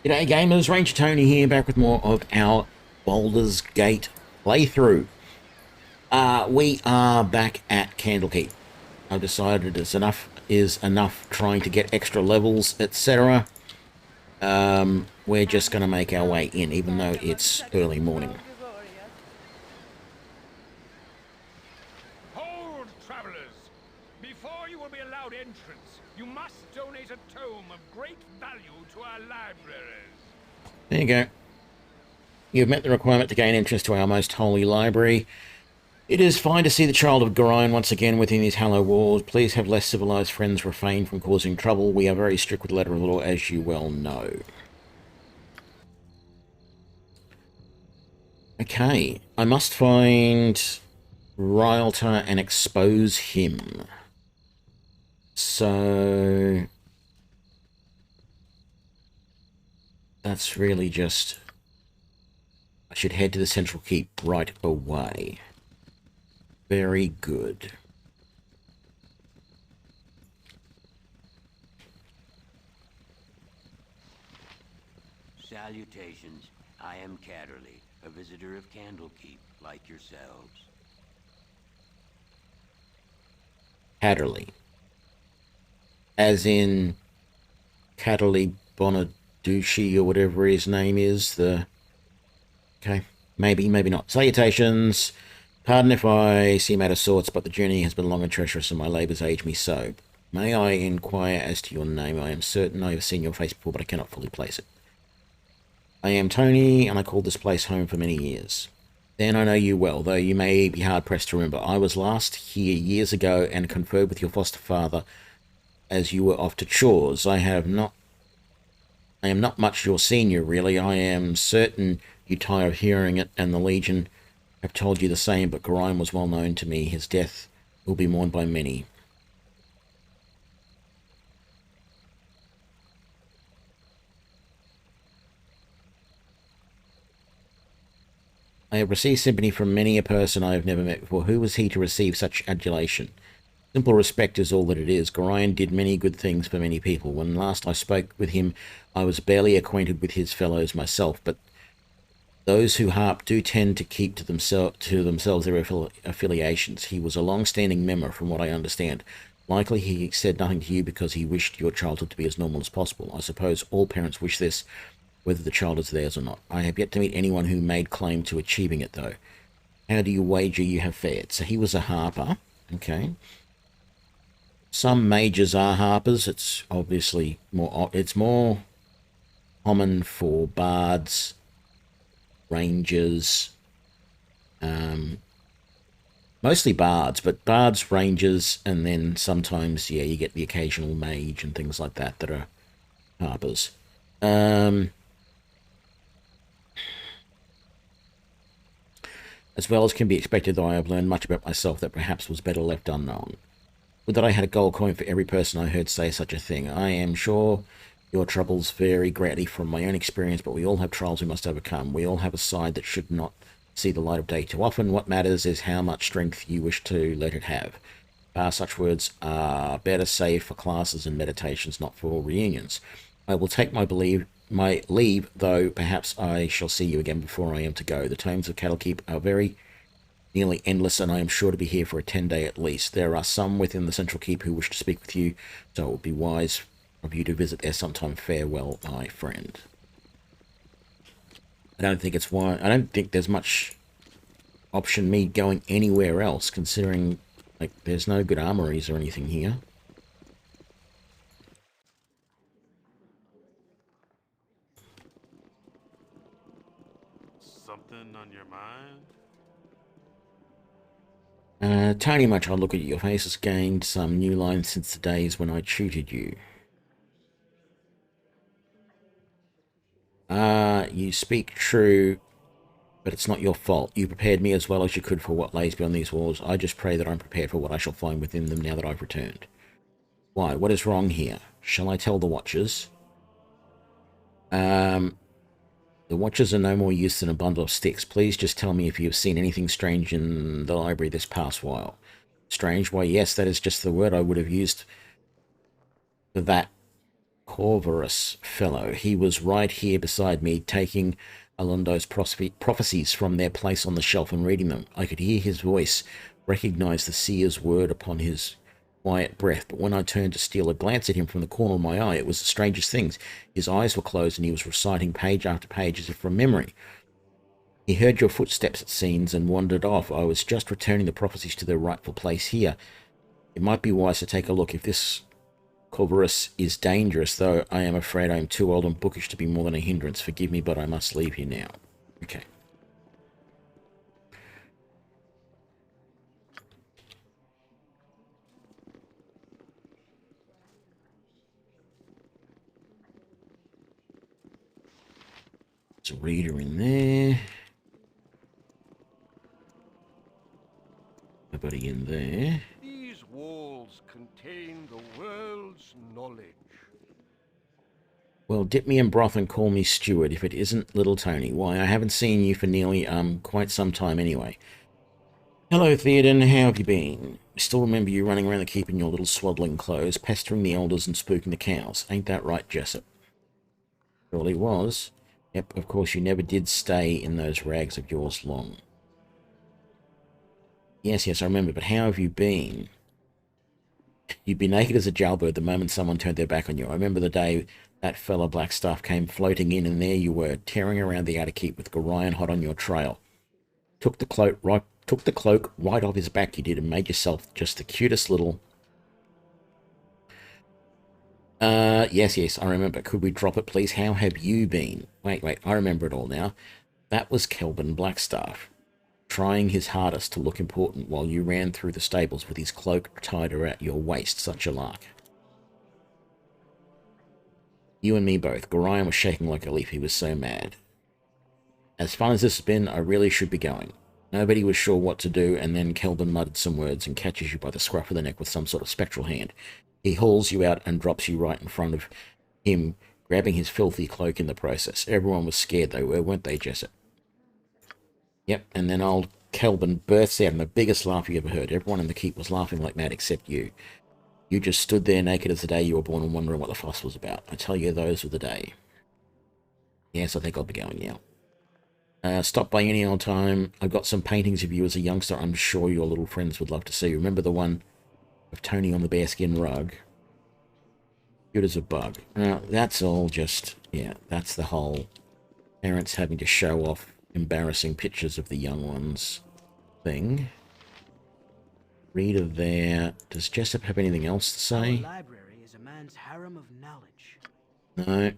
G'day gamers, Ranger Tony here, back with more of our Baldur's Gate playthrough. We are back at Candlekeep. I've decided is enough trying to get extra levels, etc. We're just going to make our way in, even though it's early morning. Hold, travelers! Before you will be allowed entrance, you must donate a tome of great value to our libraries. There you go. You've met the requirement to gain entrance to our most holy library. It is fine to see the child of Gorion once again within these hallowed walls. Please have less civilized friends refrain from causing trouble. We are very strict with the letter of the law, as you well know. Okay, I must find Rylta and expose him. So that's really just... I should head to the central keep right away. Very good. Salutations. I am Catterley, a visitor of Candlekeep, like yourselves. Catterley. As in Catterley Bonaducci or whatever his name is. Okay, maybe not. Salutations. Pardon if I seem out of sorts, but the journey has been long and treacherous, and my labours age me so. May I inquire as to your name? I am certain I have seen your face before, but I cannot fully place it. I am Tony, and I called this place home for many years. Then I know you well, though you may be hard-pressed to remember. I was last here years ago and conferred with your foster father as you were off to chores. I am not much your senior, really. I am certain you tire of hearing it, and the Legion have told you the same, but Gorion was well known to me. His death will be mourned by many. I have received sympathy from many a person I have never met before. Who was he to receive such adulation? Simple respect is all that it is. Gorion did many good things for many people. When last I spoke with him, I was barely acquainted with his fellows myself, but those who harp do tend to keep to themselves their affiliations. He was a long-standing member, from what I understand. Likely he said nothing to you because he wished your childhood to be as normal as possible. I suppose all parents wish this, whether the child is theirs or not. I have yet to meet anyone who made claim to achieving it, though. How do you wager you have fared? So he was a harper. Okay. Some mages are harpers. It's obviously more common for bards, rangers, mostly bards, but bards, rangers, and then sometimes, yeah, you get the occasional mage and things like that that are harpers. As well as can be expected, though I have learned much about myself that perhaps was better left unknown. Would that I had a gold coin for every person I heard say such a thing. I am sure your troubles vary greatly from my own experience, but we all have trials we must overcome. We all have a side that should not see the light of day too often. What matters is how much strength you wish to let it have. Such words are better saved for classes and meditations, not for reunions. I will take my leave, though perhaps I shall see you again before I am to go. The tomes of Candlekeep are very nearly endless, and I am sure to be here for a 10-day at least. There are some within the central keep who wish to speak with you, so it would be wise of you to visit there sometime. Farewell, my friend. I don't think there's much option me going anywhere else, considering like there's no good armories or anything here. Something on your mind? Tony, my child, look at you. Your face has gained some new lines since the days when I tutored you. You speak true, but it's not your fault. You prepared me as well as you could for what lays beyond these walls. I just pray that I'm prepared for what I shall find within them now that I've returned. Why? What is wrong here? Shall I tell the Watchers? The Watchers are no more use than a bundle of sticks. Please just tell me if you have seen anything strange in the library this past while. Strange? Why, yes, that is just the word I would have used for that Corvus fellow. He was right here beside me, taking Alondo's prophecies from their place on the shelf and reading them. I could hear his voice, recognize the seer's word upon his quiet breath, but when I turned to steal a glance at him from the corner of my eye, it was the strangest things. His eyes were closed and he was reciting page after page as if from memory. He heard your footsteps, it seems, and wandered off. I was just returning the prophecies to their rightful place here. It might be wise to take a look. If this Corvus is dangerous, though I am afraid I am too old and bookish to be more than a hindrance. Forgive me, but I must leave here now. Okay. There's a reader in there. Nobody in there. These walls contain the world's knowledge. Well, dip me in broth and call me steward if it isn't little Tony. Why, I haven't seen you for nearly, quite some time anyway. Hello, Theoden, how have you been? I still remember you running around the keep in your little swaddling clothes, pestering the elders and spooking the cows. Ain't that right, Jessup? Surely was. Yep, of course you never did stay in those rags of yours long. Yes, I remember, but how have you been? You'd be naked as a jailbird the moment someone turned their back on you. I remember the day that fella Blackstaff came floating in, and there you were, tearing around the outer keep with Gorion hot on your trail. Took the cloak right off his back, you did, and made yourself just the cutest little... Yes, I remember. Could we drop it, please? How have you been? Wait, I remember it all now. That was Kelvin Blackstaff, trying his hardest to look important while you ran through the stables with his cloak tied around your waist. Such a lark. You and me both. Gorion was shaking like a leaf. He was so mad. As fun as this has been, I really should be going. Nobody was sure what to do, and then Kelvin muttered some words and catches you by the scruff of the neck with some sort of spectral hand. He hauls you out and drops you right in front of him, grabbing his filthy cloak in the process. Everyone was scared they were, weren't they, Jessup? Yep, and then old Kelvin bursts out in the biggest laugh you ever heard. Everyone in the keep was laughing like mad except you. You just stood there naked as the day you were born and wondering what the fuss was about. I tell you, those were the day. Yes, I think I'll be going now. Stop by any old time. I've got some paintings of you as a youngster I'm sure your little friends would love to see. Remember the one of Tony on the bearskin rug? Good as a bug. Now, that's all just, yeah, that's the whole parents having to show off embarrassing pictures of the young ones thing. Reader there. Does Jessup have anything else to say? Our library is a man's harem of knowledge. No.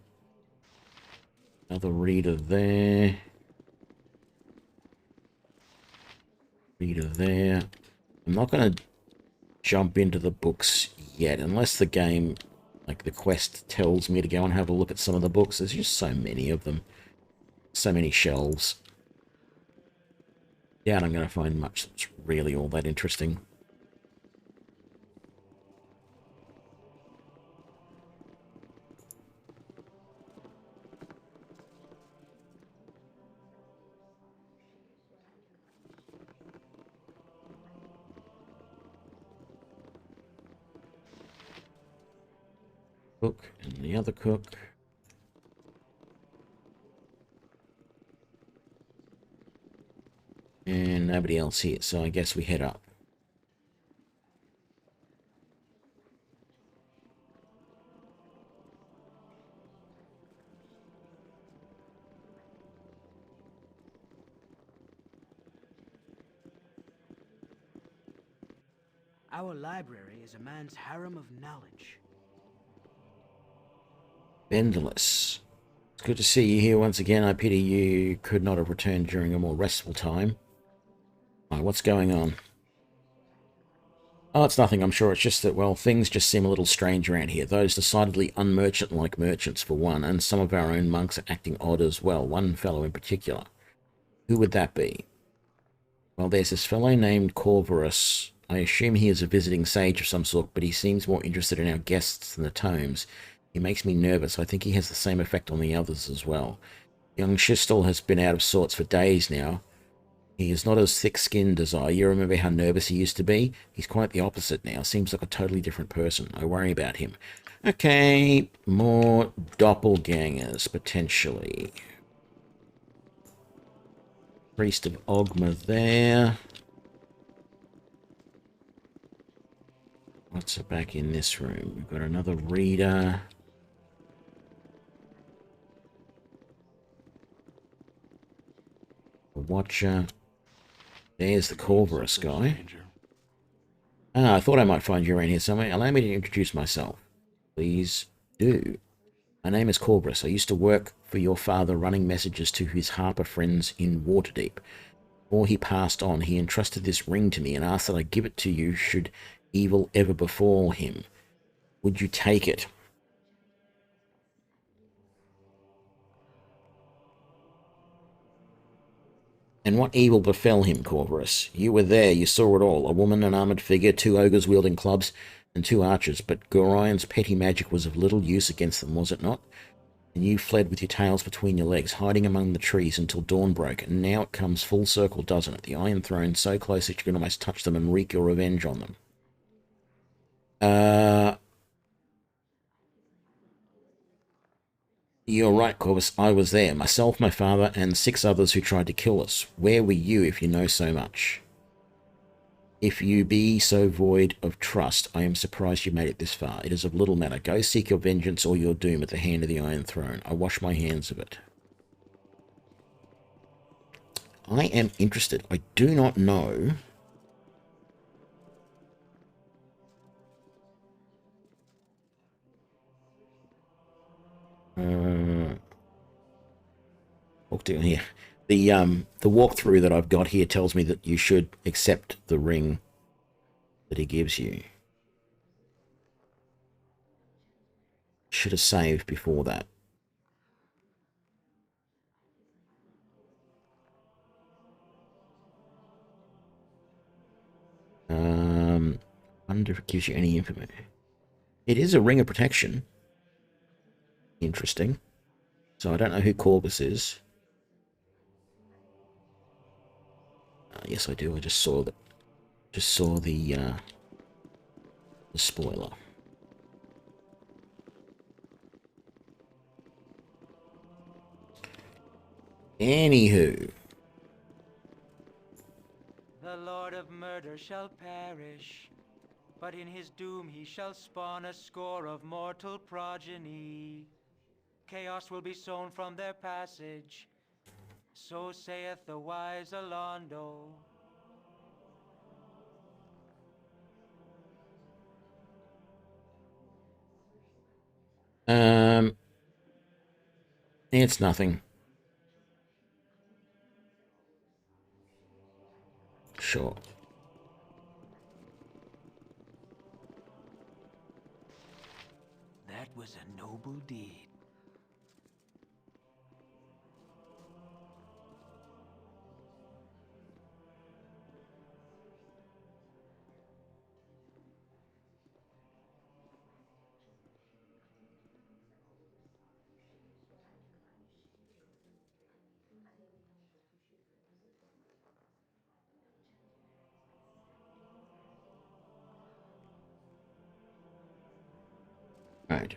Another reader there. Reader there. I'm not going to jump into the books yet, unless the game, like the quest, tells me to go and have a look at some of the books. There's just so many of them. So many shelves. Yeah, I'm going to find much that's really all that interesting. Cook and the other cook. And nobody else here, so I guess we head up. Our library is a man's harem of knowledge. Bendalus. It's good to see you here once again. I pity you could not have returned during a more restful time. Right, what's going on? Oh, it's nothing, I'm sure. It's just that, well, things just seem a little strange around here. Those decidedly unmerchant-like merchants, for one, and some of our own monks are acting odd as well. One fellow in particular. Who would that be? Well, there's this fellow named Corvus. I assume he is a visiting sage of some sort, but he seems more interested in our guests than the tomes. He makes me nervous. I think he has the same effect on the others as well. Young Shistel has been out of sorts for days now. He is not as thick-skinned as I. You remember how nervous he used to be? He's quite the opposite now. Seems like a totally different person. I worry about him. Okay, more doppelgangers, potentially. Priest of Ogma there. What's it back in this room? We've got another reader. A watcher. There's the Corvus guy. Ah, I thought I might find you around here somewhere. Allow me to introduce myself. Please do. My name is Corvus. I used to work for your father running messages to his Harper friends in Waterdeep. Before he passed on, he entrusted this ring to me and asked that I give it to you should evil ever befall him. Would you take it? And what evil befell him, Corvus? You were there, you saw it all. A woman, an armoured figure, 2 ogres wielding clubs, and 2 archers. But Gorion's petty magic was of little use against them, was it not? And you fled with your tails between your legs, hiding among the trees until dawn broke. And now it comes full circle, doesn't it? The Iron Throne so close that you can almost touch them and wreak your revenge on them. You're right, Corvus. I was there. Myself, my father, and 6 others who tried to kill us. Where were you if you know so much? If you be so void of trust, I am surprised you made it this far. It is of little matter. Go seek your vengeance or your doom at the hand of the Iron Throne. I wash my hands of it. I am interested. I do not know. Walk down here. The walkthrough that I've got here tells me that you should accept the ring that he gives you. Should have saved before that. Wonder if it gives you any information. It is a ring of protection. Interesting. So I don't know who Corvus is. Yes, I do. I just saw that. Just saw the spoiler. Anywho. The Lord of Murder shall perish, but in his doom he shall spawn a score of mortal progeny. Chaos will be sown from their passage, so saith the wise Alondo. It's nothing. Sure. That was a noble deed. Right.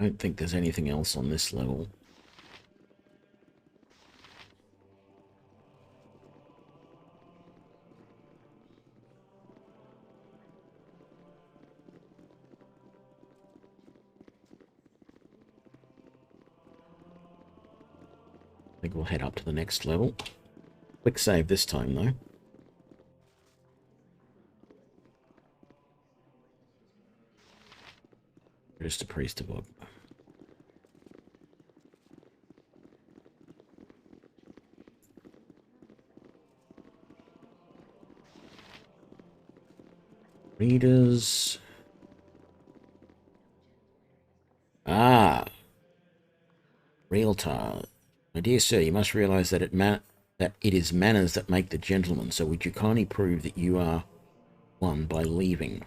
I don't think there's anything else on this level. I think we'll head up to the next level. Quick save this time, though. Just a priest of Ogma. Readers. Ah. Realtar. My dear sir, you must realize that it is manners that make the gentleman, so would you kindly prove that you are one by leaving?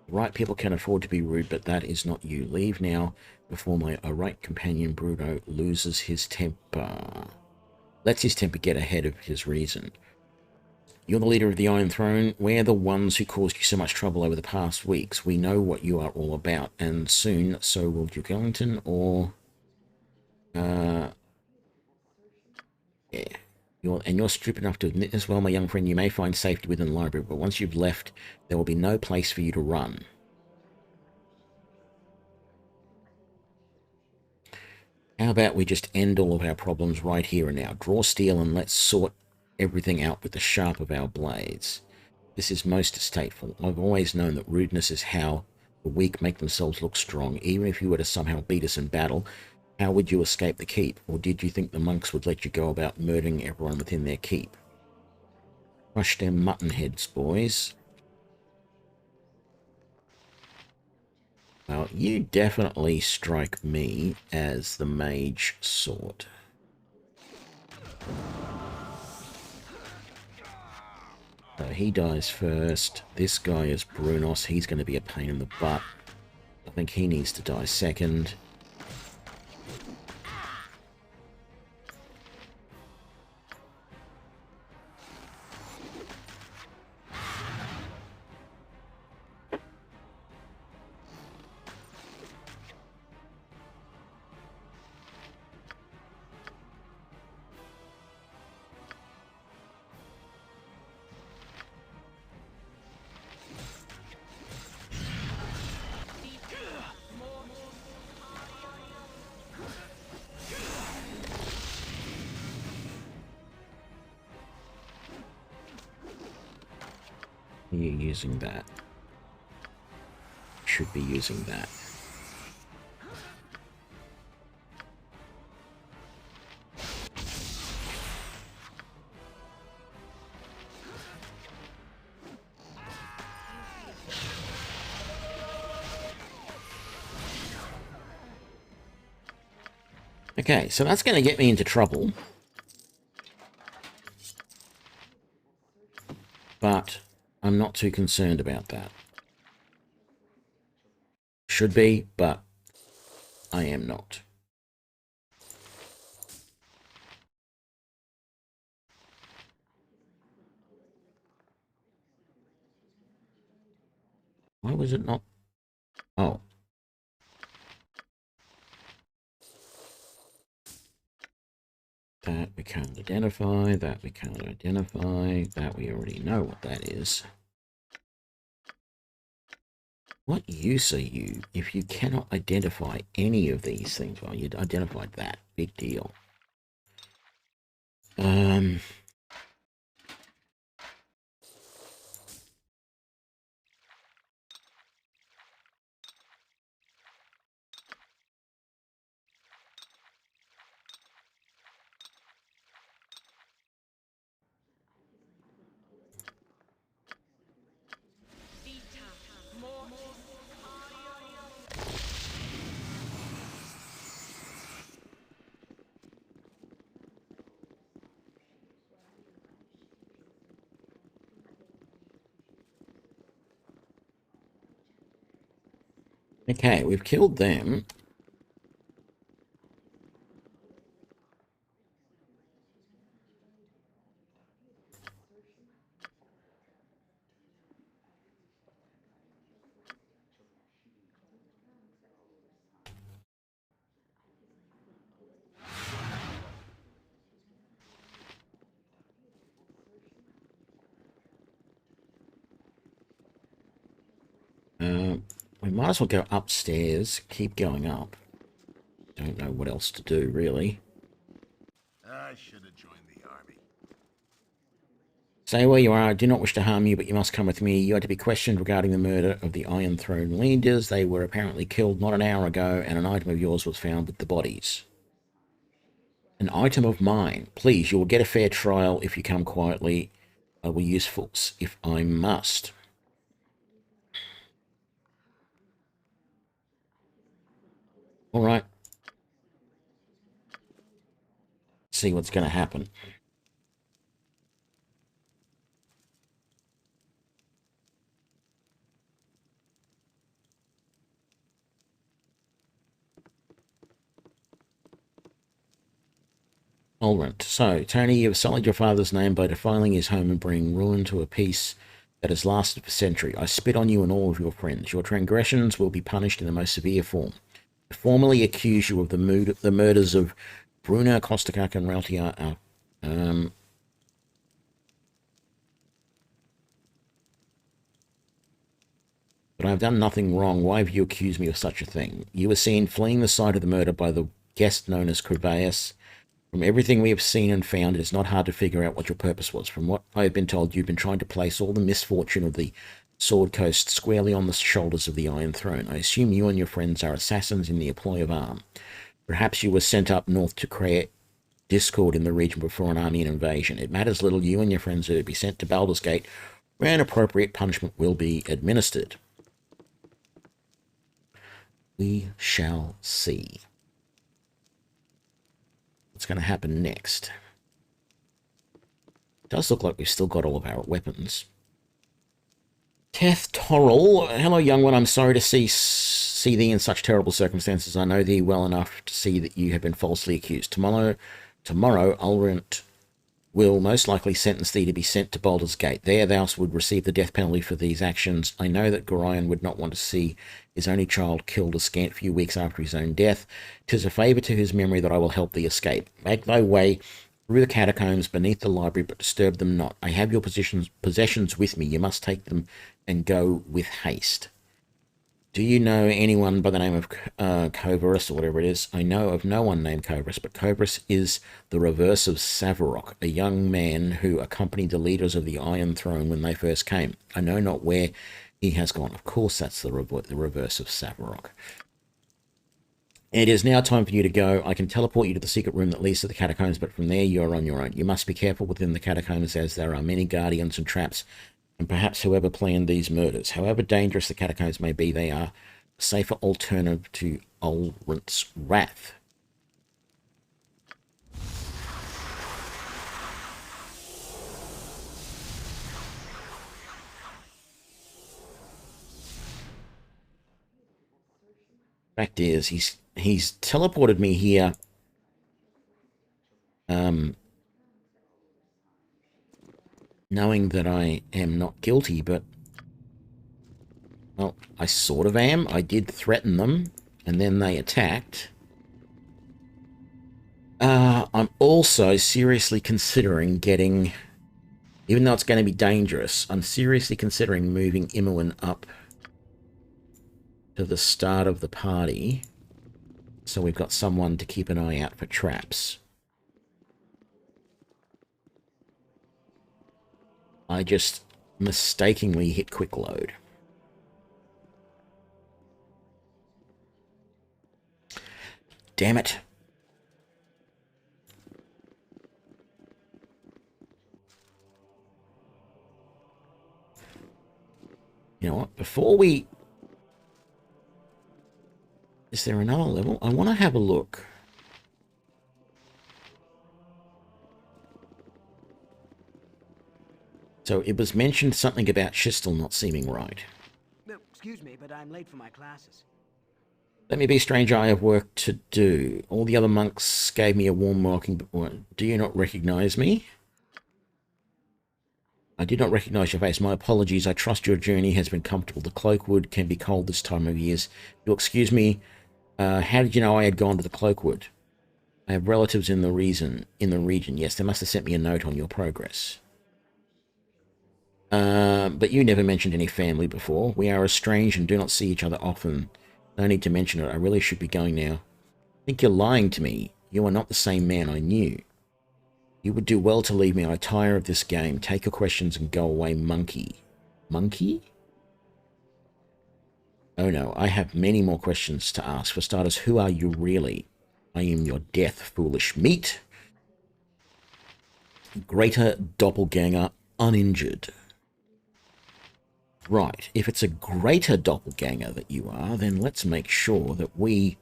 The right people can afford to be rude, but that is not you. Leave now before my irate companion Bruno loses his temper. Lets his temper get ahead of his reason. You're the leader of the Iron Throne. We're the ones who caused you so much trouble over the past weeks. We know what you are all about, and soon so will Duke Ellington, or... yeah. You're stupid enough to admit this. Well, my young friend, you may find safety within the library, but once you've left, there will be no place for you to run. How about we just end all of our problems right here and now? Draw steel and let's sort everything out with the sharp of our blades. This is most distasteful. I've always known that rudeness is how the weak make themselves look strong. Even if you were to somehow beat us in battle, how would you escape the keep? Or did you think the monks would let you go about murdering everyone within their keep? Crush them mutton heads, boys. Well, you definitely strike me as the mage sword. So he dies first. This guy is Brunos. He's going to be a pain in the butt. I think he needs to die second. You're using that. Should be using that. Okay, so that's going to get me into trouble. But I'm not too concerned about that. Should be, but I am not. Why was it not? Oh. That we can't identify, that we can't identify, that we already know what that is. What use are you if you cannot identify any of these things? Well, you identified that. Big deal. Okay, we've killed them. We might as well go upstairs, keep going up. Don't know what else to do, really. I should have joined the army. Stay where you are. I do not wish to harm you, but you must come with me. You are to be questioned regarding the murder of the Iron Throne leaders. They were apparently killed not an hour ago, and an item of yours was found with the bodies. An item of mine. Please, you will get a fair trial if you come quietly. I will use force if I must. All right. See what's going to happen. Ulrint. So, Tony, you have sullied your father's name by defiling his home and bringing ruin to a peace that has lasted for centuries. I spit on you and all of your friends. Your transgressions will be punished in the most severe form. I formally accuse you of the murders of Bruna, Kostakak, and Raltiar. But I have done nothing wrong. Why have you accused me of such a thing? You were seen fleeing the site of the murder by the guest known as Crevaeus. From everything we have seen and found, it is not hard to figure out what your purpose was. From what I have been told, you've been trying to place all the misfortune of the Sword Coast squarely on the shoulders of the Iron Throne. I assume you and your friends are assassins in the employ of Arm. Perhaps you were sent up north to create discord in the region before an army invasion. It matters little. You and your friends are to be sent to Baldur's Gate, where an appropriate punishment will be administered. We shall see what's going to happen next. It does look like we've still got all of our weapons. Teth Torrell, hello, young one. I'm sorry to see thee in such terrible circumstances. I know thee well enough to see that you have been falsely accused. Tomorrow, Ulrint will most likely sentence thee to be sent to Baldur's Gate. There thou would receive the death penalty for these actions. I know that Gorion would not want to see his only child killed a scant few weeks after his own death. 'Tis a favour to his memory that I will help thee escape. Make thy way through the catacombs beneath the library, but disturb them not. I have your possessions with me. You must take them and go with haste. Do you know anyone by the name of Kovarus, or whatever it is? I know of no one named Kovarus, but Kovarus is the reverse of Savarok, a young man who accompanied the leaders of the Iron Throne when they first came. I know not where he has gone. Of course, that's the reverse of Savarok. It is now time for you to go. I can teleport you to the secret room that leads to the catacombs, but from there you are on your own. You must be careful within the catacombs, as there are many guardians and traps, and perhaps whoever planned these murders. However dangerous the catacombs may be, they are a safer alternative to Ulrint's wrath. Fact is, he's teleported me here. Knowing that I am not guilty, but, well, I sort of am. I did threaten them, and then they attacked. I'm also seriously considering getting, even though it's going to be dangerous, I'm seriously considering moving Imoen up to the start of the party, so we've got someone to keep an eye out for traps. I just mistakenly hit quick load. Damn it. You know what? Before we... Is there another level? I want to have a look. So it was mentioned something about Shistel not seeming right. No, excuse me, but I'm late for my classes. Let me be, stranger, I have work to do. All the other monks gave me a warm welcome, but do you not recognize me? I did not recognize your face. My apologies. I trust your journey has been comfortable. The Cloakwood can be cold this time of year. You'll excuse me. How did you know I had gone to the Cloakwood? I have relatives in the region. Yes, they must have sent me a note on your progress. But you never mentioned any family before. We are estranged and do not see each other often. No need to mention it. I really should be going now. I think you're lying to me. You are not the same man I knew. You would do well to leave me. I tire of this game. Take your questions and go away, monkey. Monkey? Oh no, I have many more questions to ask. For starters, who are you really? I am your death, foolish meat. Greater doppelganger, uninjured. Right, if it's a greater doppelganger that you are, then let's make sure that we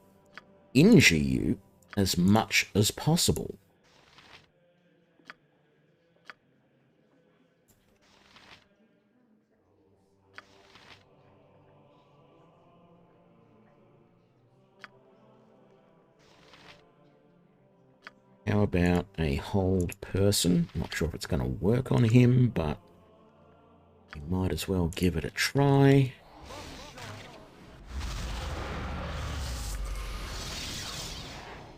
injure you as much as possible. How about a hold person. I'm not sure if it's going to work on him, but we might as well give it a try.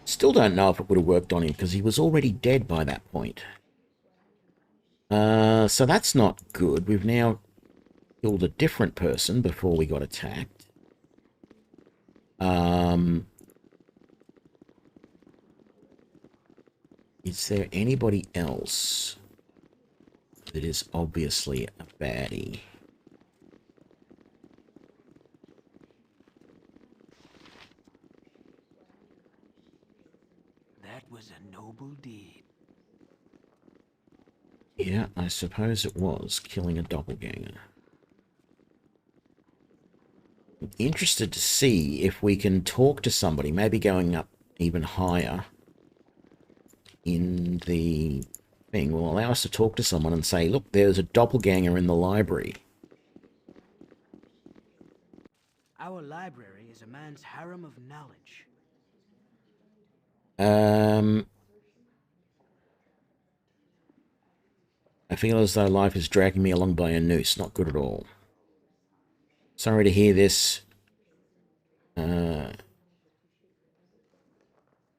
Still don't know if it would have worked on him because he was already dead by that point. So that's not good. We've now killed a different person before we got attacked. Is there anybody else that is obviously a baddie? That was a noble deed. Yeah, I suppose it was, killing a doppelganger. I'm interested to see if we can talk to somebody, maybe going up even higher in the thing will allow us to talk to someone and say, look, there's a doppelganger in the library. Our library is a man's harem of knowledge. I feel as though life is dragging me along by a noose. Not good at all. Sorry to hear this.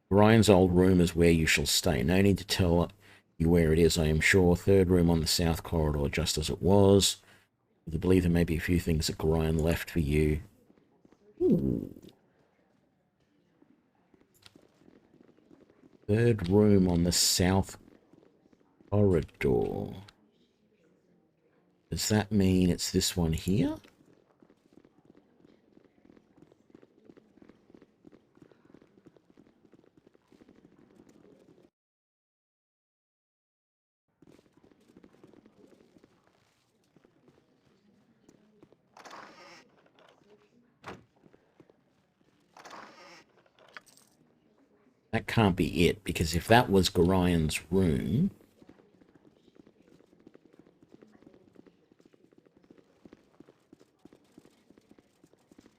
Ryan's old room is where you shall stay. No need to tell you where it is, I am sure. Third room on the south corridor, just as it was. I believe there may be a few things that Ryan left for you. Ooh. Third room on the south corridor. Does that mean it's this one here? That can't be it, because if that was Gorian's room...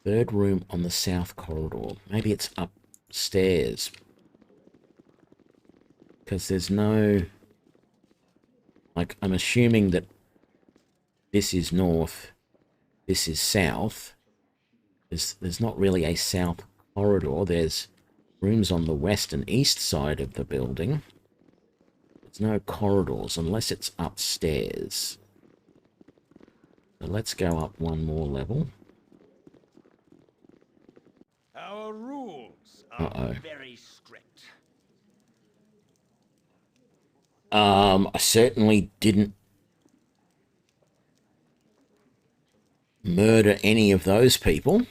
Third room on the south corridor. Maybe it's upstairs. Because there's no... Like, I'm assuming that this is north, this is south. There's not really a south corridor. There's rooms on the west and east side of the building. There's no corridors unless it's upstairs. So let's go up one more level. Our rules are very strict. I certainly didn't murder any of those people.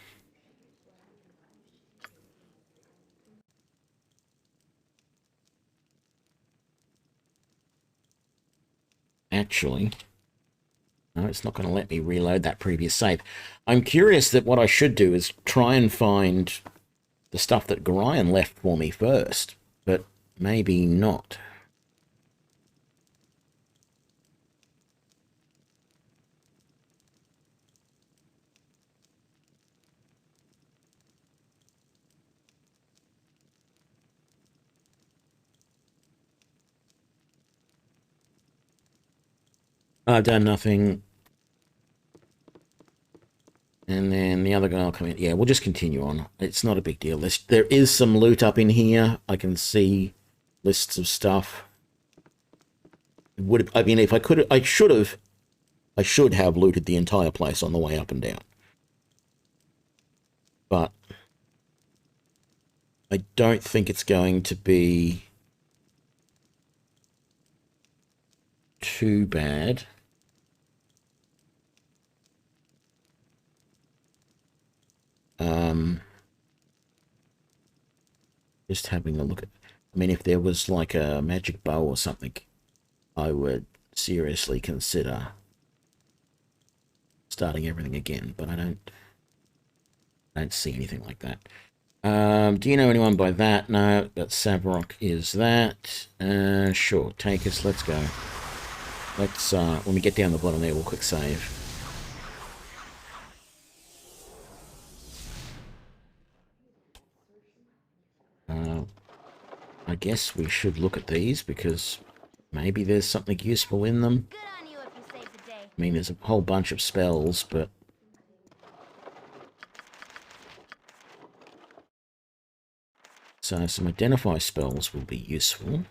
Actually, no, it's not going to let me reload that previous save. I'm curious that what I should do is try and find the stuff that Gorian left for me first, but maybe not. I've done nothing. And then the other guy will come in. Yeah, we'll just continue on. It's not a big deal. There is some loot up in here. I can see lists of stuff. I mean, if I could, I should have looted the entire place on the way up and down. But I don't think it's going to be too bad. Just having a look at... I mean, if there was like a magic bow or something, I would seriously consider starting everything again, but I don't see anything like that. Do you know anyone by that? No, but Savarok is that. Sure, take us, let's go. Let's, when we get down the bottom there, we'll quick save. I guess we should look at these because maybe there's something useful in them. Good on you if you save the day. I mean, there's a whole bunch of spells, but... So some identify spells will be useful.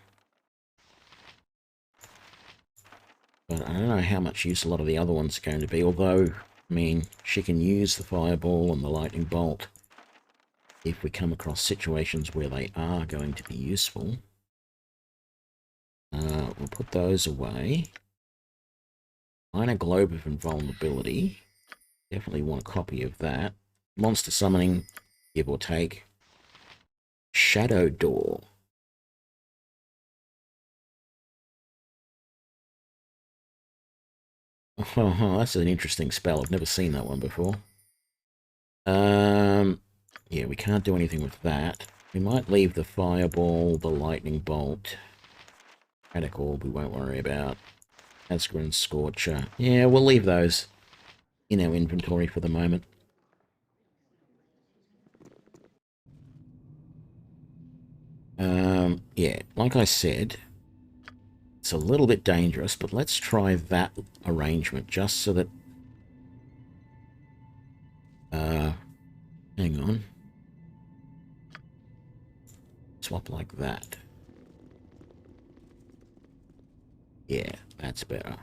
But I don't know how much use a lot of the other ones are going to be, although, I mean, she can use the fireball and the lightning bolt if we come across situations where they are going to be useful. We'll put those away. Minor Globe of Invulnerability. Definitely want a copy of that. Monster Summoning, give or take. Shadow Door. Oh, that's an interesting spell. I've never seen that one before. Yeah, we can't do anything with that. We might leave the Fireball, the Lightning Bolt. Attic Orb we won't worry about. Asgrin Scorcher. Yeah, we'll leave those in our inventory for the moment. Yeah, like I said, it's a little bit dangerous, but let's try that arrangement just so that... hang on. Swap like that. Yeah, that's better.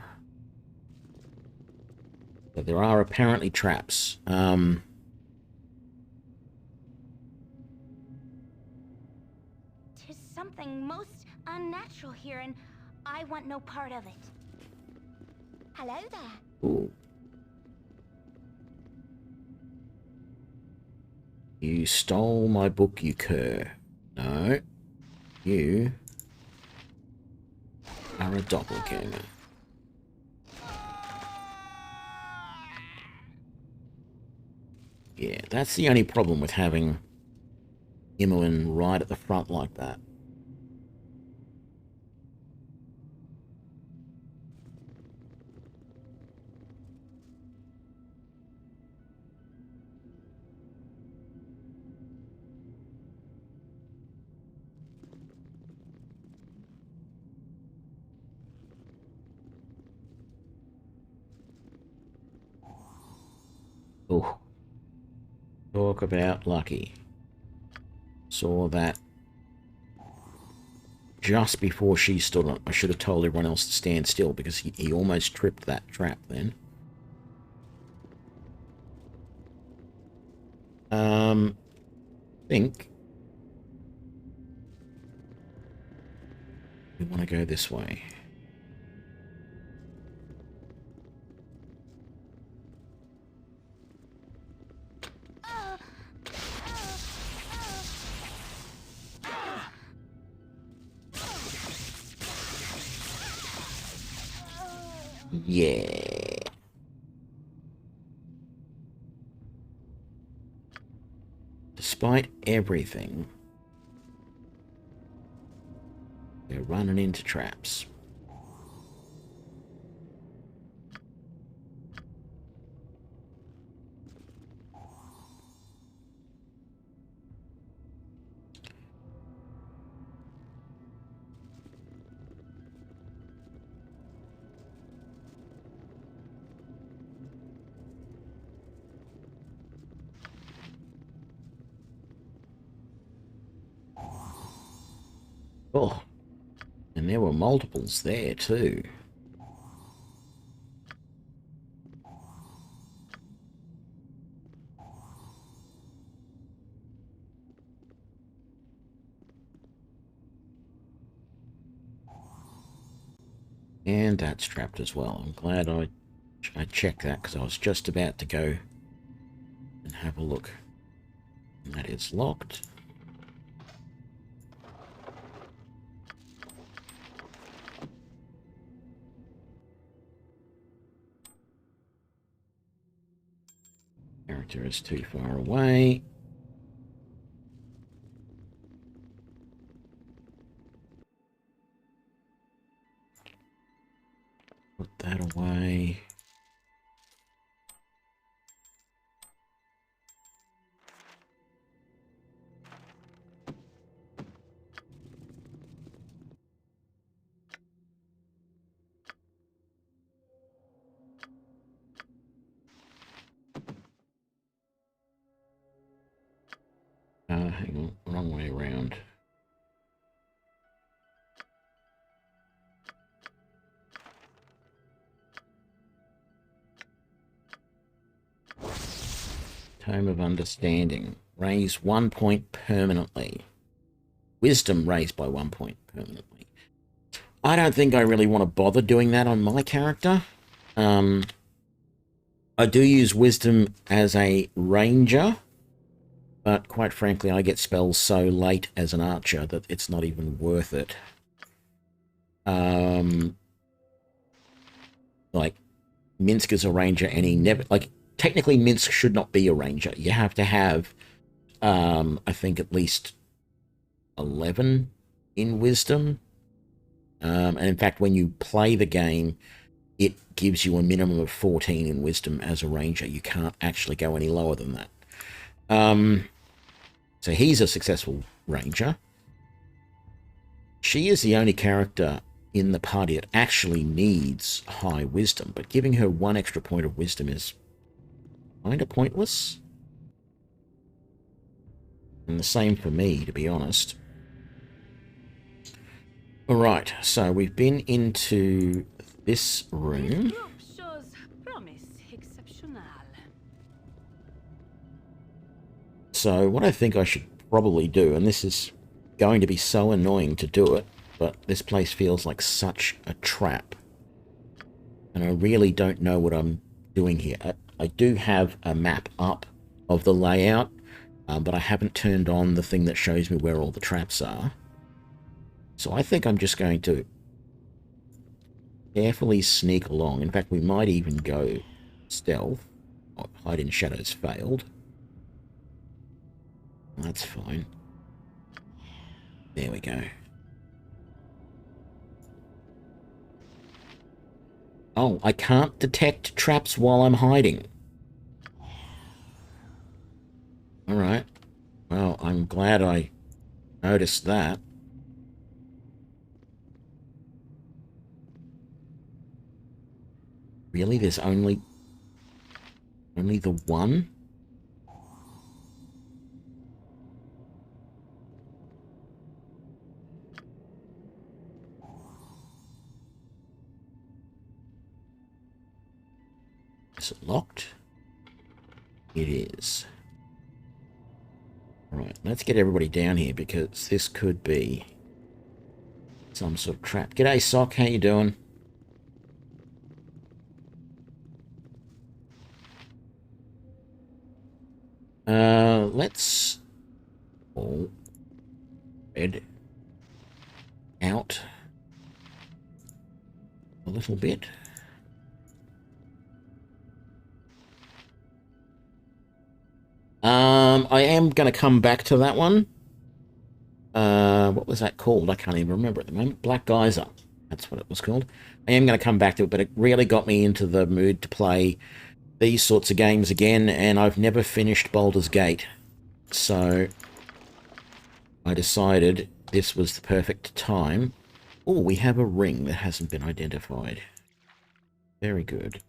But there are apparently traps. Tis something most unnatural here, and I want no part of it. Hello there. Ooh. You stole my book, you cur. No. You are a doppelganger. Yeah, that's the only problem with having Imoen right at the front like that. Oh. Talk about lucky. Saw that just before she stood on. I should have told everyone else to stand still because he almost tripped that trap then. Think we want to go this way. Yeah. Despite everything, they're running into traps. Oh, and there were multiples there too. And that's trapped as well. I'm glad I checked that because I was just about to go and have a look. And that is locked. Character is too far away. Put that away. hang on, wrong way around. Tome of Understanding. Raise 1 point permanently. Wisdom raised by 1 point permanently. I don't think I really want to bother doing that on my character. I do use Wisdom as a ranger, but quite frankly, I get spells so late as an archer that it's not even worth it. Like, Minsc is a ranger, and he never... Like, technically, Minsc should not be a ranger. You have to have, I think, at least 11 in Wisdom. And in fact, when you play the game, it gives you a minimum of 14 in Wisdom as a ranger. You can't actually go any lower than that. So he's a successful ranger. She is the only character in the party that actually needs high Wisdom, but giving her 1 extra point of Wisdom is kind of pointless. And the same for me, to be honest. Alright, so we've been into this room. So what I think I should probably do, and this is going to be so annoying to do it, but this place feels like such a trap. And I really don't know what I'm doing here. I do have a map up of the layout, but I haven't turned on the thing that shows me where all the traps are. So I think I'm just going to carefully sneak along. In fact, we might even go stealth. Oh, hide in shadows failed. That's fine. There we go. Oh, I can't detect traps while I'm hiding. Alright. Well, I'm glad I noticed that. Really? There's only the one? Is it locked? It is. Right, let's get everybody down here because this could be some sort of trap. G'day, Sock. How you doing? Let's all head out a little bit. I am going to come back to that one. What was that called? I can't even remember at the moment. Black Geyser. That's what it was called. I am going to come back to it, but it really got me into the mood to play these sorts of games again, and I've never finished Baldur's Gate. So I decided this was the perfect time. Oh, we have a ring that hasn't been identified. Very good.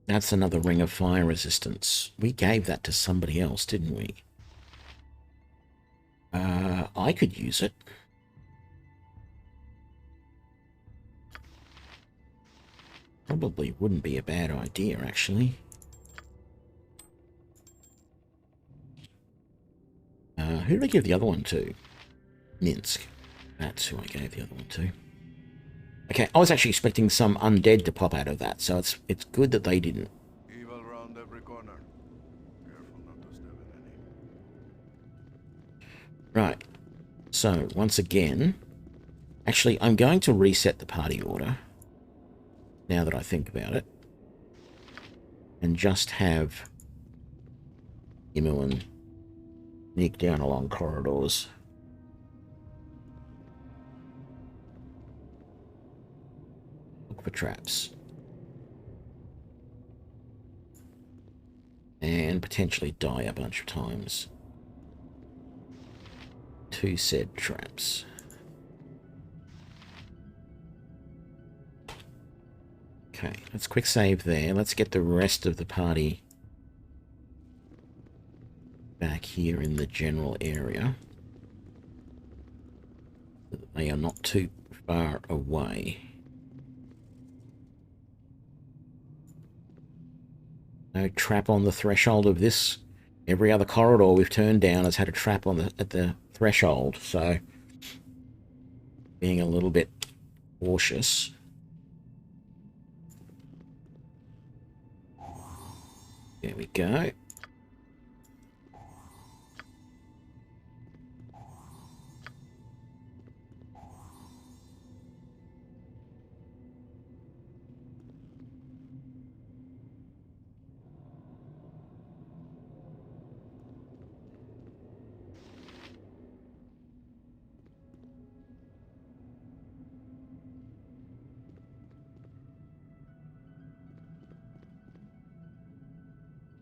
That's another ring of fire resistance. We gave that to somebody else, didn't we? I could use it. Probably wouldn't be a bad idea, actually. Who did I give the other one to? Minsc. That's who I gave the other one to. Okay, I was actually expecting some undead to pop out of that, so it's good that they didn't. Evil round every corner. Careful not to step in any. Right. So, once again... Actually, I'm going to reset the party order. Now that I think about it. And just have... Imoen sneak down along corridors. Look for traps. and potentially die a bunch of times. 2 said traps. Okay, let's quick save there. Let's get the rest of the party back here in the general area. They are not too far away. No trap on the threshold of this. Every other corridor we've turned down has had a trap on at the threshold, so being a little bit cautious. There we go.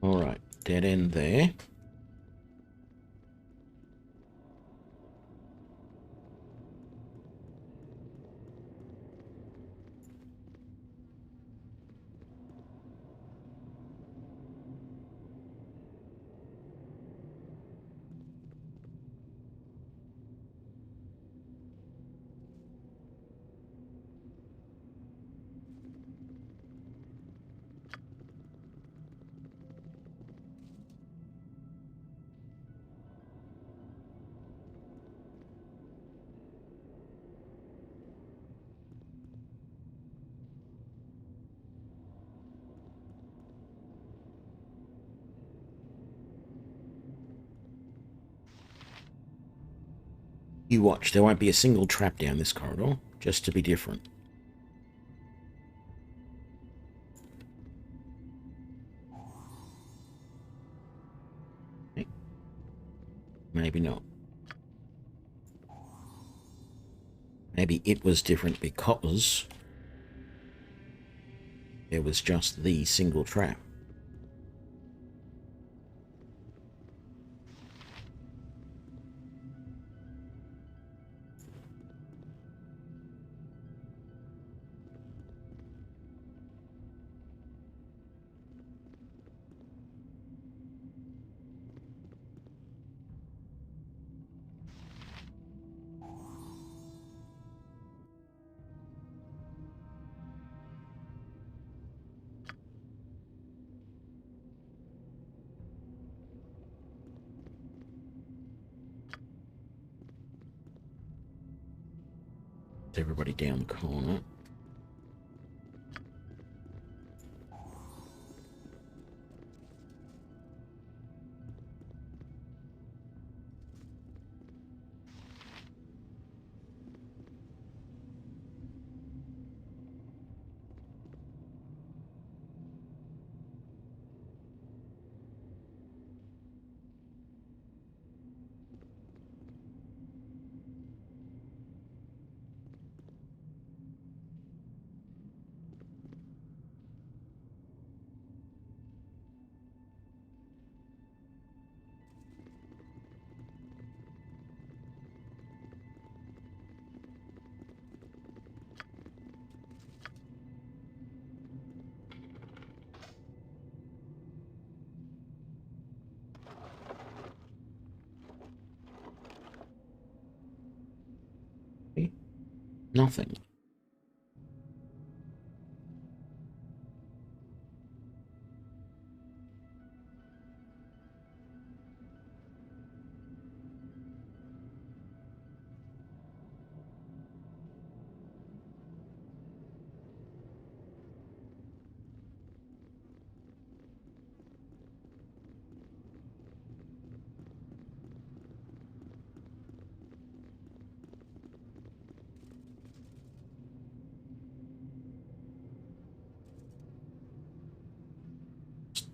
Alright, dead end there. You watch, there won't be a single trap down this corridor, just to be different. Maybe not. Maybe it was different because there was just the single trap. Everybody down the corner. Nothing.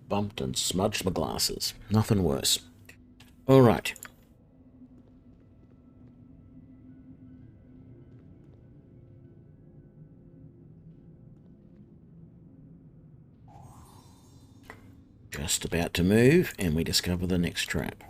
Bumped and smudged my glasses. Nothing worse. All right. Just about to move, and we discover the next trap.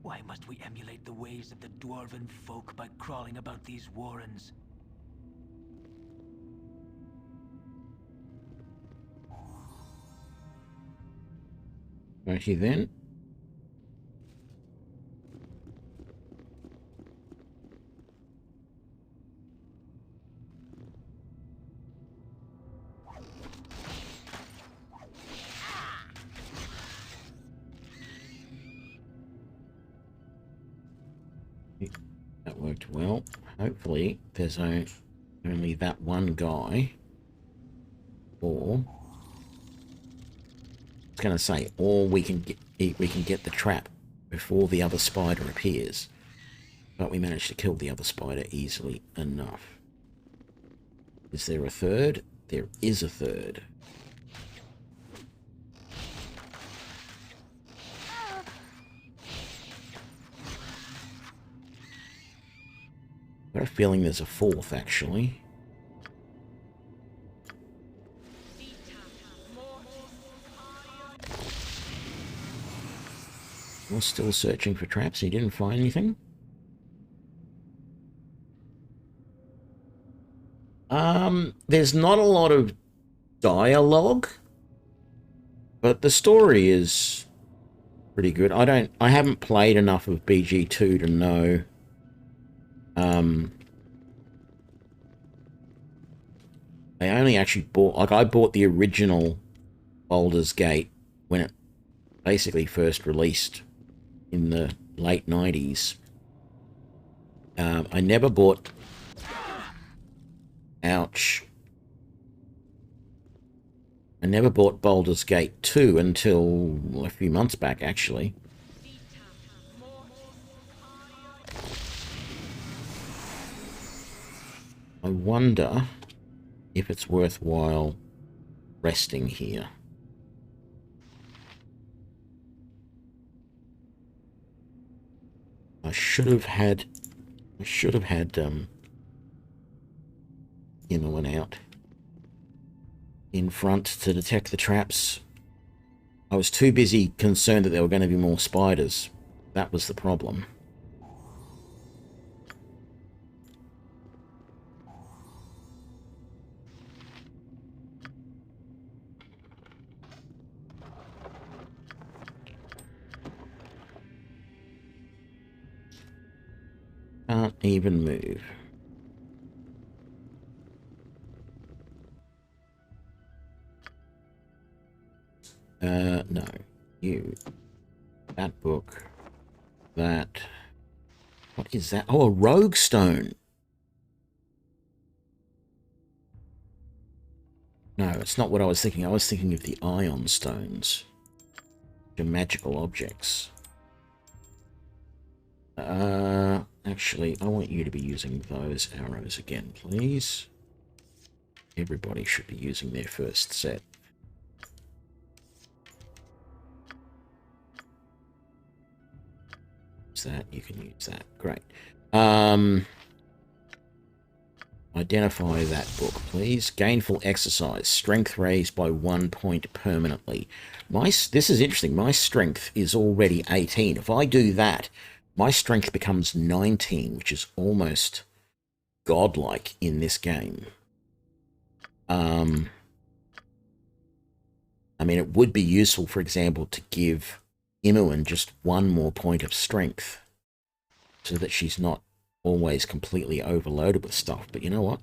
Why must we emulate the ways of the dwarven folk by crawling about these warrens? Righty then. That worked well. Hopefully there's only that one guy. Or I was going to say, or we can get the trap before the other spider appears. But we managed to kill the other spider easily enough. Is there a third? There is a third. I've got a feeling there's a fourth, actually. We're still searching for traps. He didn't find anything. There's not a lot of dialogue, but the story is pretty good. I haven't played enough of BG2 to know. I only actually bought, I bought the original Baldur's Gate when it basically first released in the late 90s. I never bought... Ouch. I never bought Baldur's Gate 2 until a few months back, actually. I wonder if it's worthwhile resting here. I should have had Imoen out in front to detect the traps. I was too busy concerned that there were going to be more spiders. That was the problem. Can't even move. No. You. That book. That. What is that? Oh, a rogue stone. No, it's not what I was thinking. I was thinking of the ion stones. The magical objects. Actually, I want you to be using those arrows again, please. Everybody should be using their first set. Use that, you can use that. Great. Identify that book, please. Gainful exercise. Strength raised by 1 point permanently. This is interesting. My strength is already 18. If I do that, my strength becomes 19, which is almost godlike in this game. I mean, it would be useful, for example, to give Imoen just 1 more point of strength so that she's not always completely overloaded with stuff. But you know what?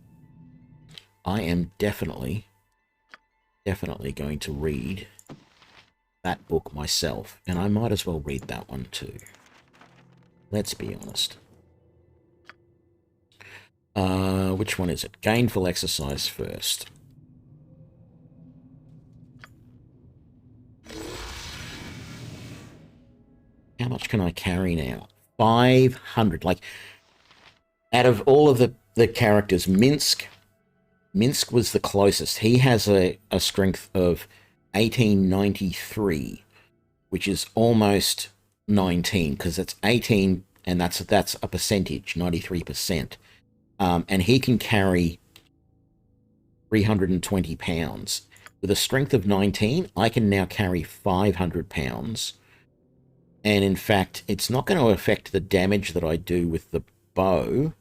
I am definitely going to read that book myself, and I might as well read that one too. Let's be honest. Which one is it? Gainful exercise first. How much can I carry now? 500. Like, out of all of the characters, Minsc was the closest. He has a strength of 1893, which is almost 19, because it's 18, and that's a percentage, 93%. And he can carry 320 pounds. With a strength of 19, I can now carry 500 pounds. And in fact, it's not going to affect the damage that I do with the bow,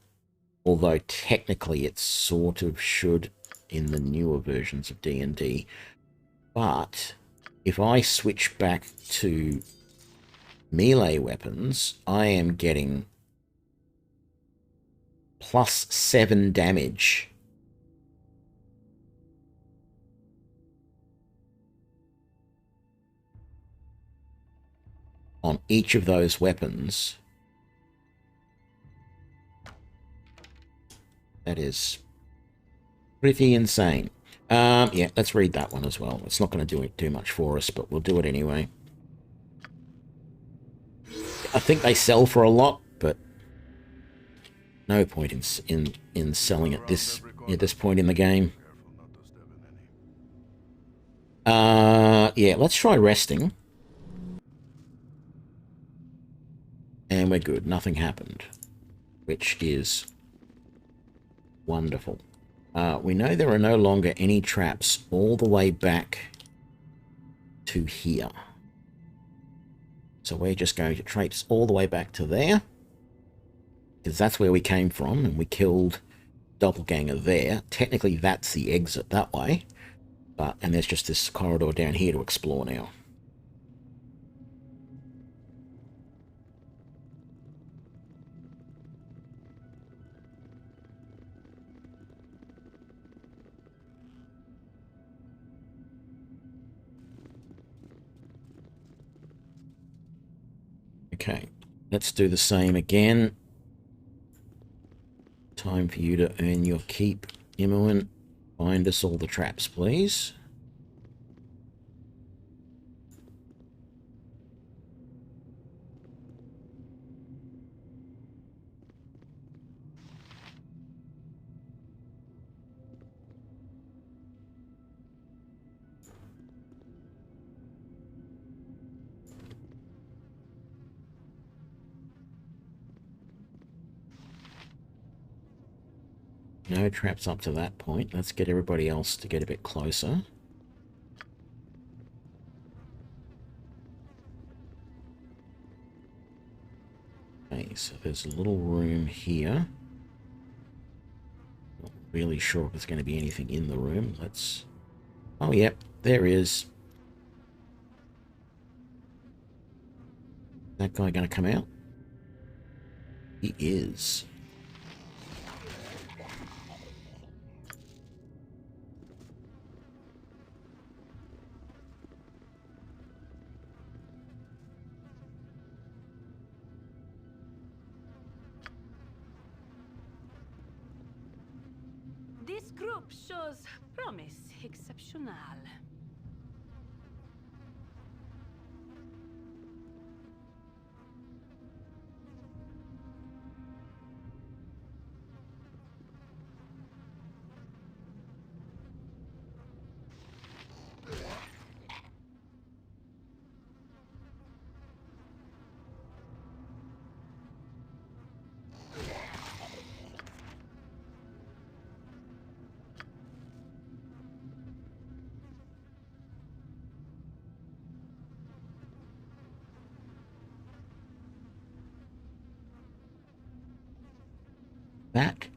although technically it sort of should in the newer versions of D&D. But if I switch back to melee weapons, I am getting +7 damage. On each of those weapons. That is pretty insane. Yeah, let's read that one as well. It's not going to do too much for us, but we'll do it anyway. I think they sell for a lot, but no point in selling at this point in the game. Yeah, let's try resting. And we're good. Nothing happened, which is wonderful. We know there are no longer any traps all the way back to here. So we're just going to traipse all the way back to there, because that's where we came from, and we killed Doppelganger there. Technically, that's the exit that way. And there's just this corridor down here to explore now. Okay, let's do the same again. Time for you to earn your keep, Imoen. Find us all the traps, please. No traps up to that point. Let's get everybody else to get a bit closer. Okay, so there's a little room here. Not really sure if there's going to be anything in the room. Let's... Oh, yep, there is. That guy going to come out? He is. This group shows promise exceptional. That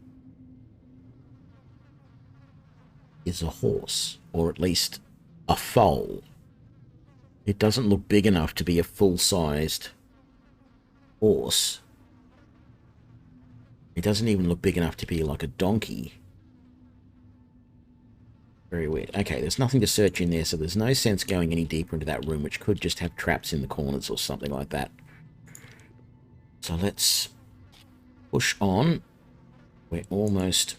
is a horse, or at least a foal. It doesn't look big enough to be a full-sized horse. It doesn't even look big enough to be like a donkey. Very weird. Okay, there's nothing to search in there, so there's no sense going any deeper into that room, which could just have traps in the corners or something like that. So let's push on. We're almost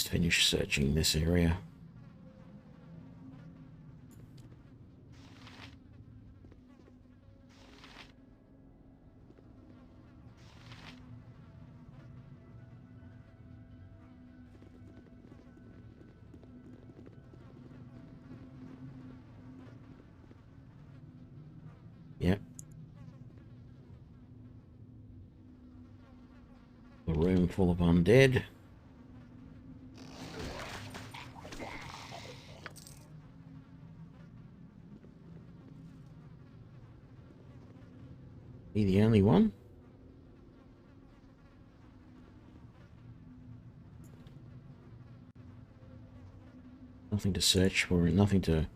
finished searching this area. Yep. A room full of undead. Be the only one? Nothing to search for, nothing to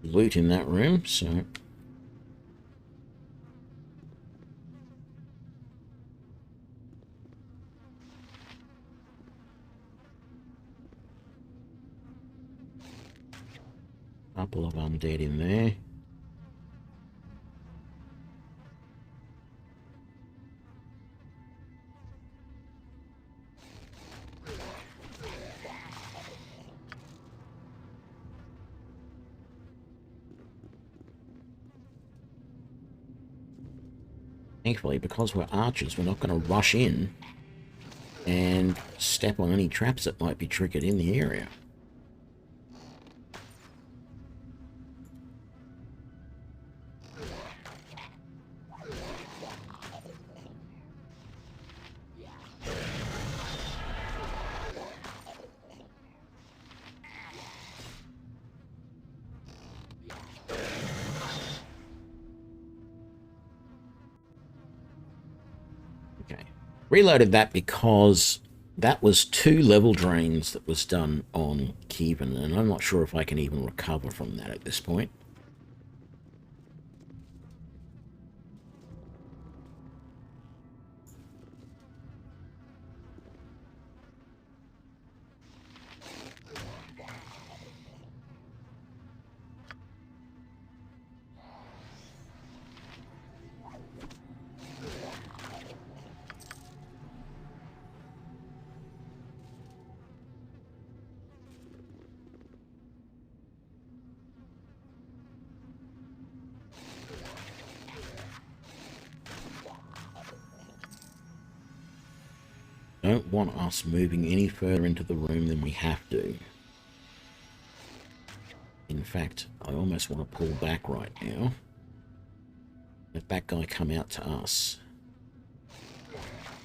loot in that room, so... Couple of undead in there. Thankfully, because we're archers, we're not going to rush in and step on any traps that might be triggered in the area. Okay. Reloaded that because that was 2 level drains that was done on Kivan, and I'm not sure if I can even recover from that at this point. Don't want us moving any further into the room than we have to. In fact, I almost want to pull back right now. Let that guy come out to us.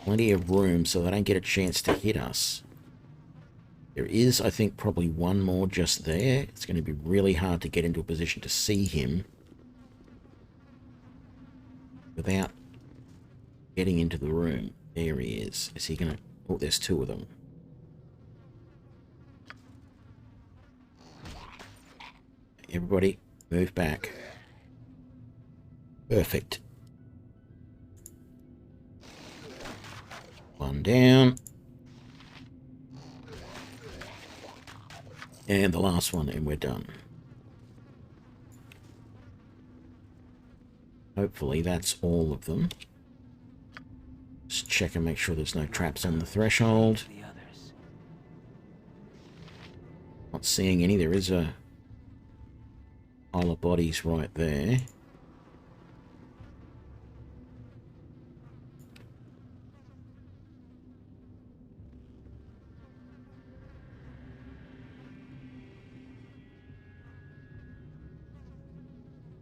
Plenty of room so they don't get a chance to hit us. There is, I think, probably one more just there. It's going to be really hard to get into a position to see him without getting into the room. There he is. Is he going to... Oh, there's 2 of them. Everybody, move back. Perfect. One down. And the last one, and we're done. Hopefully that's all of them. Just check and make sure there's no traps on the threshold. Not seeing any. There is a pile of bodies right there.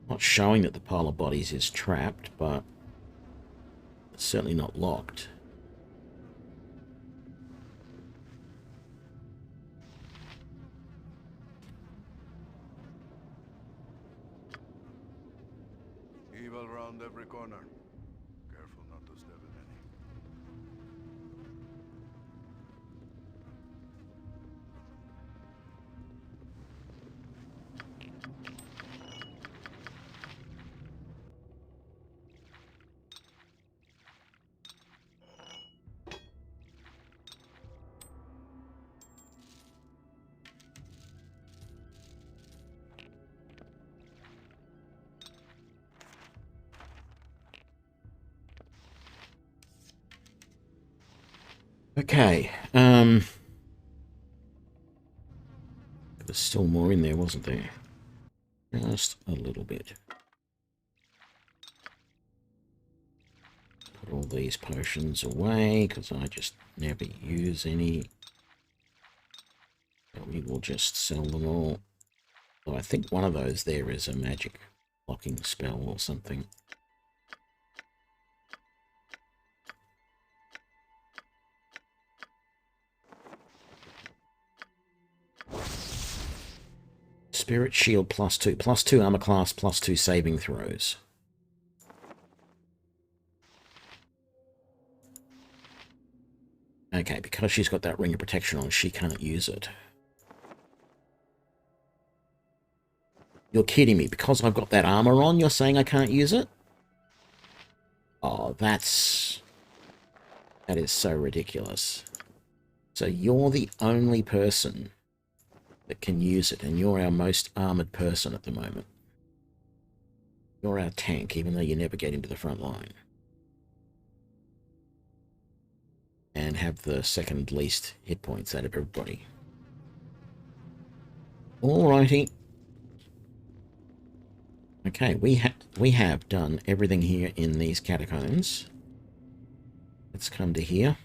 Not showing that the pile of bodies is trapped, but it's certainly not locked. Evil round every corner. Careful not to step in any. Okay. There's still more in there, wasn't there? Just a little bit. Put all these potions away, because I just never use any. But we will just sell them all. Oh, I think one of those there is a magic blocking spell or something. Spirit shield +2. +2 armor class, +2 saving throws. Okay, because she's got that ring of protection on, she can't use it. You're kidding me. Because I've got that armor on, you're saying I can't use it? Oh, that is so ridiculous. So you're the only person that can use it, and you're our most armored person at the moment. You're our tank, even though you never get into the front line. And have the second least hit points out of everybody. Alrighty. Okay, we have done everything here in these catacombs. Let's come to here.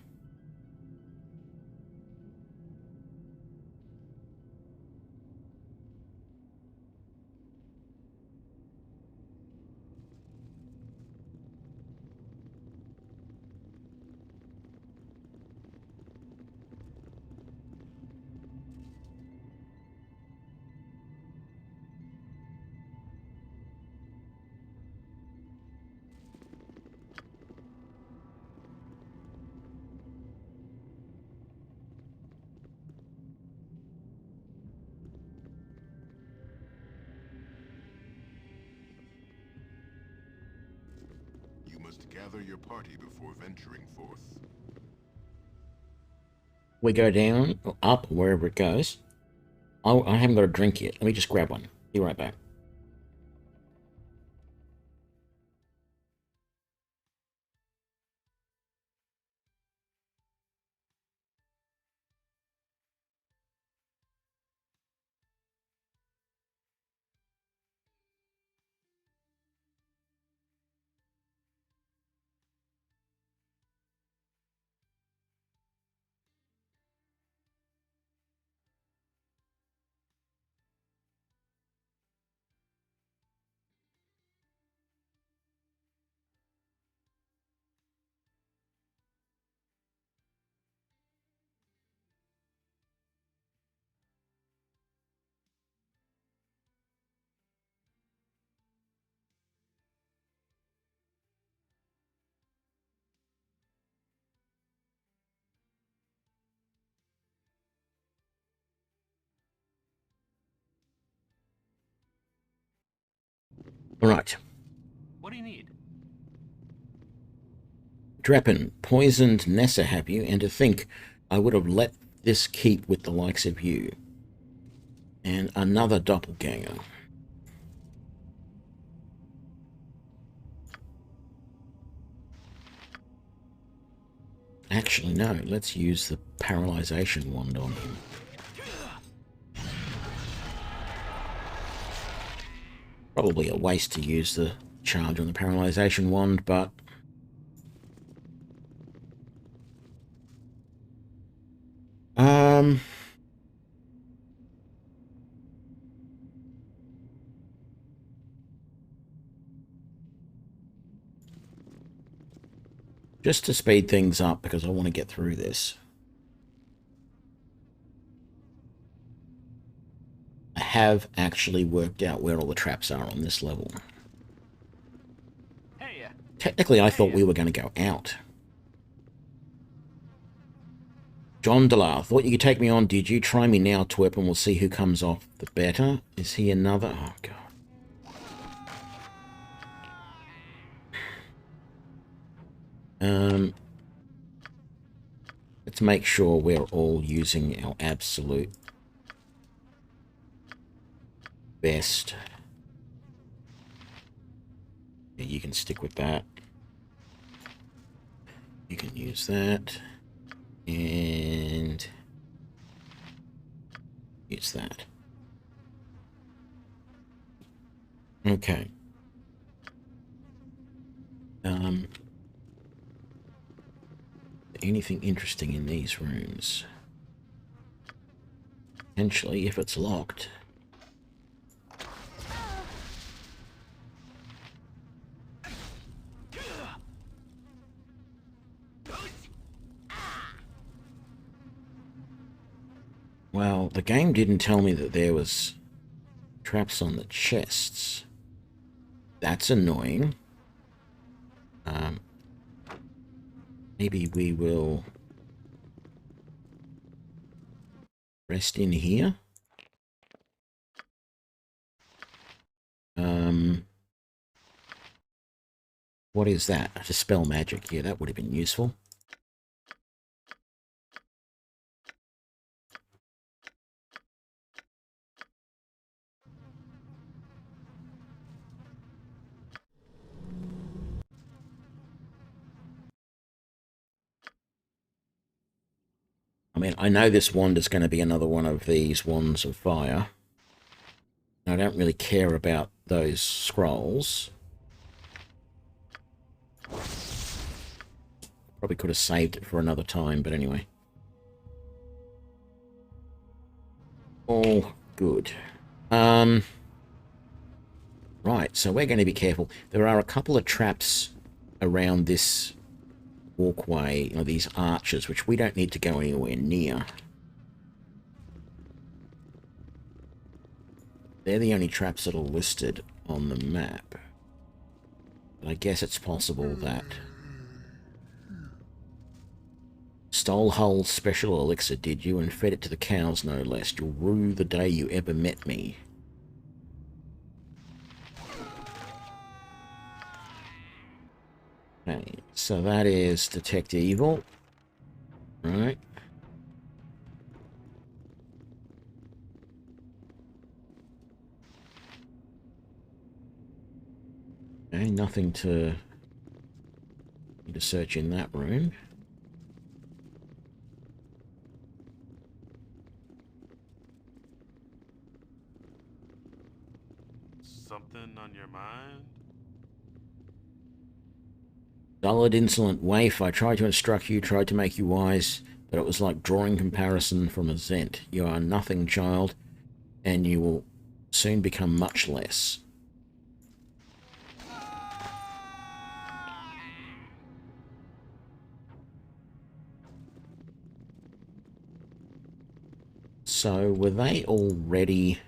You must gather your party before venturing forth. We go down, or up, wherever it goes. Oh, I haven't got a drink yet. Let me just grab one. Be right back. All right. What do you need? Drappin, poisoned Nessa have you, and to think I would have let this keep with the likes of you. And another doppelganger. Actually, no, let's use the paralyzation wand on him. Probably a waste to use the charge on the paralyzation wand, but just to speed things up, because I want to get through this. I have actually worked out where all the traps are on this level. Hey, Technically, I thought we were going to go out. John Delar, thought you could take me on, did you? Try me now, twerp, and we'll see who comes off the better. Is he another? Oh, God. Let's make sure we're all using our absolute best. Yeah, you can stick with that. You can use that. And use that. Okay. Anything interesting in these rooms? Potentially, if it's locked. Well, the game didn't tell me that there was traps on the chests. That's annoying. Maybe we will rest in here. What is that? Dispel magic. Yeah, that would have been useful. I mean, I know this wand is going to be another one of these wands of fire. I don't really care about those scrolls. Probably could have saved it for another time, but anyway. All good. Right, so we're going to be careful. There are a couple of traps around this walkway, you know, these arches, which we don't need to go anywhere near. They're the only traps that are listed on the map. But I guess it's possible that... Stole Hull's special elixir, did you? And fed it to the cows, no less. You'll rue the day you ever met me. Okay, so that is Detect Evil. Right. Okay, nothing to... Need to search in that room. Something on your mind? Dullard, insolent waif, I tried to instruct you, tried to make you wise, but it was like drawing comparison from a Zent. You are nothing, child, and you will soon become much less. So, were they already...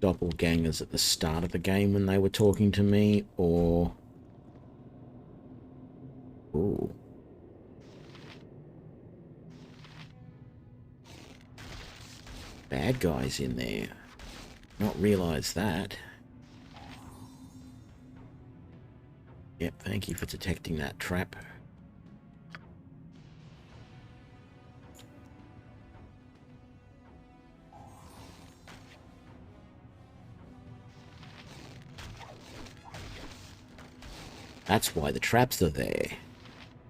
doppelgangers at the start of the game when they were talking to me, or... Ooh. Bad guys in there. Not realize that. Yep, thank you for detecting that trap. That's why the traps are there.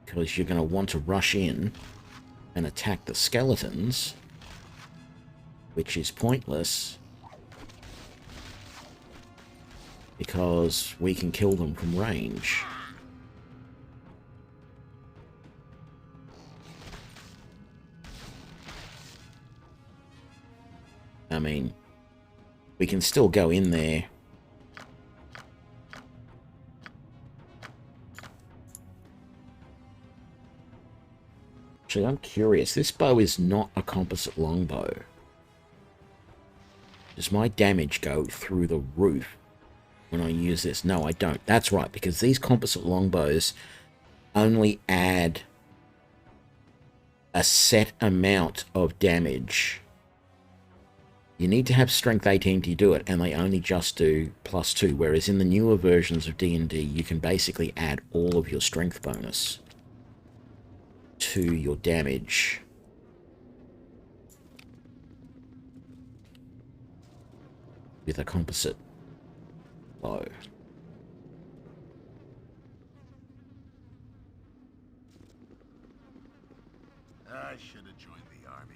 Because you're going to want to rush in and attack the skeletons, which is pointless, because we can kill them from range. I mean, we can still go in there. Actually, I'm curious. This bow is not a composite longbow. Does my damage go through the roof when I use this? No, I don't. That's right, because these composite longbows only add a set amount of damage. You need to have strength 18 to do it, and they only just do +2, whereas in the newer versions of D&D, you can basically add all of your strength bonus to your damage. With a composite bow. I should have joined the army.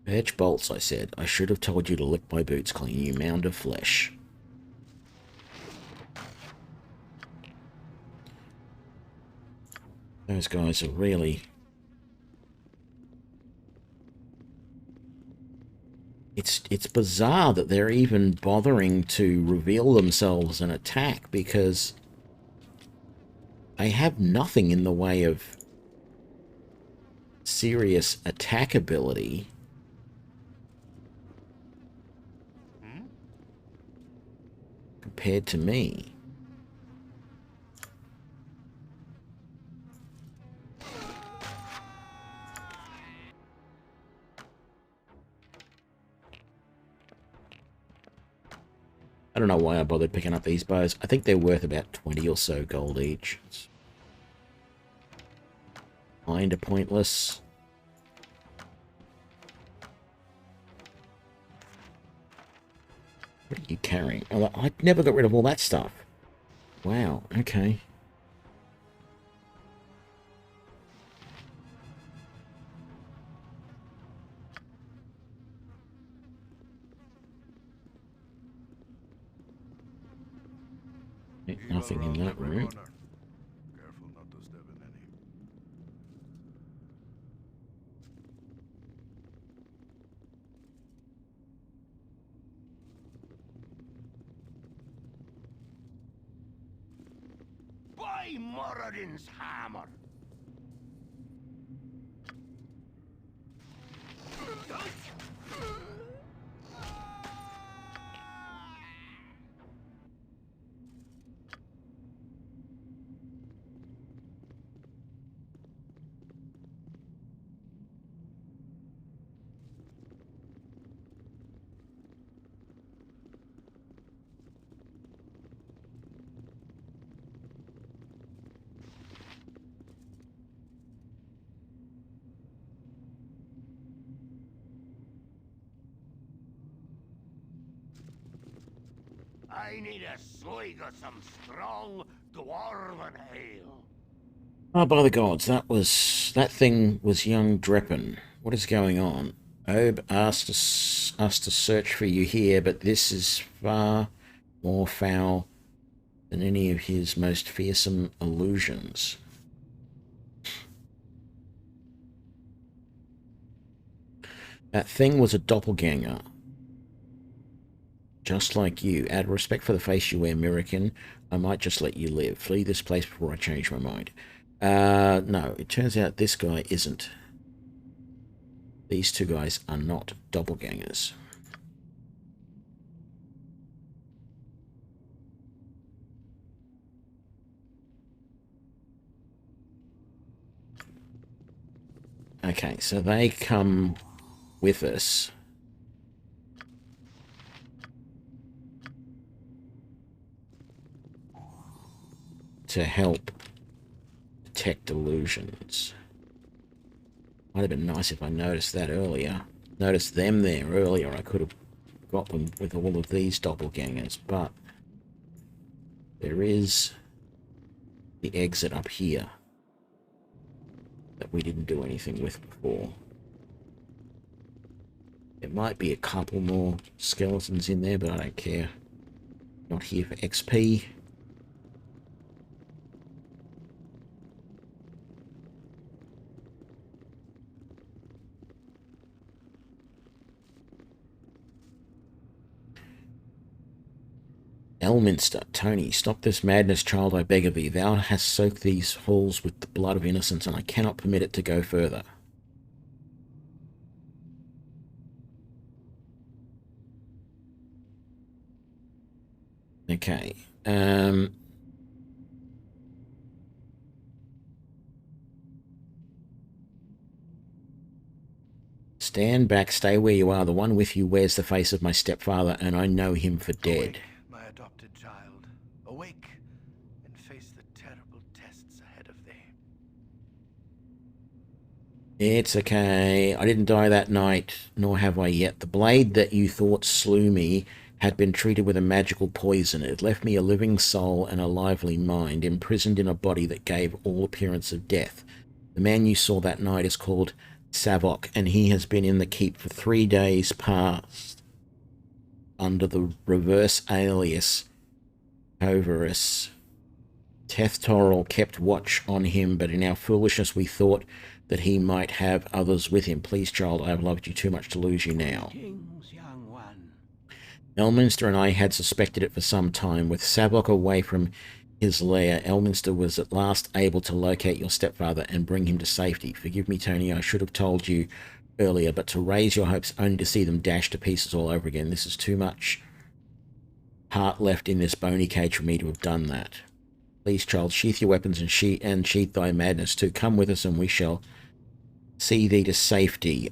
Fetch bolts, I said. I should have told you to lick my boots clean, you mound of flesh. Those guys are really... It's bizarre that they're even bothering to reveal themselves and attack, because they have nothing in the way of serious attack ability. Compared to me. I don't know why I bothered picking up these bows. I think they're worth about 20 or so gold each. It's kinda pointless. What are you carrying? Oh, I never got rid of all that stuff. Wow, okay. Nothing in that room. Careful not to step in any. By Moradin's hammer! I need a swig of some strong dwarven ale. Oh, by the gods, that thing was young Dreppen. What is going on? Obe asked us to search for you here, but this is far more foul than any of his most fearsome illusions. That thing was a doppelganger. Just like you. Out of respect for the face you wear, Mirakin, I might just let you live. Flee this place before I change my mind. No, it turns out this guy isn't. These two guys are not doppelgangers. Okay, so they come with us. To help detect illusions. Might have been nice if I noticed that earlier. Noticed them there earlier. I could have got them with all of these doppelgangers, but there is the exit up here that we didn't do anything with before. There might be a couple more skeletons in there, but I don't care. Not here for XP. Elminster, Tony, stop this madness, child, I beg of thee. Thou hast soaked these halls with the blood of innocence, and I cannot permit it to go further. Okay. Stand back, stay where you are. The one with you wears the face of my stepfather, and I know him for dead. Awake, my adopted child. Awake and face the terrible tests ahead of thee. It's okay. I didn't die that night, nor have I yet. The blade that you thought slew me had been treated with a magical poison. It left me a living soul and a lively mind, imprisoned in a body that gave all appearance of death. The man you saw that night is called Savok, and he has been in the keep for 3 days past under the reverse alias Hoverus. Tethtoril kept watch on him, but in our foolishness we thought that he might have others with him. Please, child, I have loved you too much to lose you now. King's young one. Elminster and I had suspected it for some time. With Savok away from his lair, Elminster was at last able to locate your stepfather and bring him to safety. Forgive me, Tony, I should have told you earlier, but to raise your hopes only to see them dashed to pieces all over again, this is too much heart left in this bony cage for me to have done that. Please, child, sheath your weapons and sheath thy madness too. Come with us and we shall see thee to safety.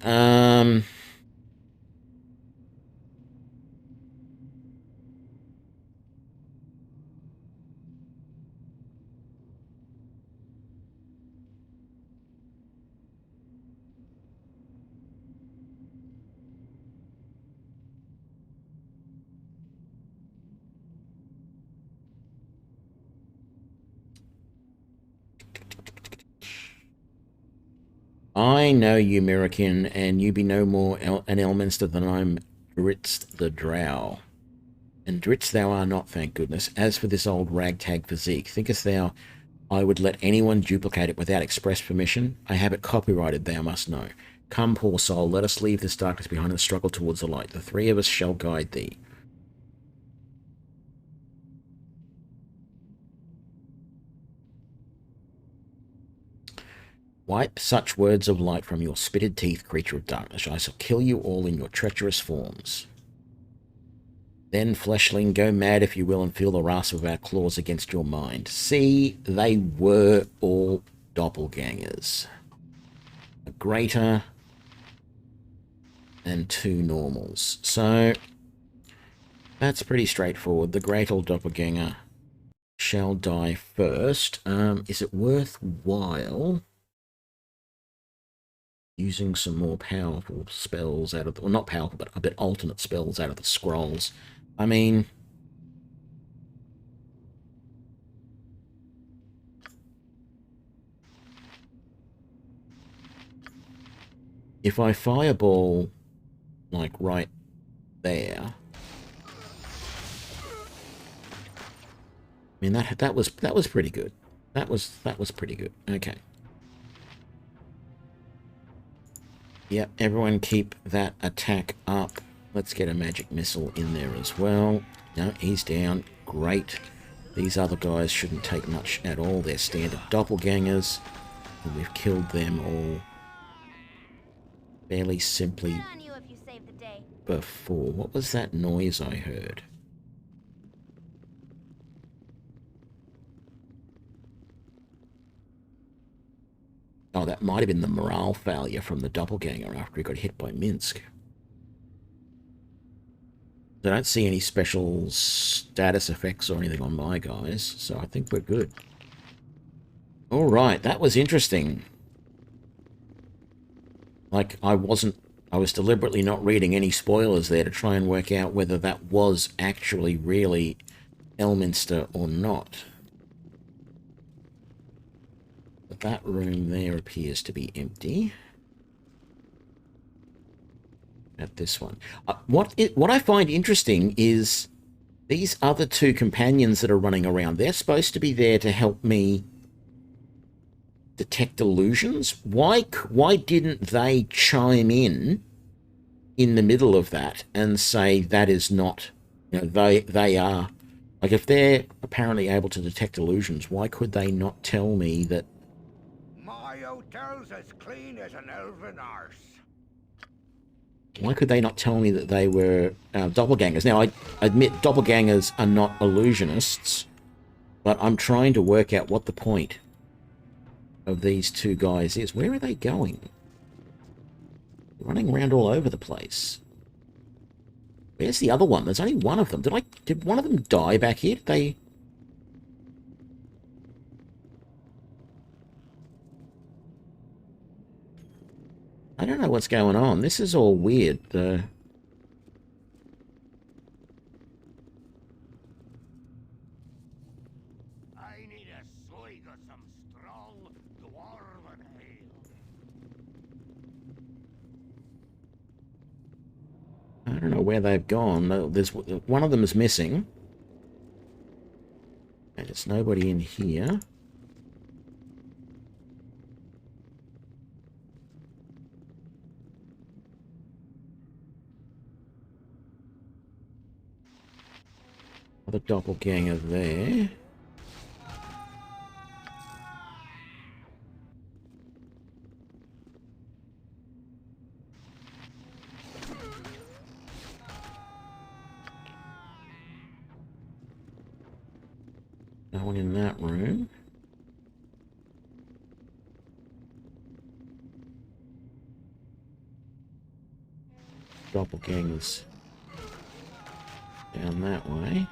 I know you, Mirakin, and you be no more an Elminster than I'm Dritz the Drow. And Dritz thou art not, thank goodness. As for this old ragtag physique, thinkest thou I would let anyone duplicate it without express permission? I have it copyrighted, thou must know. Come, poor soul, let us leave this darkness behind and struggle towards the light. The 3 of us shall guide thee. Wipe such words of light from your spitted teeth, creature of darkness. I shall kill you all in your treacherous forms. Then, fleshling, go mad if you will and feel the rasp of our claws against your mind. See, they were all doppelgangers. A greater and 2 normals. So, that's pretty straightforward. The great old doppelganger shall die first. Is it worthwhile using some more powerful spells out of the, well, not powerful, but a bit alternate spells out of the scrolls? I mean, if I fireball like right there, I mean that was pretty good. That was pretty good. Okay. Yep, everyone keep that attack up. Let's get a magic missile in there as well. No, he's down. Great. These other guys shouldn't take much at all. They're standard doppelgangers. And we've killed them all fairly simply Good on you if you saved the day. before. What was that noise I heard? Oh, that might have been the morale failure from the doppelganger after he got hit by Minsc. I don't see any special status effects or anything on my guys, so I think we're good. Alright, that was interesting. Like, I was deliberately not reading any spoilers there to try and work out whether that was actually really Elminster or not. But that room there appears to be empty. At this one. What I find interesting is these other 2 companions that are running around. They're supposed to be there to help me detect illusions. Why didn't they chime in the middle of that and say that is not, you know, they are, like, if they're apparently able to detect illusions, why could they not tell me that? My hotel's as clean as an elven arse. Why could they not tell me that they were doppelgangers? Now, I admit doppelgangers are not illusionists, but I'm trying to work out what the point of these 2 guys is. Where are they going? Running around all over the place. Where's the other one? There's only one of them. Did one of them die back here? Did they? I don't know what's going on. This is all weird. I need a swig of some strong dwarven ale. I don't know where they've gone. There's one of them is missing. And there's nobody in here. Another doppelganger there. No one in that room. Doppelgangers down that way.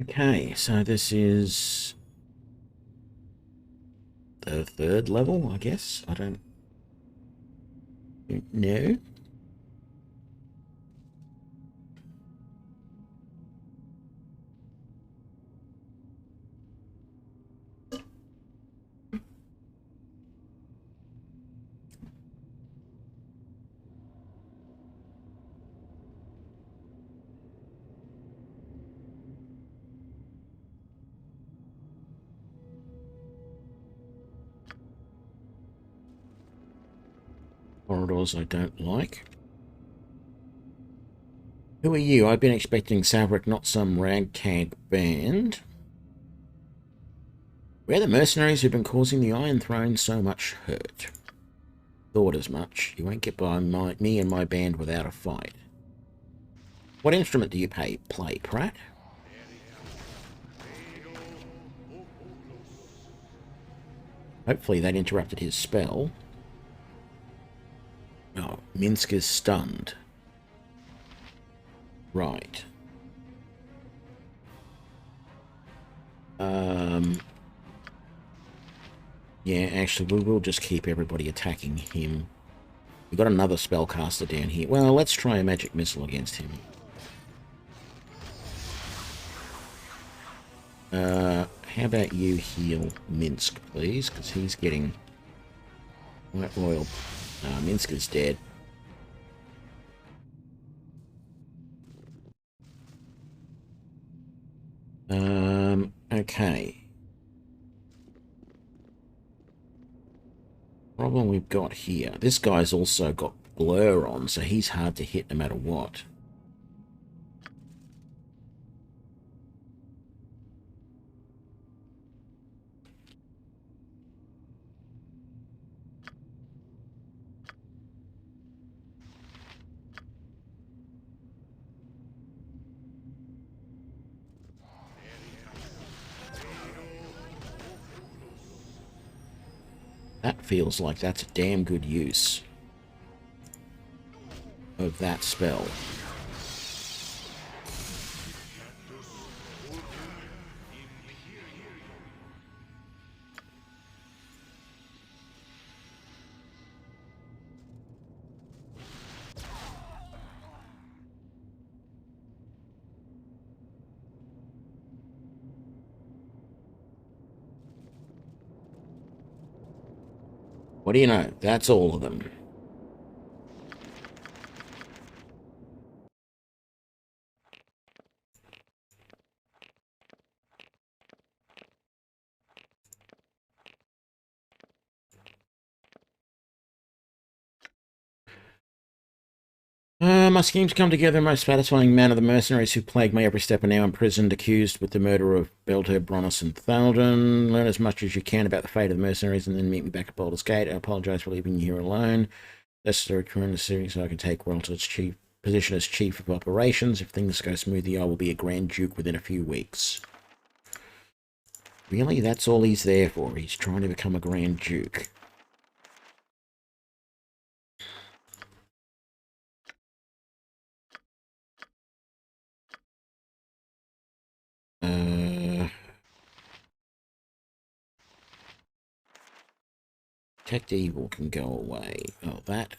Okay, so this is the third level, I guess. I don't know. Corridors I don't like. Who are you? I've been expecting Saverick, not some ragtag band. We're the mercenaries who've been causing the Iron Throne so much hurt. Thought as much. You won't get by me and my band without a fight. What instrument do you play, Pratt? Hopefully that interrupted his spell. Oh, Minsc is stunned. Right. Yeah, actually, we will just keep everybody attacking him. We've got another spellcaster down here. Well, let's try a magic missile against him. How about you heal Minsc, please? Because he's getting... White Royal... Minsc is dead. Okay. Problem we've got here. This guy's also got blur on, so he's hard to hit no matter what. That feels like that's a damn good use of that spell. What do you know? That's all of them. My schemes come together in the most satisfying manner. The mercenaries who plague me every step are now imprisoned, accused with the murder of Baldurs, Bronus, and Thalden. Learn as much as you can about the fate of the mercenaries and then meet me back at Baldur's Gate. I apologize for leaving you here alone. That's the return to series so I can take Welter's position as chief of operations. If things go smoothly, I will be a Grand Duke within a few weeks. Really, that's all he's there for. He's trying to become a Grand Duke. Detect evil can go away. Oh, that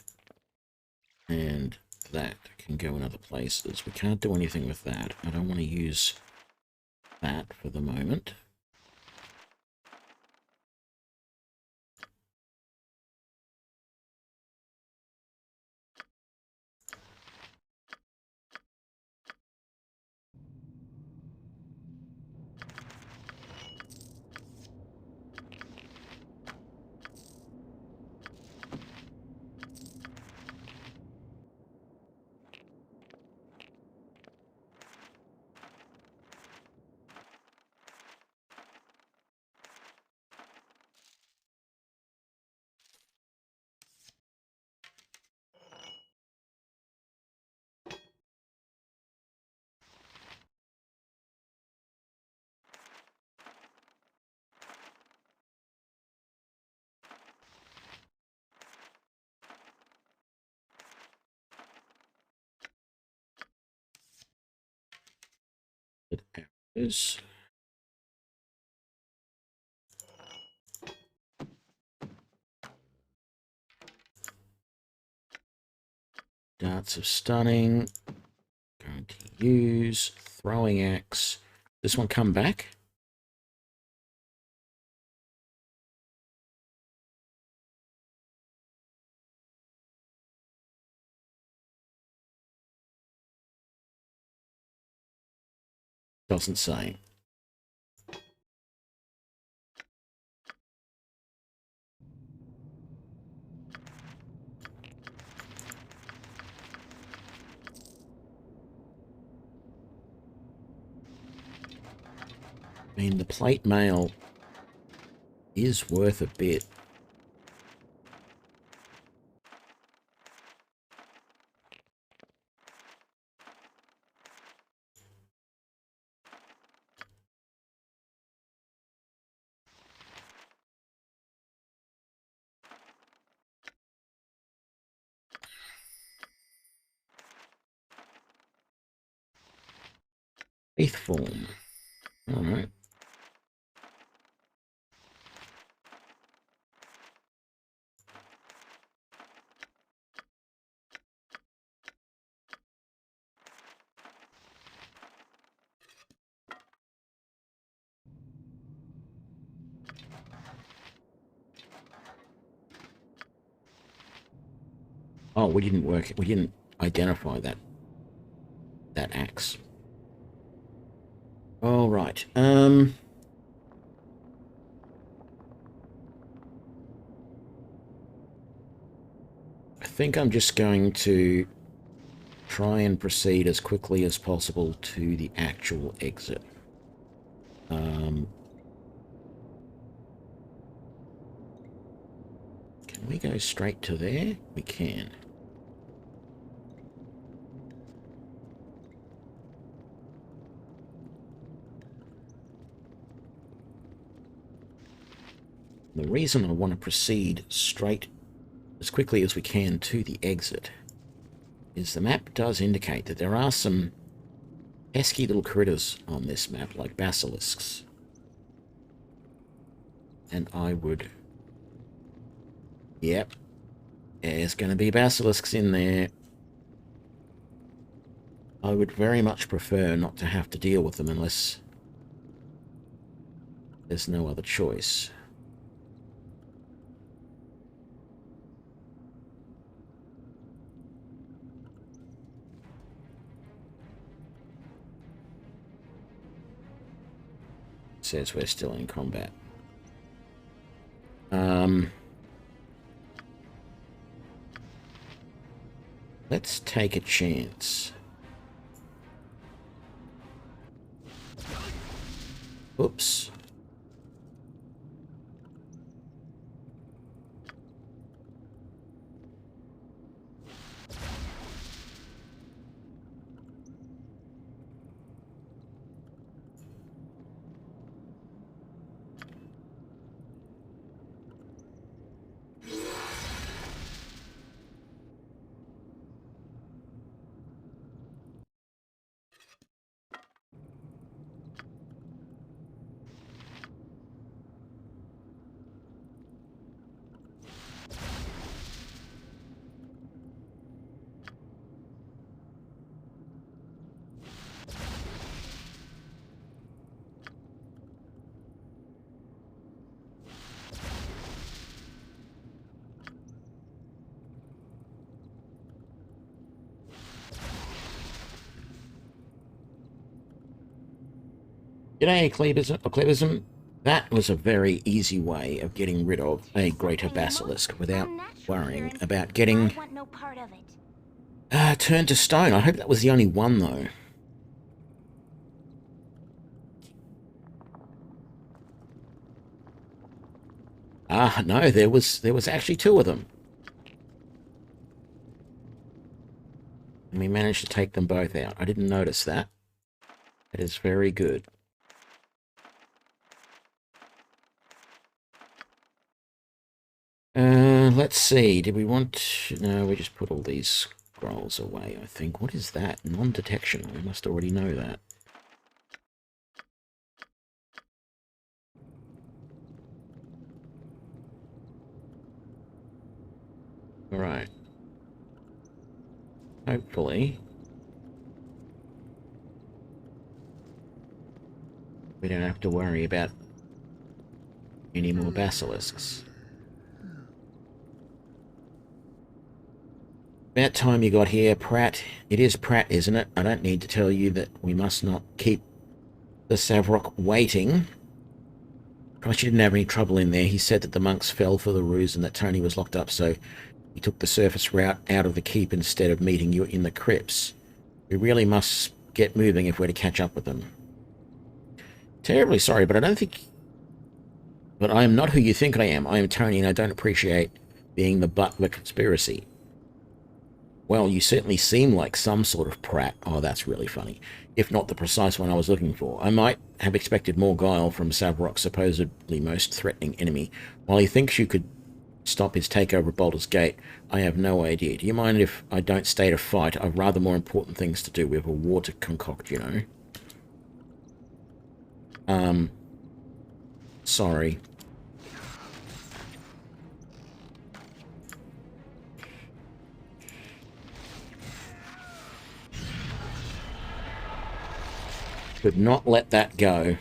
and that can go in other places. We can't do anything with that. I don't want to use that for the moment. Arrows. Darts of stunning. Going to use throwing axe. This one come back? Doesn't say. I mean, the plate mail is worth a bit. Faith form. All right. Oh, we didn't work. We didn't identify that axe. All right. I think I'm just going to try and proceed as quickly as possible to the actual exit. Can we go straight to there? We can. The reason I want to proceed straight as quickly as we can to the exit is the map does indicate that there are some pesky little critters on this map, like basilisks. And I would... Yep. There's going to be basilisks in there. I would very much prefer not to have to deal with them unless there's no other choice. Says we're still in combat. Let's take a chance. Oops. G'day, Clevism. That was a very easy way of getting rid of a greater basilisk without worrying about getting I want no part of it. turned to stone. I hope that was the only one, though. Ah, no, there was actually two of them. And we managed to take them both out. I didn't notice that. That is very good. Let's see. Did we want... No, we just put all these scrolls away, I think. What is that? Non-detection. We must already know that. Alright. Hopefully we don't have to worry about any more basilisks. About time you got here, Pratt. It is Pratt, isn't it? I don't need to tell you that we must not keep the Savrok waiting. Christ, you didn't have any trouble in there. He said that the monks fell for the ruse and that Tony was locked up, so he took the surface route out of the keep instead of meeting you in the crypts. We really must get moving if we're to catch up with them. Terribly sorry, but I don't think... But I am not who you think I am. I am Tony, and I don't appreciate being the butt of a conspiracy. Well, you certainly seem like some sort of Pratt. Oh, that's really funny. If not the precise one I was looking for. I might have expected more guile from Savrok's supposedly most threatening enemy. While he thinks you could stop his takeover of Baldur's Gate, I have no idea. Do you mind if I don't stay to fight? I've rather more important things to do. We have a war to concoct, you know. Sorry. Could not let that go.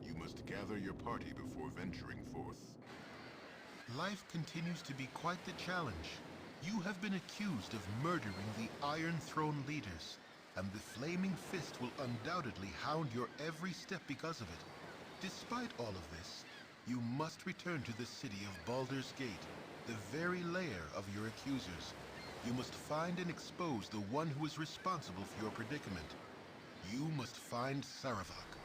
You must gather your party before venturing forth. Life continues to be quite the challenge. You have been accused of murdering the Iron Throne leaders, and the Flaming Fist will undoubtedly hound your every step because of it. Despite all of this, you must return to the city of Baldur's Gate, the very lair of your accusers. You must find and expose the one who is responsible for your predicament. You must find Saravok.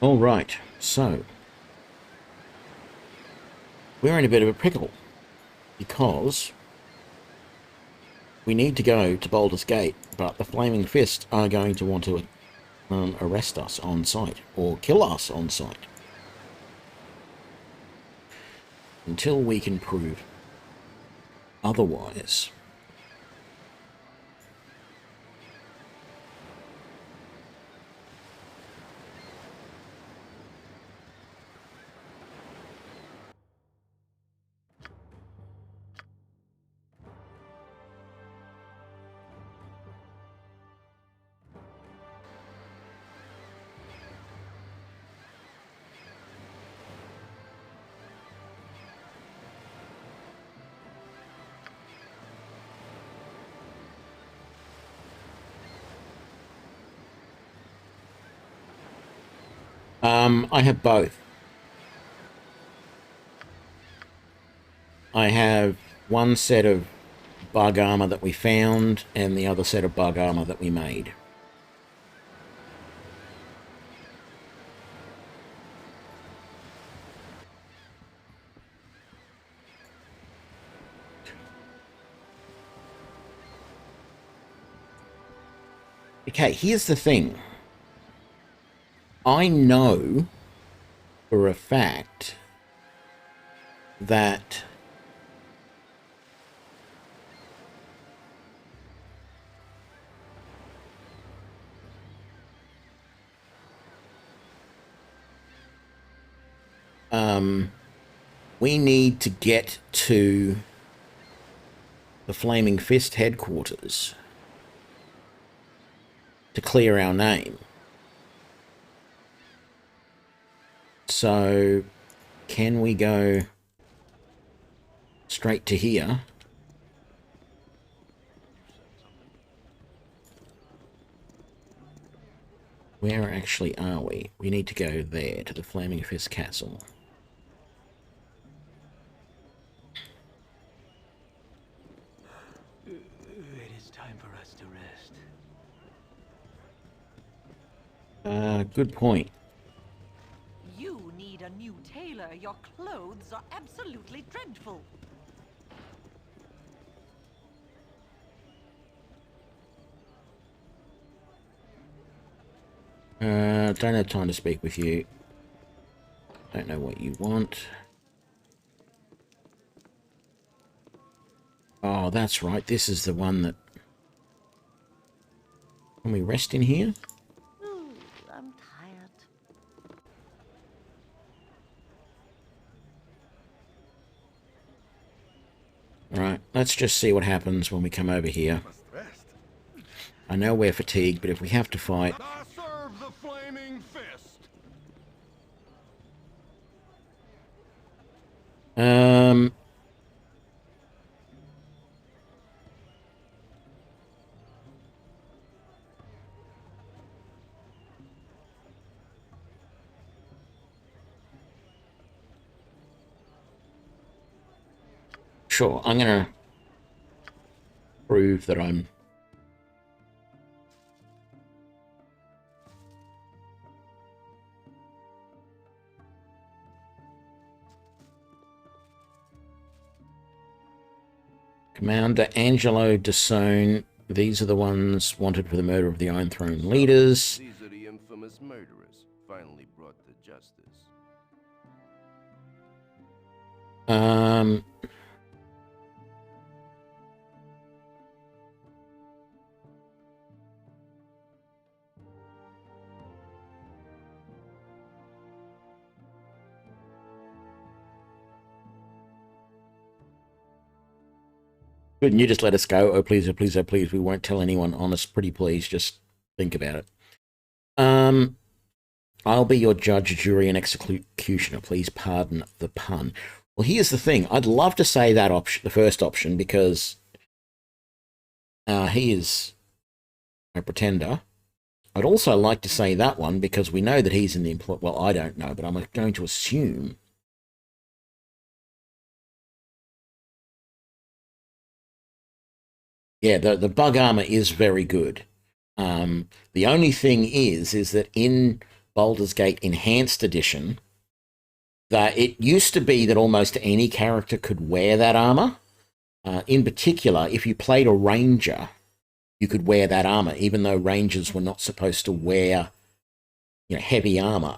All right, so we're in a bit of a pickle because we need to go to Baldur's Gate, but the Flaming Fist are going to want to arrest us on sight or kill us on sight until we can prove otherwise. I have both. I have one set of bug armor that we found and the other set of bug armor that we made. Okay, here's the thing. I know for a fact that we need to get to the Flaming Fist headquarters to clear our name. So, can we go straight to here? Where actually are we? We need to go there, to the Flaming Fist Castle. It is time for us to rest. Good point. You need a new tailor. Your clothes are absolutely dreadful. Don't have time to speak with you. Don't know what you want. Oh, that's right. This is the one that... Can we rest in here? Ooh, I'm tired. Right, let's just see what happens when we come over here. I know we're fatigued, but if we have to fight... I serve the Flaming Fist. Sure, I'm gonna prove that I'm... Commander Angelo Dasone. These are the ones wanted for the murder of the Iron Throne leaders. These are the infamous murderers, finally brought to justice. Couldn't you just let us go? Oh, please, oh, please, oh, please. We won't tell anyone. Honest, pretty please. Just think about it. I'll be your judge, jury, and executioner. Please pardon the pun. Well, here's the thing. I'd love to say that option, the first option, because he is a pretender. I'd also like to say that one because we know that he's in the employ. Well, I don't know, but I'm going to assume. Yeah, the bug armor is very good. The only thing is that in Baldur's Gate Enhanced Edition, that it used to be that almost any character could wear that armor. In particular, if you played a ranger, you could wear that armor, even though rangers were not supposed to wear, heavy armor,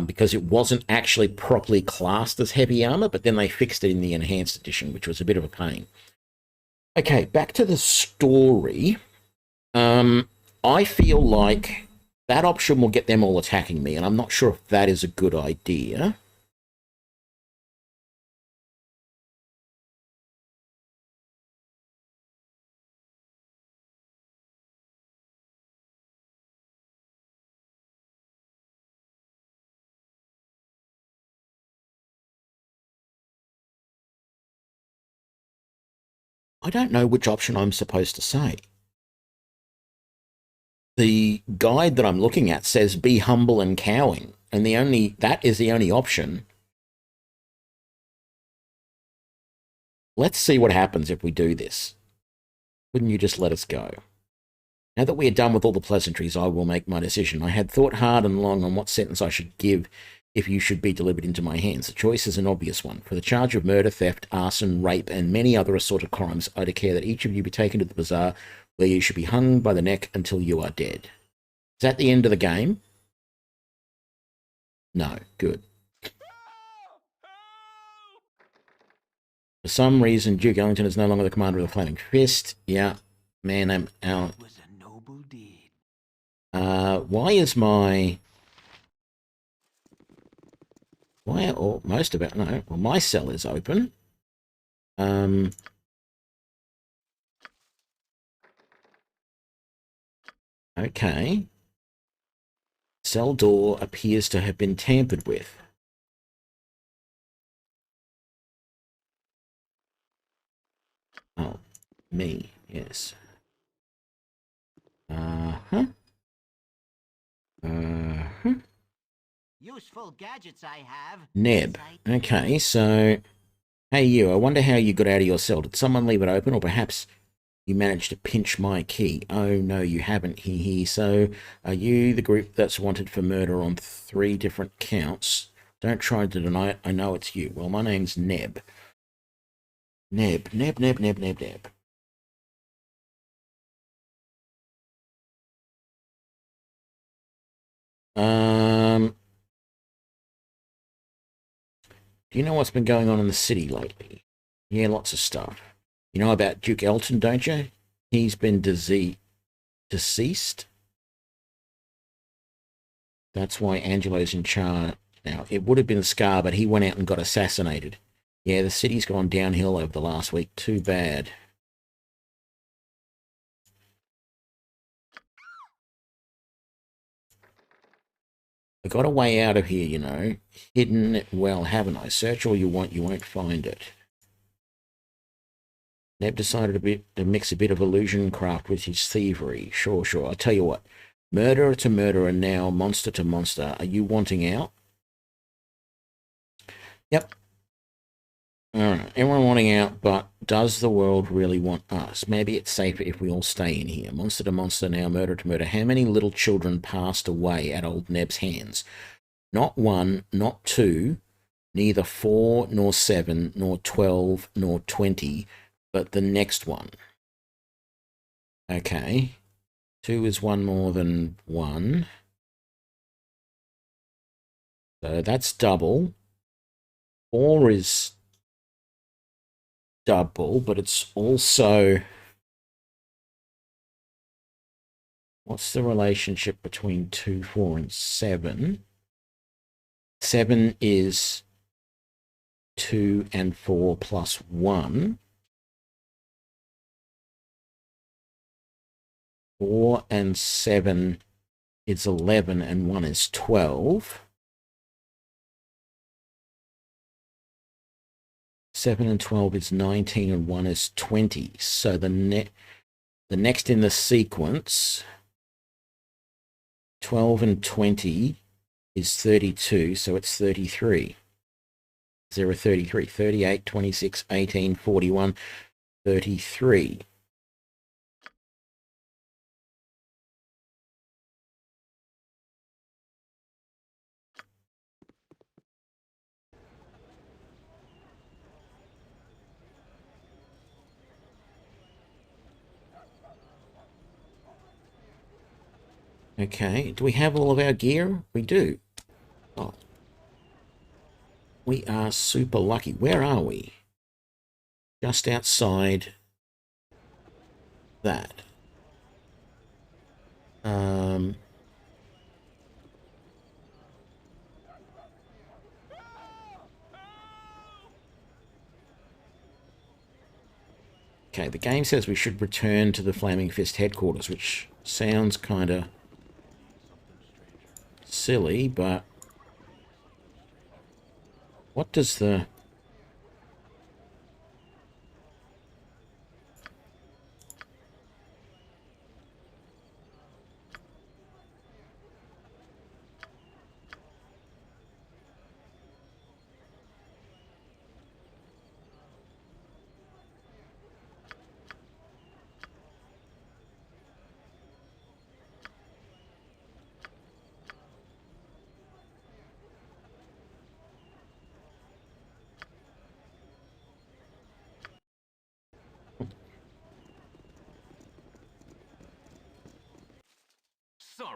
because it wasn't actually properly classed as heavy armor. But then they fixed it in the Enhanced Edition, which was a bit of a pain. Okay, back to the story. I feel like that option will get them all attacking me, and I'm not sure if that is a good idea. I don't know which option I'm supposed to say. The guide that I'm looking at says be humble and cowing, and that is the only option. Let's see what happens if we do this. Wouldn't you just let us go? Now that we are done with all the pleasantries, I will make my decision. I had thought hard and long on what sentence I should give if you should be delivered into my hands. The choice is an obvious one. For the charge of murder, theft, arson, rape, and many other assorted crimes, I declare that each of you be taken to the bazaar where you should be hung by the neck until you are dead. Is that the end of the game? No. Good. For some reason, Duke Ellington is no longer the commander of the Flaming Fist. Yeah. Man, I'm out. It was a noble deed. Why is my... Why, or most of it, no, well, my cell is open. Okay. Cell door appears to have been tampered with. Oh, me, yes. Uh-huh. Uh-huh. Useful gadgets I have. Neb. Okay, so... Hey you, I wonder how you got out of your cell. Did someone leave it open, or perhaps you managed to pinch my key? Oh, no, you haven't, hee. So, are you the group that's wanted for murder on 3 different counts? Don't try to deny it. I know it's you. Well, my name's Neb. Neb. Do you know what's been going on in the city lately? Yeah, lots of stuff. You know about Duke Elton, don't you? He's been deceased. That's why Angelo's in charge now. It would have been Scar, but he went out and got assassinated. Yeah, the city's gone downhill over the last week. Too bad. I got a way out of here, you know. Hidden it well, haven't I? Search all you want, you won't find it. Neb decided to mix a bit of illusion craft with his thievery. Sure. I'll tell you what. Murderer to murderer now, monster to monster. Are you wanting out? Yep. Alright, everyone wanting out, but does the world really want us? Maybe it's safer if we all stay in here. Monster to monster now, murder to murder. How many little children passed away at old Neb's hands? Not 1, not 2, neither 4, nor 7, nor 12, nor 20, but the next one. Okay. 2 is 1 more than 1. So that's double. 4 is double, but it's also... What's the relationship between 2, 4, and 7? 7 is 2 and 4 plus 1. 4 and 7 is 11 and 1 is 12. 7 and 12 is 19 and 1 is 20. So the next in the sequence, 12 and 20 is 32, so it's 33. 0, 33, 38, 26, 18, 41, 33. Okay, do we have all of our gear? We do. Oh. We are super lucky. Where are we? Just outside that. Okay, the game says we should return to the Flaming Fist headquarters, which sounds kind of silly, but what does the...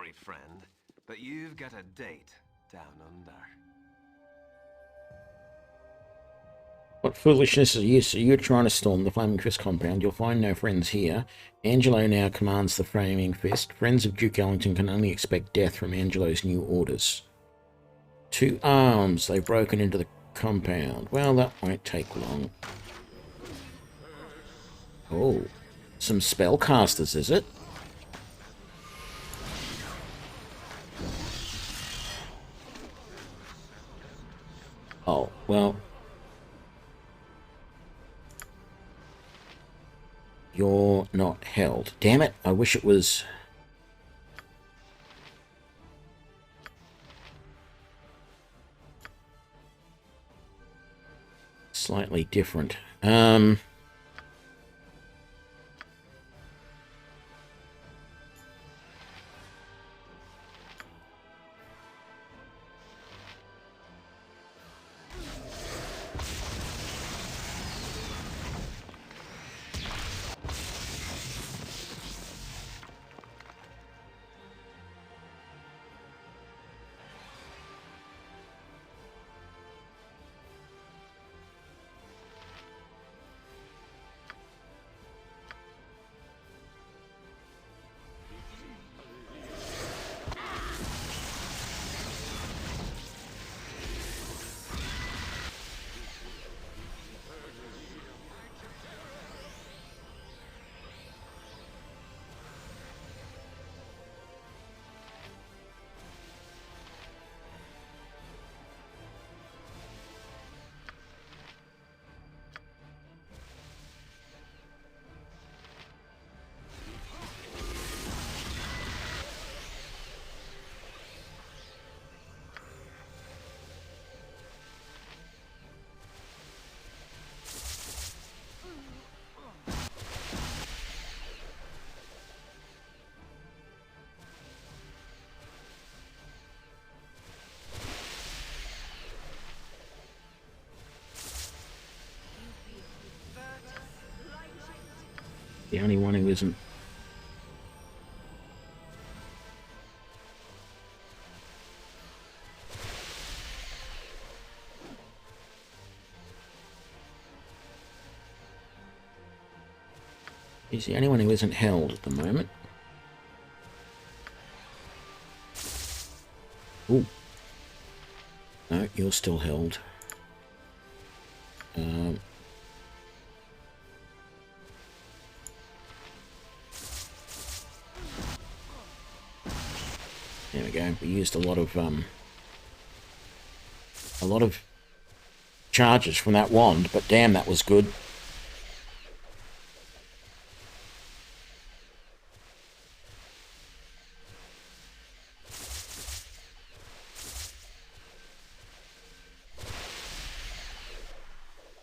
sorry, friend, but you've got a date down under. What foolishness is this? You're trying to storm the Flaming Fist compound. You'll find no friends here. Angelo now commands the Flaming Fist. Friends of Duke Ellington can only expect death from Angelo's new orders. 2 arms. They've broken into the compound. Well, that won't take long. Oh, some spellcasters, is it? Oh, well. You're not held. Damn it, I wish it was... slightly different. The only one who isn't. He's the only one who isn't held at the moment. Ooh. No, you're still held. There we go. We used a lot of charges from that wand, but damn, that was good.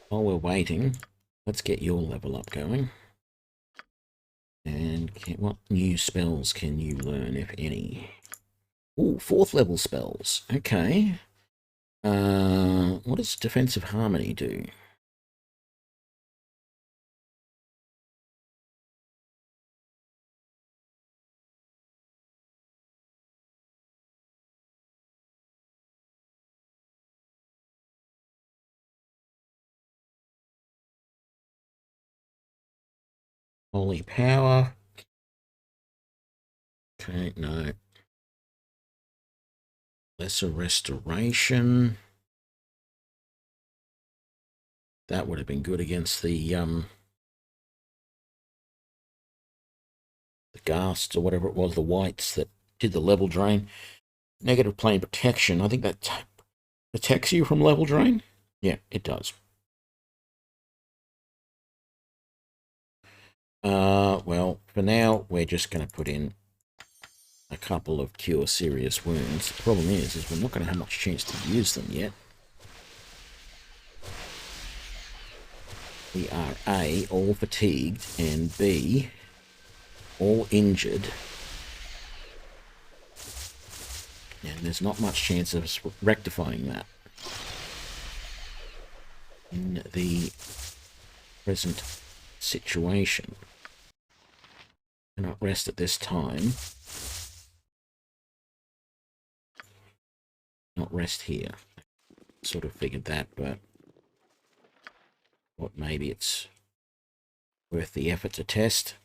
While we're waiting, let's get your level up going. And what new spells can you learn, if any? Ooh, 4th level spells. Okay. What does Defensive Harmony do? Holy Power. Okay, no. Lesser Restoration. That would have been good against the ghasts or whatever it was, the whites that did the level drain. Negative plane protection. I think that protects you from level drain. Yeah, it does. Well, for now, we're just going to put in a couple of Cure Serious Wounds. The problem is we're not going to have much chance to use them yet. We are A, all fatigued, and B, all injured. And there's not much chance of us rectifying that in the present situation. Cannot rest at this time. not rest here. Sort of figured that, but what, maybe it's worth the effort to test.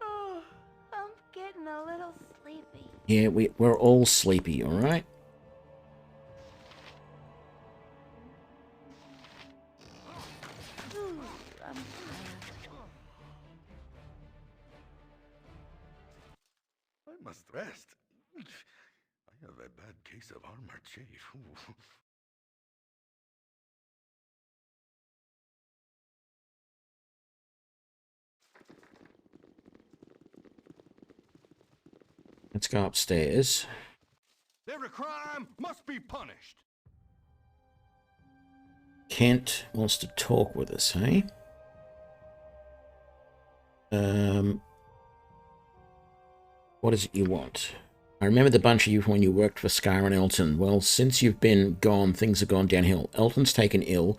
Oh, I'm getting a little sleepy. Yeah, we're all sleepy, all right? Ooh, I'm tired. I must rest. I have a bad case of armor chafe. Let's go upstairs. Every crime must be punished. Kent wants to talk with us, hey? What is it you want? I remember the bunch of you from when you worked for Scar and Elton. Well, since you've been gone, things have gone downhill. Elton's taken ill,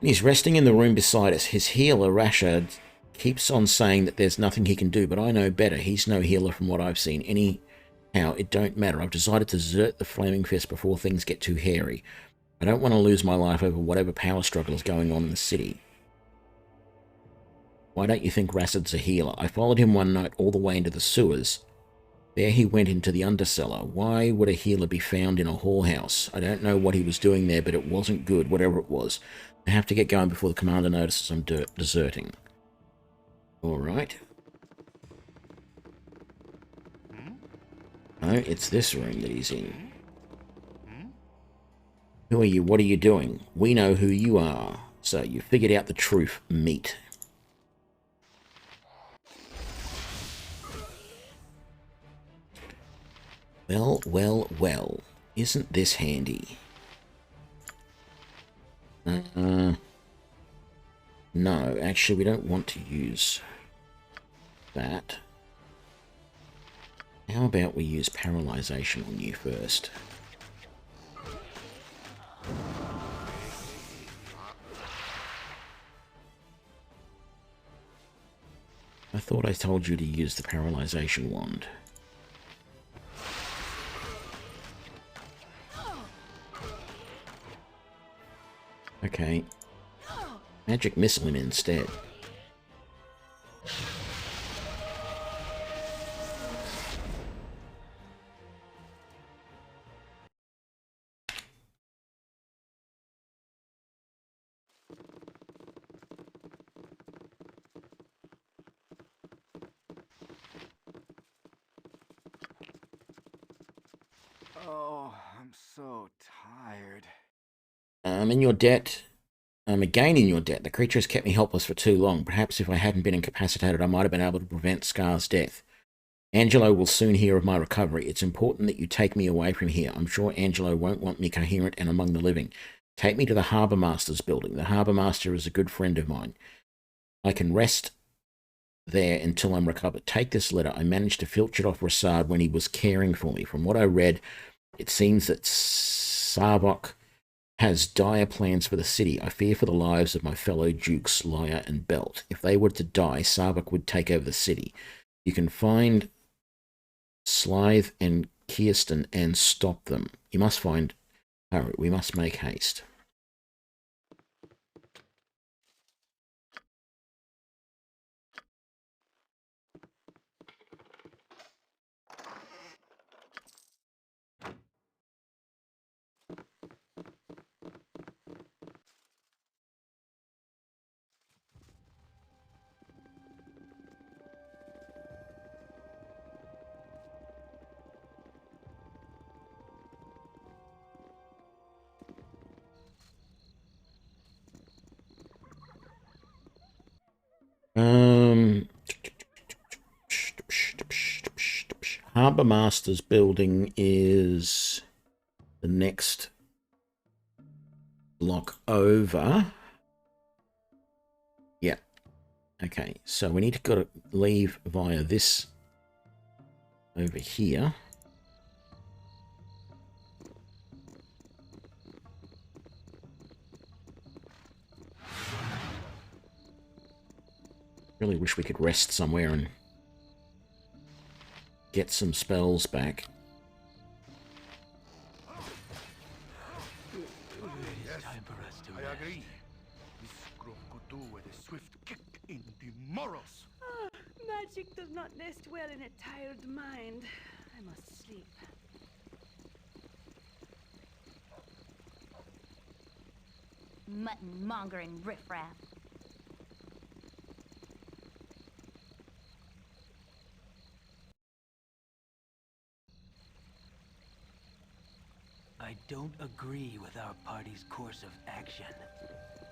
and he's resting in the room beside us. His healer, Rashad, keeps on saying that there's nothing he can do, but I know better. He's no healer from what I've seen. Anyhow, it don't matter. I've decided to desert the Flaming Fist before things get too hairy. I don't want to lose my life over whatever power struggle is going on in the city. Why don't you think Rasad's a healer? I followed him one night all the way into the sewers. There he went into the undercellar. Why would a healer be found in a whorehouse? I don't know what he was doing there, but it wasn't good, whatever it was. I have to get going before the commander notices I'm deserting. Alright. No, it's this room that he's in. Who are you? What are you doing? We know who you are. So you figured out the truth, meat. Well, well, well. Isn't this handy? No, actually we don't want to use that. How about we use paralyzation on you first? I thought I told you to use the paralyzation wand. Okay. Magic missile him instead. Oh, I'm so tired. I'm in your debt. I'm again in your debt. The creature has kept me helpless for too long. Perhaps if I hadn't been incapacitated, I might have been able to prevent Scar's death. Angelo will soon hear of my recovery. It's important that you take me away from here. I'm sure Angelo won't want me coherent and among the living. Take me to the Harbour Master's building. The Harbour Master is a good friend of mine. I can rest there until I'm recovered. Take this letter. I managed to filch it off Rasad when he was caring for me. From what I read, it seems that Sarbok has dire plans for the city. I fear for the lives of my fellow dukes, Lyre and Belt. If they were to die, Sarbok would take over the city. You can find Slythe and Kirsten and stop them. You must find... Hurry, we must make haste. Harbour Master's building is the next block over. Yeah. Okay, so we need to go to leave via this over here. Really wish we could rest somewhere and get some spells back. Yes, I agree. This scroll could do with a swift kick in the morals. Magic does not nest well in a tired mind. I must sleep. Mutton-mongering riffraff. I don't agree with our party's course of action.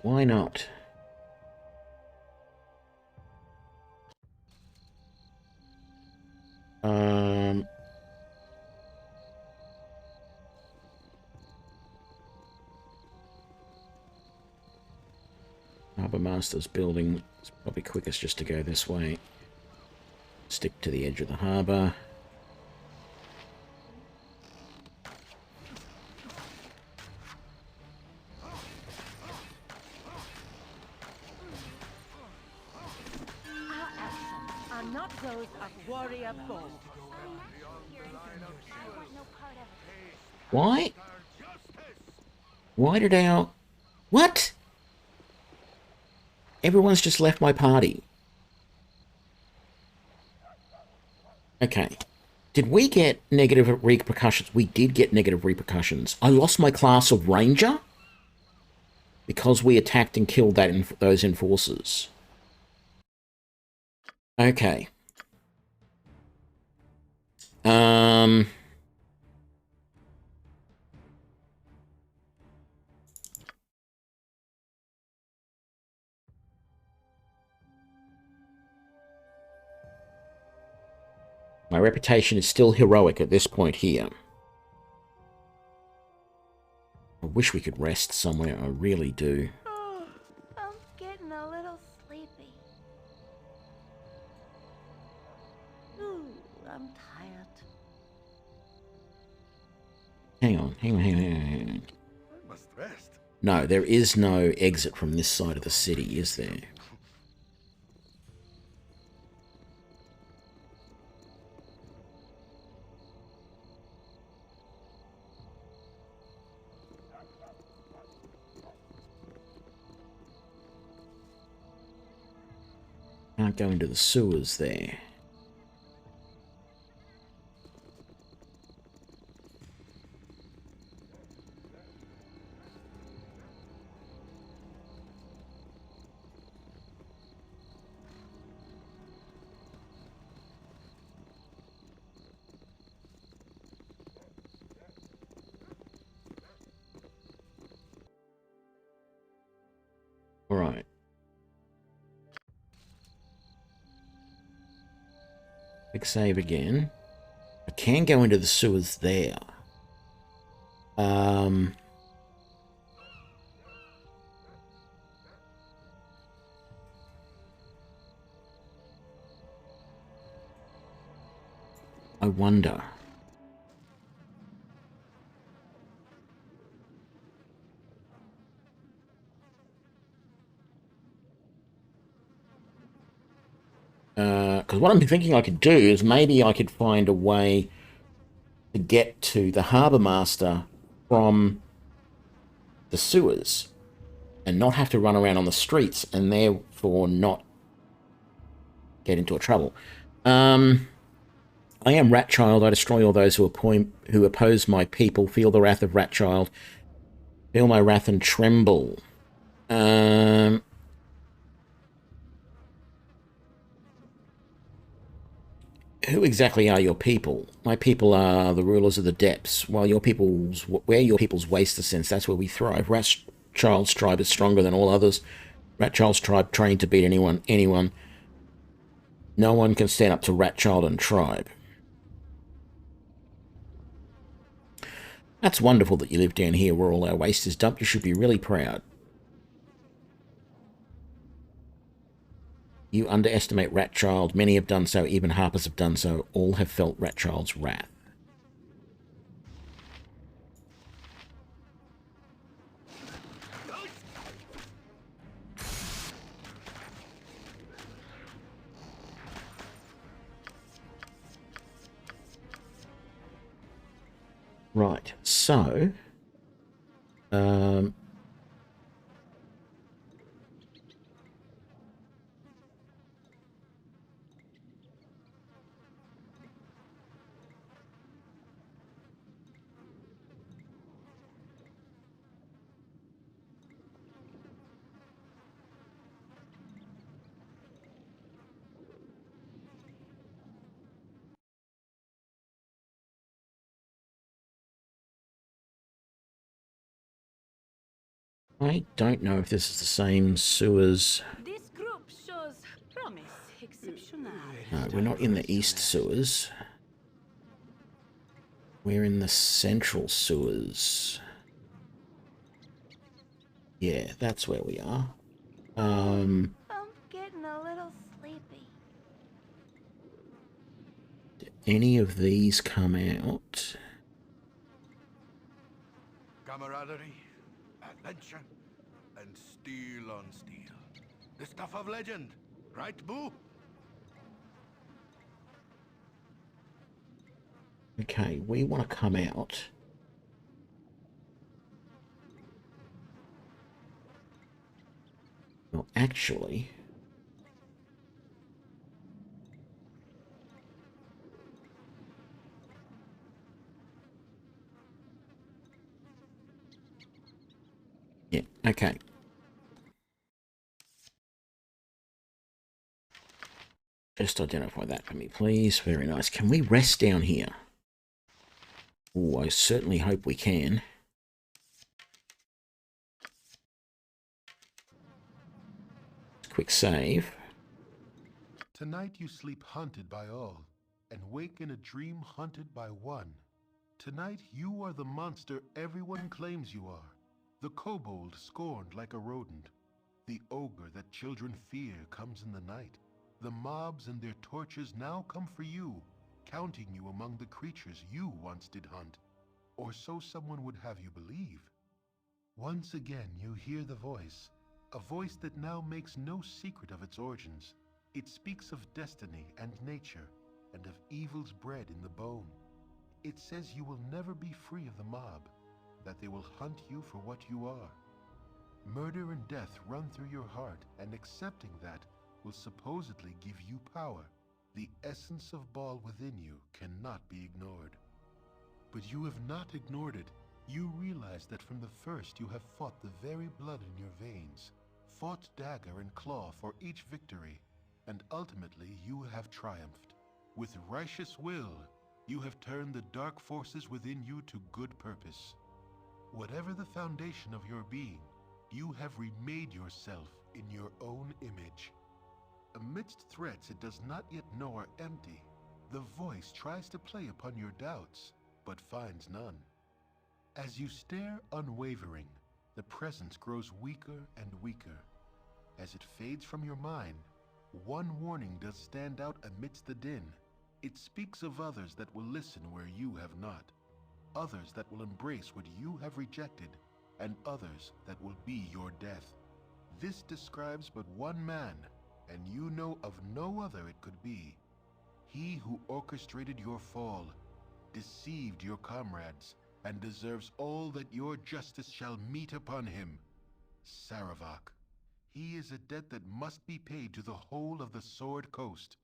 Why not? Harbour Master's building. It's probably quickest just to go this way. Stick to the edge of the harbour. Our actions are not those of warrior bold. Why? Why did our... What? Everyone's just left my party. Okay. Did we get negative repercussions? We did get negative repercussions. I lost my class of Ranger because we attacked and killed those enforcers. Okay. My reputation is still heroic at this point here. I wish we could rest somewhere, I really do. Oh, I'm getting a little sleepy. Ooh, I'm tired. Hang on. I must rest. No, there is no exit from this side of the city, is there? Can't go into the sewers there. All right. Quick save again. I can go into the sewers there. I wonder. Because what I'm thinking I could do is maybe I could find a way to get to the Harbour Master from the sewers and not have to run around on the streets and therefore not get into a trouble. I am Ratchild. I destroy all those who oppose my people. Feel the wrath of Ratchild. Feel my wrath and tremble. Who exactly are your people? My people are the rulers of the depths, while your people's waste ascends, that's where we thrive. Ratchild's tribe is stronger than all others. Ratchild's tribe trained to beat anyone. No one can stand up to Ratchild and tribe. That's wonderful that you live down here where all our waste is dumped. You should be really proud. You underestimate Ratchild. Many have done so. Even Harpers have done so. All have felt Ratchild's wrath. Right, so... I don't know if this is the same sewers. This group shows promise exceptional. No, we're not in the east sewers. We're in the central sewers. Yeah, that's where we are. I'm getting a little sleepy. Did any of these come out? Camaraderie, adventure, and steel on steel. The stuff of legend, right, Boo? Okay, we want to come out. Well, actually... Yeah, okay. Just identify that for me, please. Very nice. Can we rest down here? Oh, I certainly hope we can. Quick save. Tonight you sleep hunted by all, and wake in a dream hunted by one. Tonight you are the monster everyone claims you are. The kobold scorned like a rodent. The ogre that children fear comes in the night. The mobs and their torches now come for you, counting you among the creatures you once did hunt. Or so someone would have you believe. Once again you hear the voice, a voice that now makes no secret of its origins. It speaks of destiny and nature, and of evils bred in the bone. It says you will never be free of the mob, that they will hunt you for what you are. Murder and death run through your heart, and accepting that will supposedly give you power. The essence of Baal within you cannot be ignored. But you have not ignored it. You realize that from the first you have fought the very blood in your veins, fought dagger and claw for each victory, and ultimately you have triumphed. With righteous will, you have turned the dark forces within you to good purpose. Whatever the foundation of your being, you have remade yourself in your own image. Amidst threats it does not yet know are empty, the voice tries to play upon your doubts, but finds none. As you stare unwavering, the presence grows weaker and weaker. As it fades from your mind, one warning does stand out amidst the din. It speaks of others that will listen where you have not, others that will embrace what you have rejected, and others that will be your death. This describes but one man, and you know of no other it could be. He who orchestrated your fall, deceived your comrades, and deserves all that your justice shall meet upon him. Saravak. He is a debt that must be paid to the whole of the Sword Coast.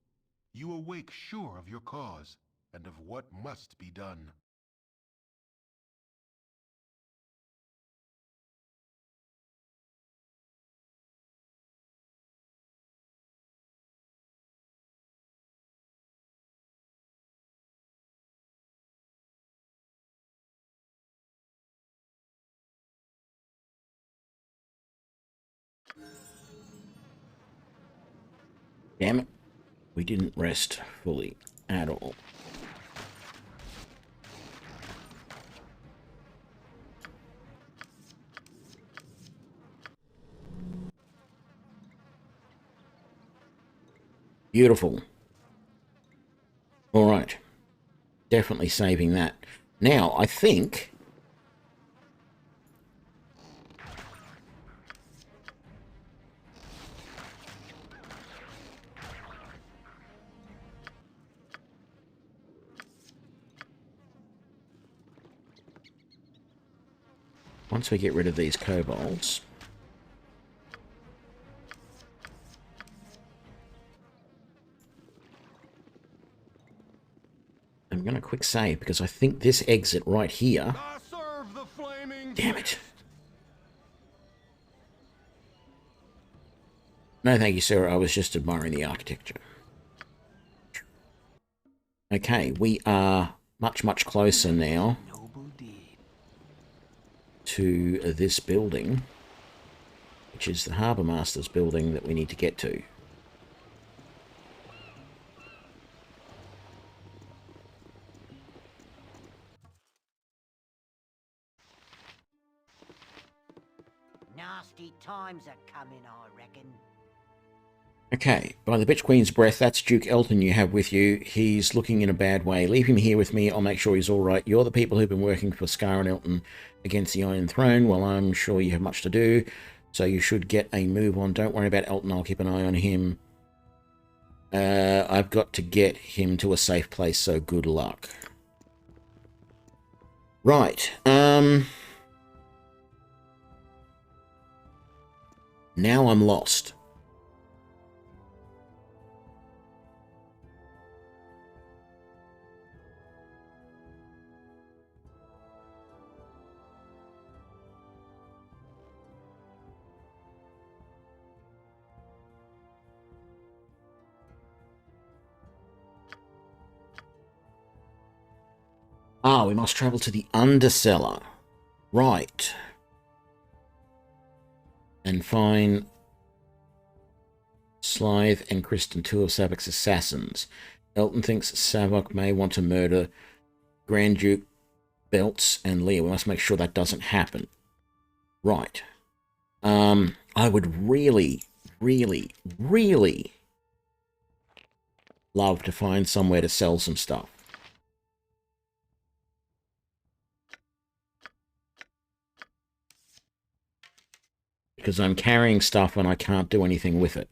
You awake sure of your cause, and of what must be done. Damn it. We didn't rest fully at all. Beautiful. All right. Definitely saving that. Now, I think... once we get rid of these kobolds... I'm going to quick save, because I think this exit right here... Damn it. No, thank you, sir. I was just admiring the architecture. Okay, we are much, much closer now to this building, which is the Harbour Master's building that we need to get to. Nasty times are coming, I reckon. Okay, by the Bitch Queen's breath, that's Duke Elton you have with you. He's looking in a bad way. Leave him here with me. I'll make sure he's all right. You're the people who've been working for Scar and Elton against the Iron Throne. Well, I'm sure you have much to do, so you should get a move on. Don't worry about Elton. I'll keep an eye on him. I've got to get him to a safe place, so good luck. Right, now I'm lost. Ah, we must travel to the Undercellar. Right. And find Slythe and Kristen, two of Savok's assassins. Elton thinks Savok may want to murder Grand Duke Belts and Leah. We must make sure that doesn't happen. Right. I would really, really, really love to find somewhere to sell some stuff. Because I'm carrying stuff and I can't do anything with it.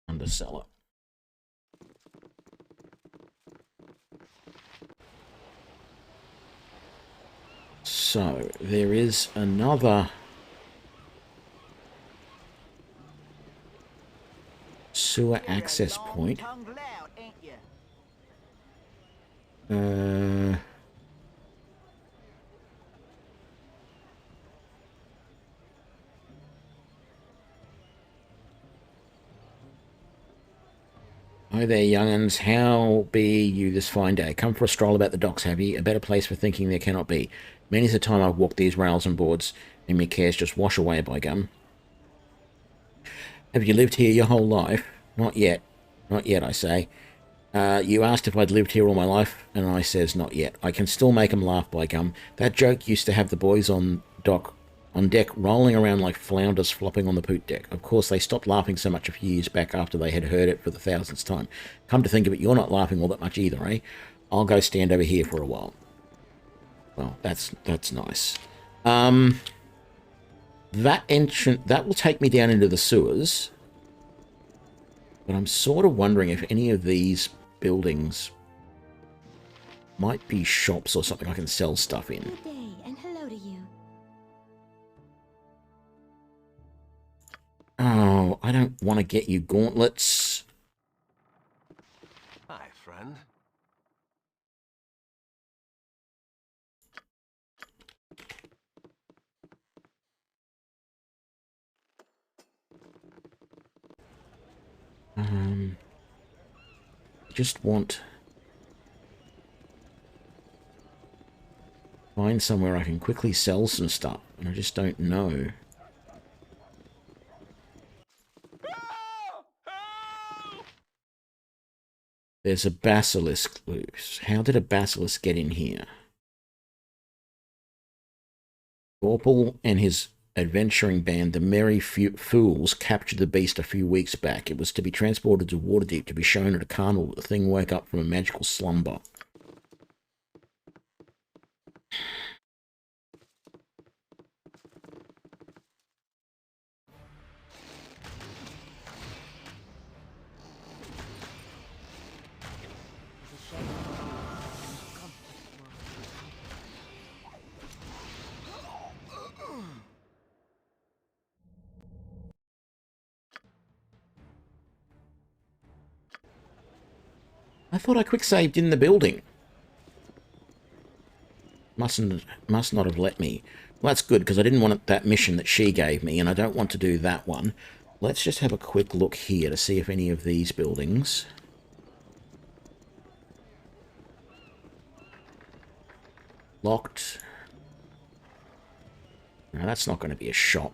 Undercellar. So, there is another sewer access point. Hi there, young'uns. How be you this fine day? Come for a stroll about the docks, have ye? A better place for thinking there cannot be. Many's the time I've walked these rails and boards, and me cares just wash away by gum. Have you lived here your whole life? Not yet. Not yet, I say. You asked if I'd lived here all my life, and I says not yet. I can still make 'em laugh by gum. That joke used to have the boys on deck rolling around like flounders flopping on the poop deck. Of course, they stopped laughing so much a few years back after they had heard it for the 1000th time. Come to think of it, you're not laughing all that much either, eh? I'll go stand over here for a while. Well, that's nice. That entrance, that will take me down into the sewers. But I'm sort of wondering if any of these buildings might be shops or something I can sell stuff in. Good day, and hello to you. Oh, I don't want to get you gauntlets. Hi, friend. Just want... Find somewhere I can quickly sell some stuff, and I just don't know. There's a basilisk loose. How did a basilisk get in here? Gorple and his adventuring band, the Merry Fools, captured the beast a few weeks back. It was to be transported to Waterdeep to be shown at a carnival, but the thing woke up from a magical slumber. I thought I quick saved in the building. Must not have let me. Well, that's good, because I didn't want that mission that she gave me, and I don't want to do that one. Let's just have a quick look here to see if any of these buildings... Locked. No, that's not going to be a shop.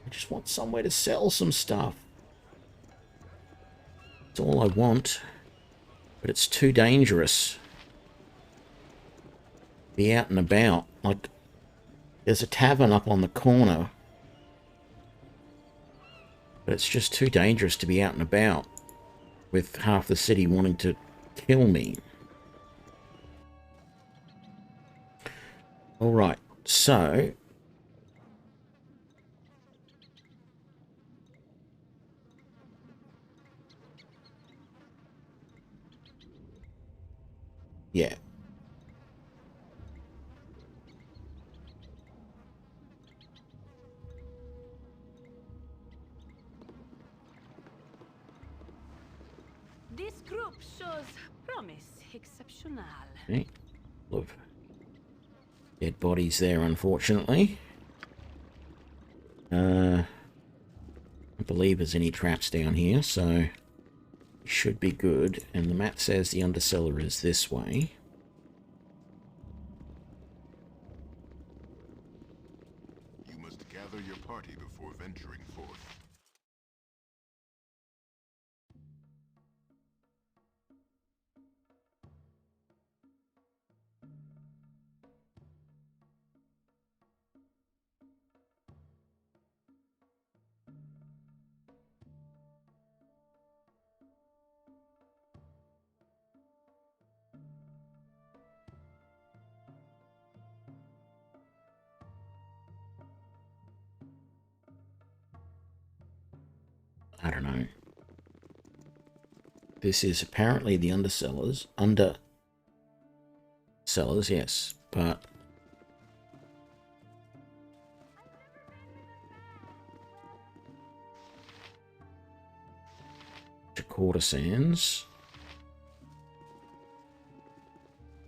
I just want somewhere to sell some stuff. That's all I want. But it's too dangerous. Be out and about. Like, there's a tavern up on the corner. But it's just too dangerous to be out and about. With half the city wanting to kill me. Alright, so... Yeah. This group shows promise exceptional. Okay. Look. Dead bodies there, unfortunately. I don't believe there's any traps down here, so... should be good. And the map says the undercellar is this way. You must gather your party before venturing forth. I don't know. This is apparently the undercellars. Cellars, yes, but... Courtesans.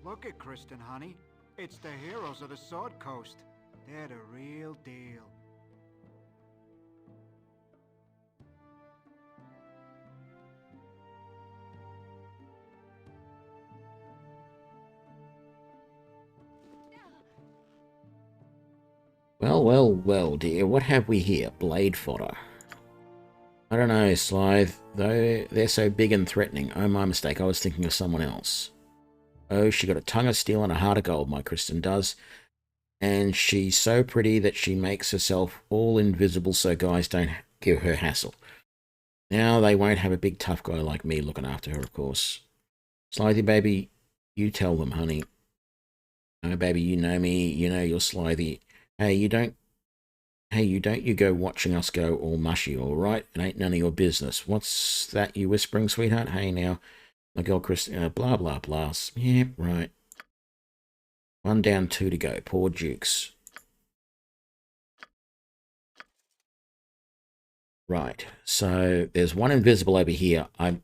Look at Kristen, honey. It's the heroes of the Sword Coast. They're the real deal. Well, well, well, dear. What have we here? Blade fodder. I don't know, Slythe. Though they're so big and threatening. Oh, my mistake. I was thinking of someone else. Oh, she got a tongue of steel and a heart of gold, my Kristen does. And she's so pretty that she makes herself all invisible so guys don't give her hassle. Now they won't have a big tough guy like me looking after her, of course. Slythe, baby, you tell them, honey. Oh, baby, you know me. You know you're Slythe. Hey, you don't you go watching us go all mushy, all right? It ain't none of your business. What's that you whispering, sweetheart? Hey, now, my girl Christina, blah, blah, blah. Yeah, right. 1 down, 2 to go. Poor Dukes. Right, so there's one invisible over here. I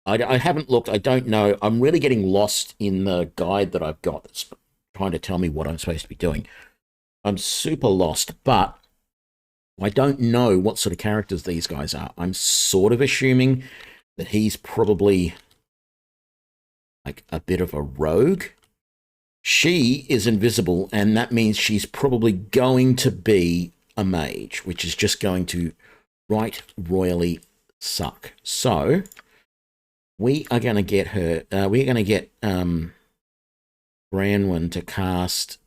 haven't looked. I don't know. I'm really getting lost in the guide that I've got that's trying to tell me what I'm supposed to be doing. I'm super lost, but I don't know what sort of characters these guys are. I'm sort of assuming that he's probably like a bit of a rogue. She is invisible, and that means she's probably going to be a mage, which is just going to right royally suck. So we are going to get her, we're going to get Branwen to cast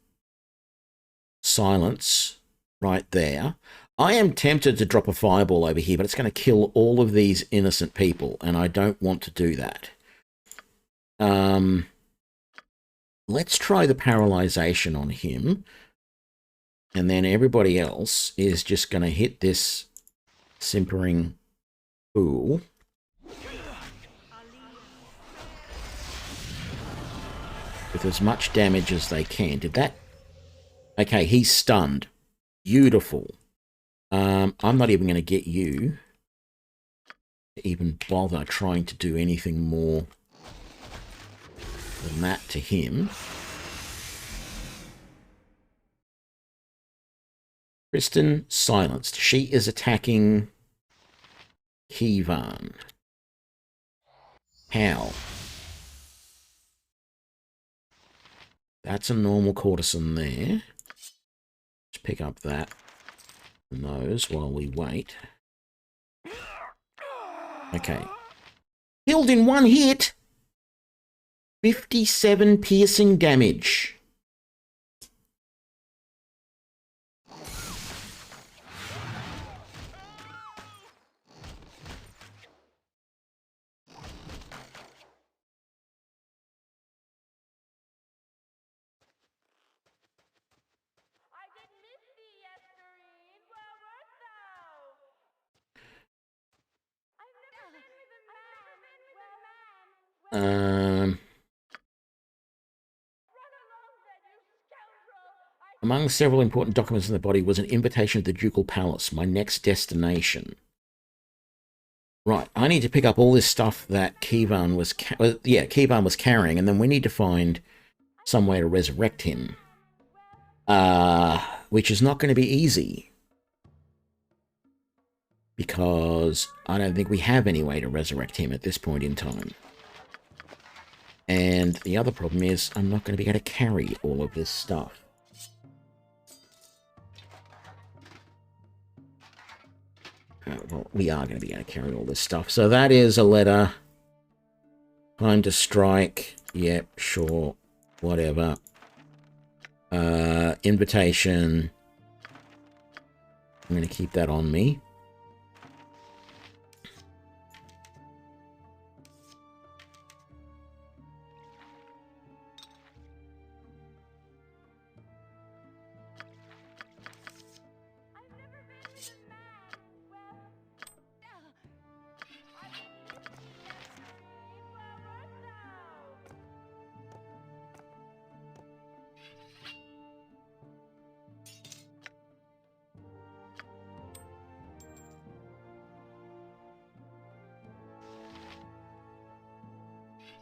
Silence right there. I am tempted to drop a fireball over here, but it's going to kill all of these innocent people, and I don't want to do that. Let's try the paralyzation on him, and then everybody else is just going to hit this simpering fool. With as much damage as they can. Did that? Okay, he's stunned. Beautiful. I'm not even going to get you to even bother trying to do anything more than that to him. Kristen silenced. She is attacking Kivan. How? That's a normal courtesan there. Let's pick up that and those while we wait. Okay. Killed in one hit! 57 piercing damage. Among several important documents in the body was an invitation to the Ducal Palace, my next destination. Right, I need to pick up all this stuff that Kivan was, Kivan was carrying, and then we need to find some way to resurrect him. Which is not going to be easy. Because I don't think we have any way to resurrect him at this point in time. And the other problem is I'm not going to be able to carry all of this stuff. Well, we are going to be able to carry all this stuff. So that is a letter. Time to strike. Yep, sure. Whatever. Invitation. I'm going to keep that on me.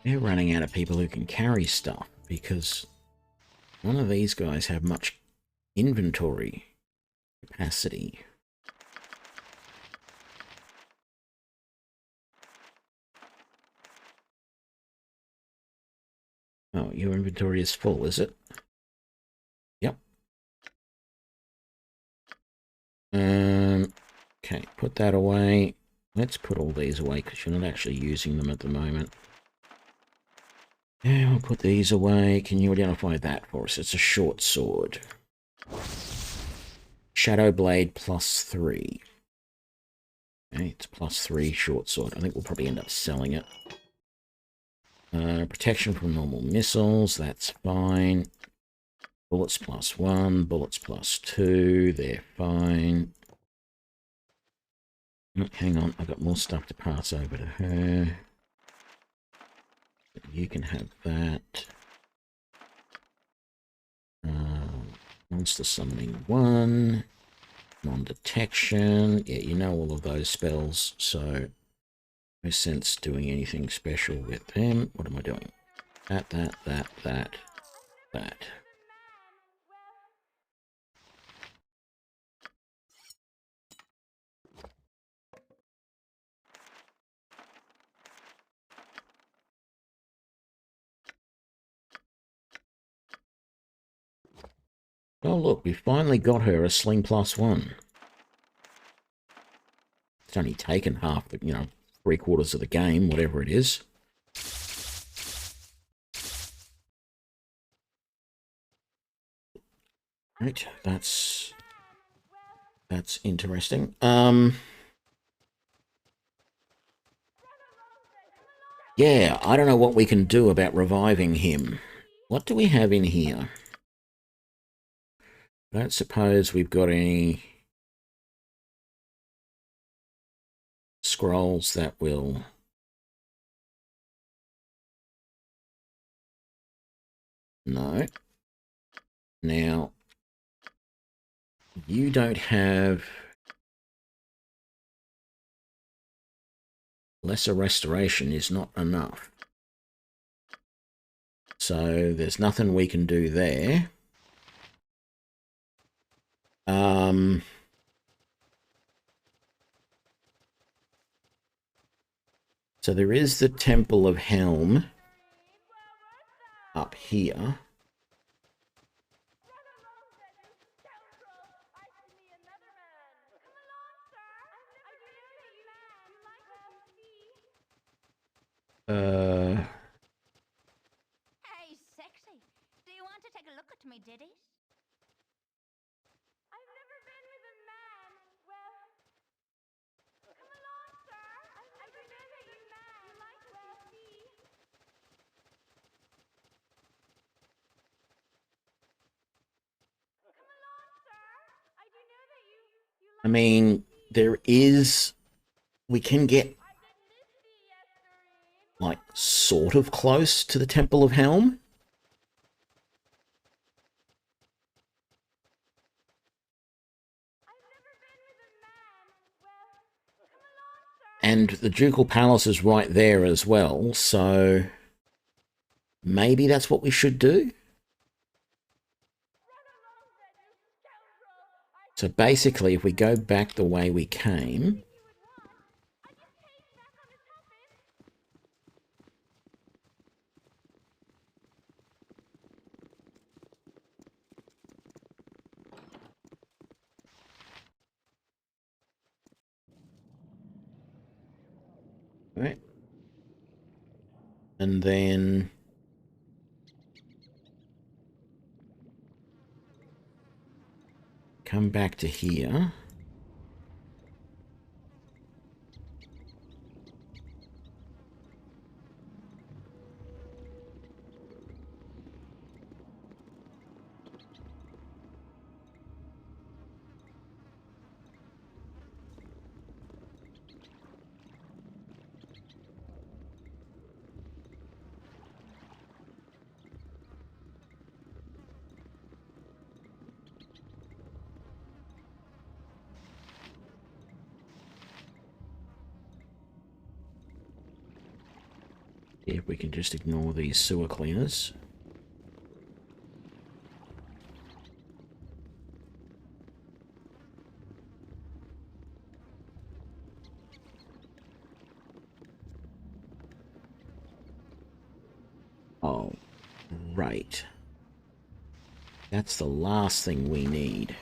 They're running out of people who can carry stuff because none of these guys have much inventory capacity. Oh, your inventory is full, is it? Yep. Okay, put that away. Let's put all these away because you're not actually using them at the moment. Yeah, we'll put these away. Can you identify that for us? It's a short sword. Shadow Blade +3. Okay, it's +3 short sword. I think we'll probably end up selling it. Protection from normal missiles. That's fine. Bullets +1. Bullets +2. They're fine. Oh, hang on. I've got more stuff to pass over to her. You can have that. Monster Summoning 1. Non-detection. Yeah, you know all of those spells, so no sense doing anything special with him. What am I doing? That. Oh, look, we finally got her a sling +1. It's only taken half the, 3/4 of the game, whatever it is. Right, that's interesting. Yeah, I don't know what we can do about reviving him. What do we have in here? I don't suppose we've got any scrolls that will... No. Now, you don't have... Lesser restoration is not enough. So there's nothing we can do there. So there is the Temple of Helm up here. Hey, sexy. Do you want to take a look at me ditties? I've never been with a man. Well, come along, sir. I do know that you like me. Come along, sir. I do know that you I mean, there is... We can get, like, sort of close to the Temple of Helm. And the Ducal Palace is right there as well, so maybe that's what we should do. So basically, if we go back the way we came... Right. And then... Come back to here. If we can just ignore these sewer cleaners. Oh, right. That's the last thing we need.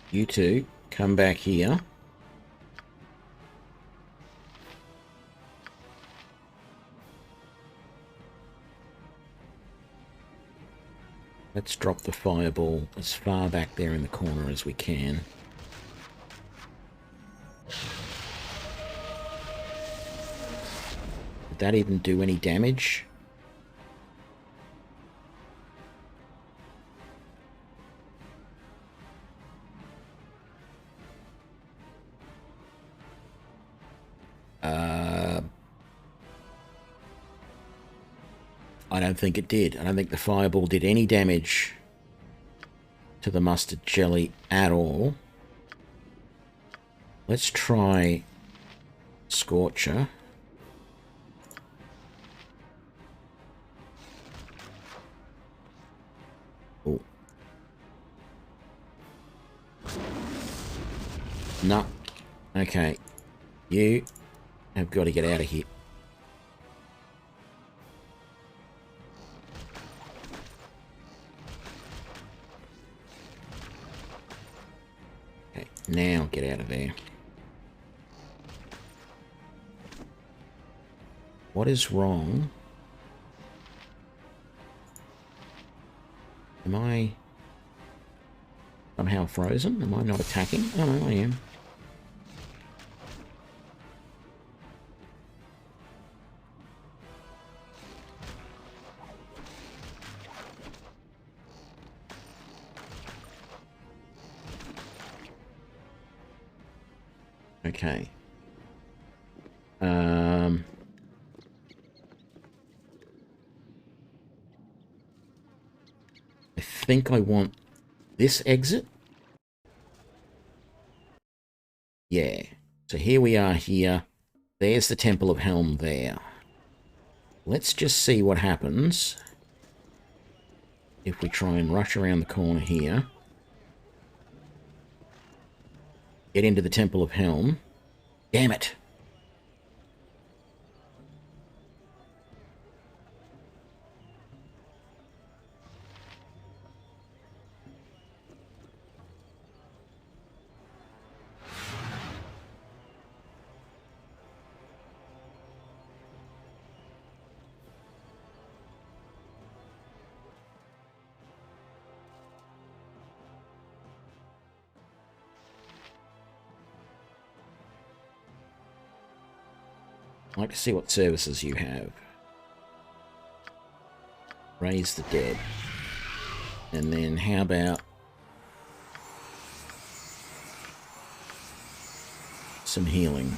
You two, come back here. Let's drop the fireball as far back there in the corner as we can. Did that even do any damage? I don't think it did. I don't think the fireball did any damage to the mustard jelly at all. Let's try Scorcher. Oh. No. Okay. You have got to get out of here. Okay, now get out of there. What is wrong? Am I somehow frozen? Am I not attacking? Oh no, I am. Okay. I think I want this exit. Yeah. So here we are here. There's the Temple of Helm there. Let's just see what happens if we try and rush around the corner here. Get into the Temple of Helm. Damn it! I'd like to see what services you have. Raise the dead. And then how about some healing?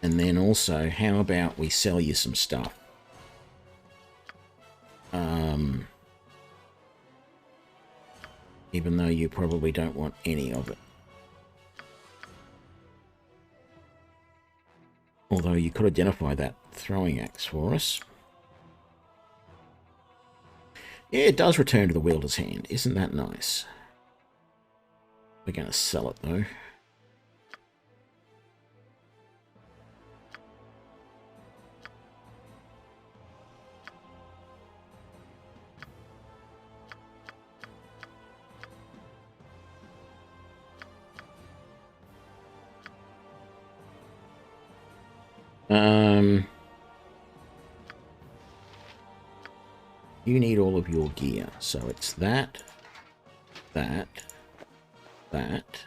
And then also, how about we sell you some stuff? Even though you probably don't want any of it. Although you could identify that throwing axe for us. Yeah, it does return to the wielder's hand. Isn't that nice? We're going to sell it, though. You need all of your gear, so it's that, that. That.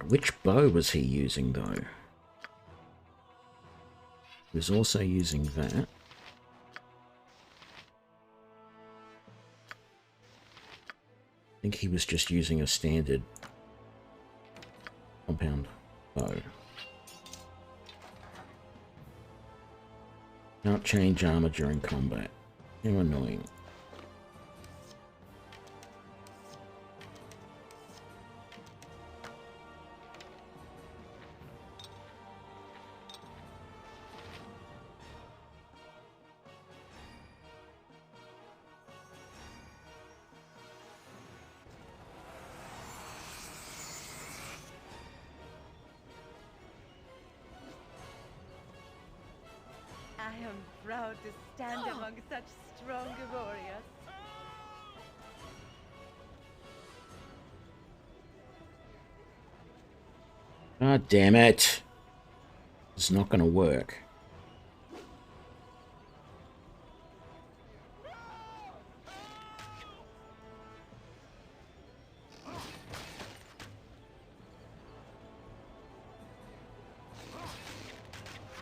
Which bow was he using, though? He was also using that. I think he was just using a standard compound bow. Can't change armor during combat. How annoying. I am proud to stand among such strong warriors. God damn it. It's not going to work.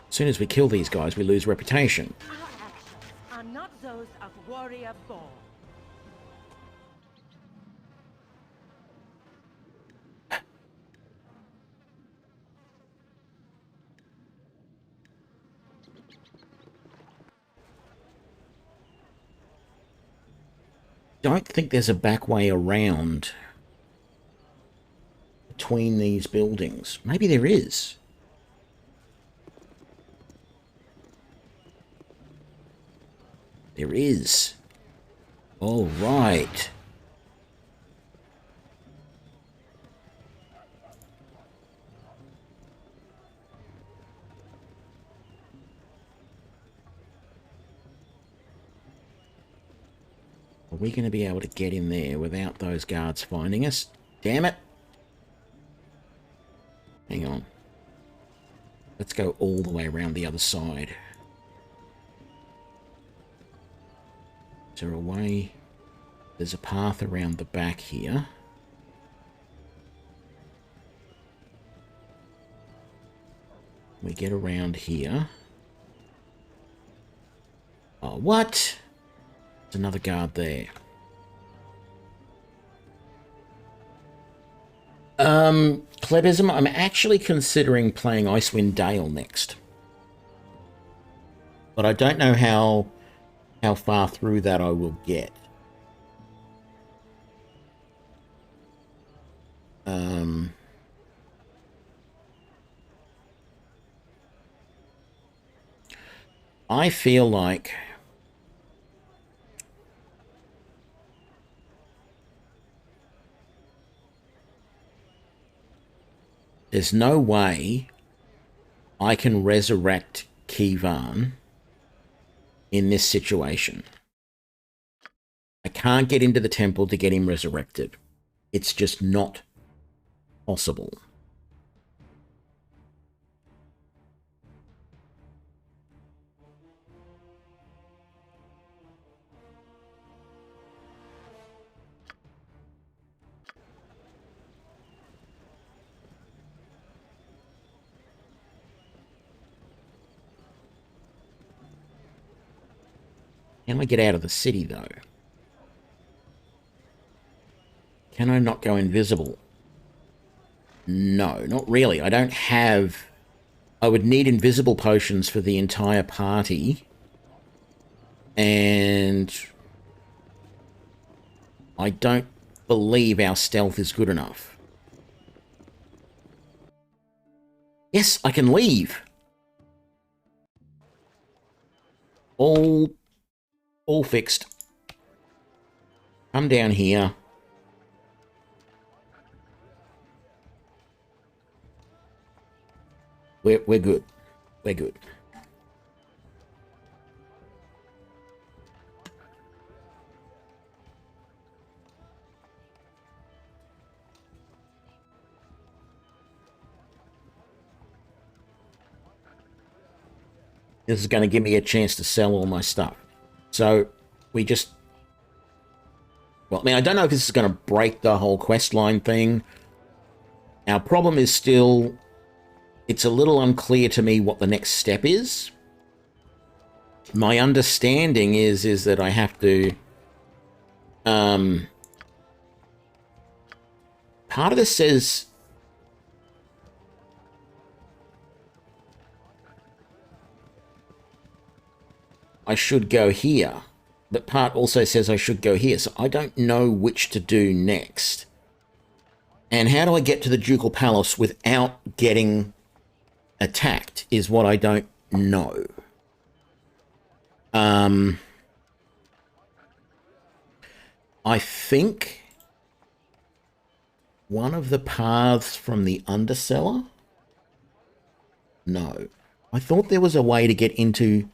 As soon as we kill these guys, we lose reputation. Our actions are not the ethos of warrior born. Don't think there's a back way around between these buildings. Maybe there is. There is. All right. Are we going to be able to get in there without those guards finding us? Damn it. Hang on. Let's go all the way around the other side. Is there a way? There's a path around the back here. We get around here. Oh, what? There's another guard there. Klebism, I'm actually considering playing Icewind Dale next. But I don't know how far through that I will get. I feel like there's no way I can resurrect Kivan in this situation. I can't get into the temple to get him resurrected. It's just not possible. Can I get out of the city, though? Can I not go invisible? No, not really. I don't have... I would need invisible potions for the entire party. And... I don't believe our stealth is good enough. Yes, I can leave. All fixed. Come down here. We're good. We're good. This is going to give me a chance to sell all my stuff. So, we just... Well, I mean, I don't know if this is going to break the whole questline thing. Our problem is still... It's a little unclear to me what the next step is. My understanding is that I have to... Part of this says... I should go here. But part also says I should go here. So I don't know which to do next. And how do I get to the Ducal Palace without getting attacked is what I don't know. I think one of the paths from the Undercellar? No. I thought there was a way to get into...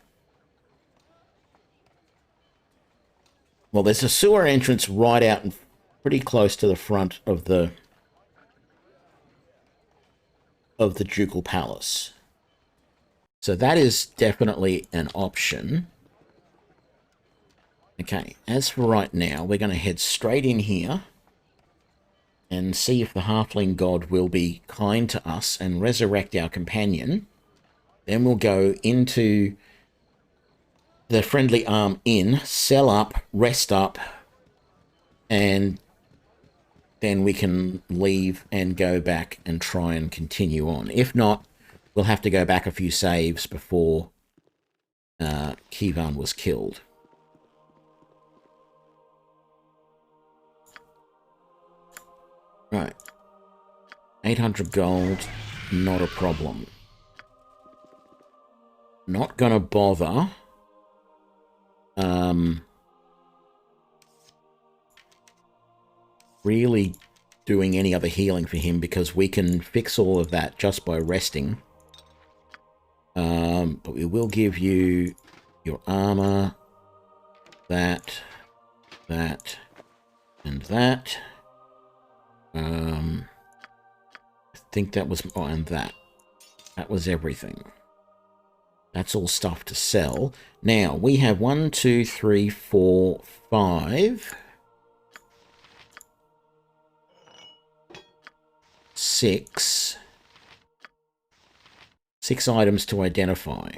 Well, there's a sewer entrance right out and pretty close to the front of the Ducal Palace. So that is definitely an option. Okay, as for right now, we're going to head straight in here and see if the Halfling God will be kind to us and resurrect our companion. Then we'll go into the friendly arm in, sell up, rest up, and then we can leave and go back and try and continue on. If not, we'll have to go back a few saves before Kivan was killed. Right. 800 gold, not a problem. Not gonna bother. Really doing any other healing for him because we can fix all of that just by resting. But we will give you your armor, that, and that. I think that was, oh, and that. That was everything. That's all stuff to sell. Now, we have 1, 2, 3, 4, 5, 6 items to identify.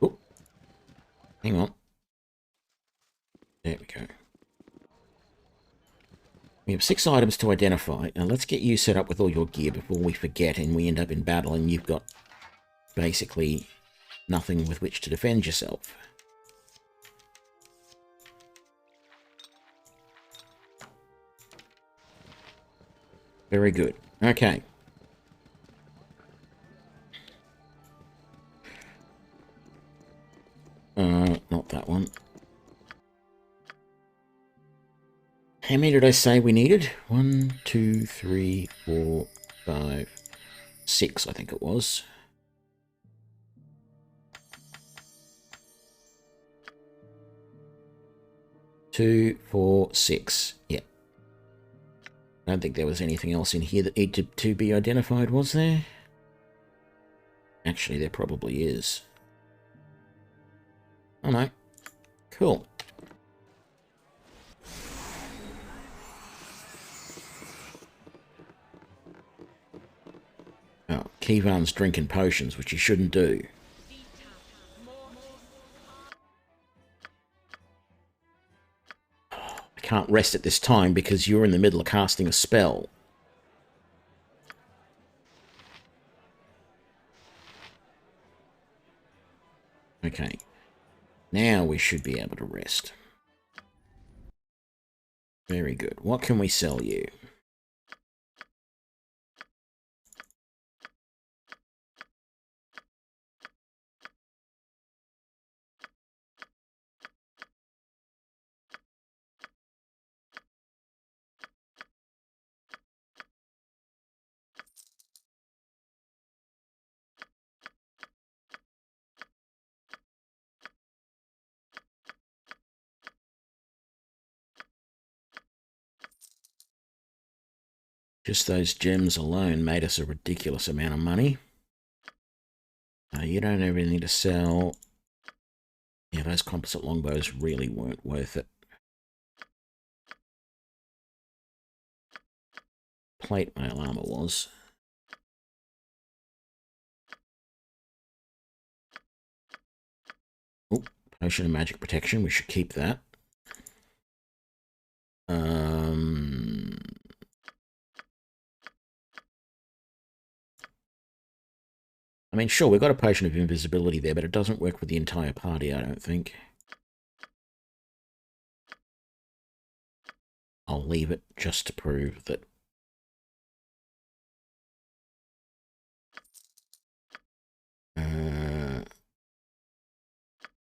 Oh, hang on. There we go. We have 6 items to identify. Now let's get you set up with all your gear before we forget and we end up in battle and you've got basically nothing with which to defend yourself. Very good. Okay. Not that one. How many did I say we needed? 1, 2, 3, 4, 5, 6, I think it was. Two, 4, 6. Yeah. I don't think there was anything else in here that needed to be identified, was there? Actually, there probably is. Oh no. Cool. Oh, Kivan's drinking potions, which he shouldn't do. I can't rest at this time because you're in the middle of casting a spell. Okay. Now we should be able to rest. Very good. What can we sell you? Just those gems alone made us a ridiculous amount of money. You don't have anything to sell. Yeah, those composite longbows really weren't worth it. Plate mail armor was. Oh, potion of magic protection. We should keep that. I mean, sure, we've got a potion of invisibility there, but it doesn't work with the entire party, I don't think. I'll leave it just to prove that.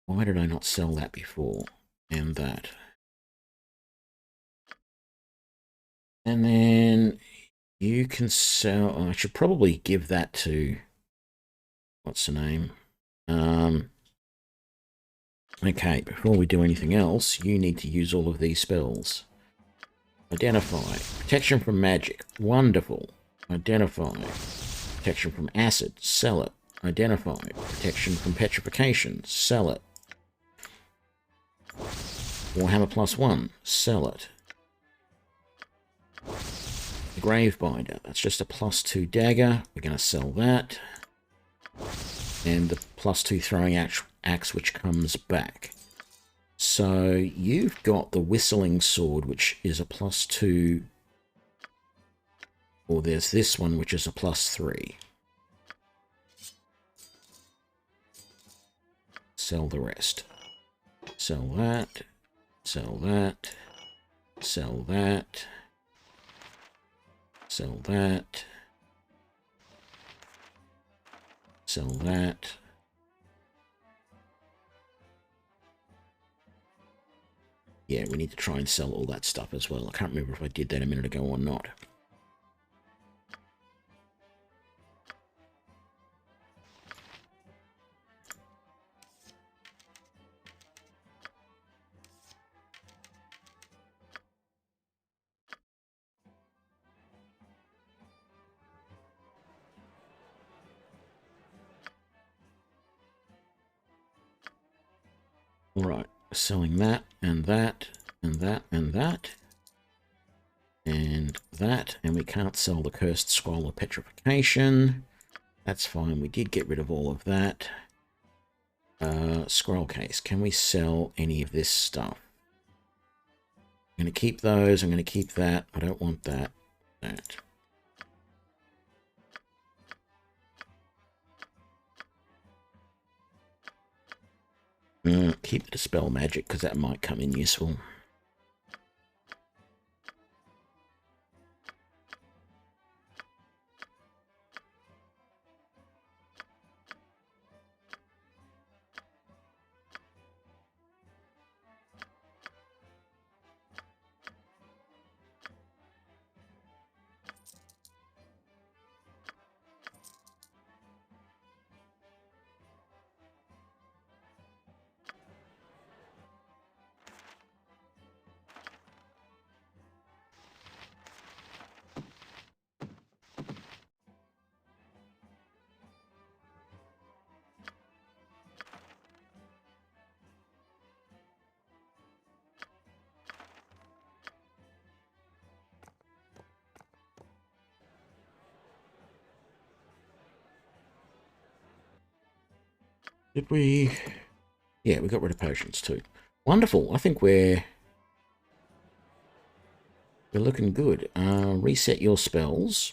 Why did I not sell that before? And that. And then you can sell... Oh, I should probably give that to... What's the name? Okay, before we do anything else, you need to use all of these spells. Identify. Protection from magic. Wonderful. Identify. Protection from acid. Sell it. Identify. Protection from petrification. Sell it. Warhammer +1. Sell it. The Gravebinder. That's just a +2 dagger. We're going to sell that. and the +2 throwing axe which comes back. So you've got the whistling sword, which is a +2, or there's this one which is a +3. Sell the rest. Sell that. Sell that. Sell that. Sell that. Sell that. Yeah, we need to try and sell all that stuff as well. I can't remember if I did that a minute ago or not. Alright, selling that, and that, and that, and that. And that, and we can't sell the Cursed Scroll of Petrification. That's fine, we did get rid of all of that. Scroll case, can we sell any of this stuff? I'm going to keep those, I'm going to keep that. I don't want that. That. Keep the Dispel Magic, because that might come in useful. Did we? Yeah, we got rid of potions too. Wonderful. I think we're looking good. Reset your spells.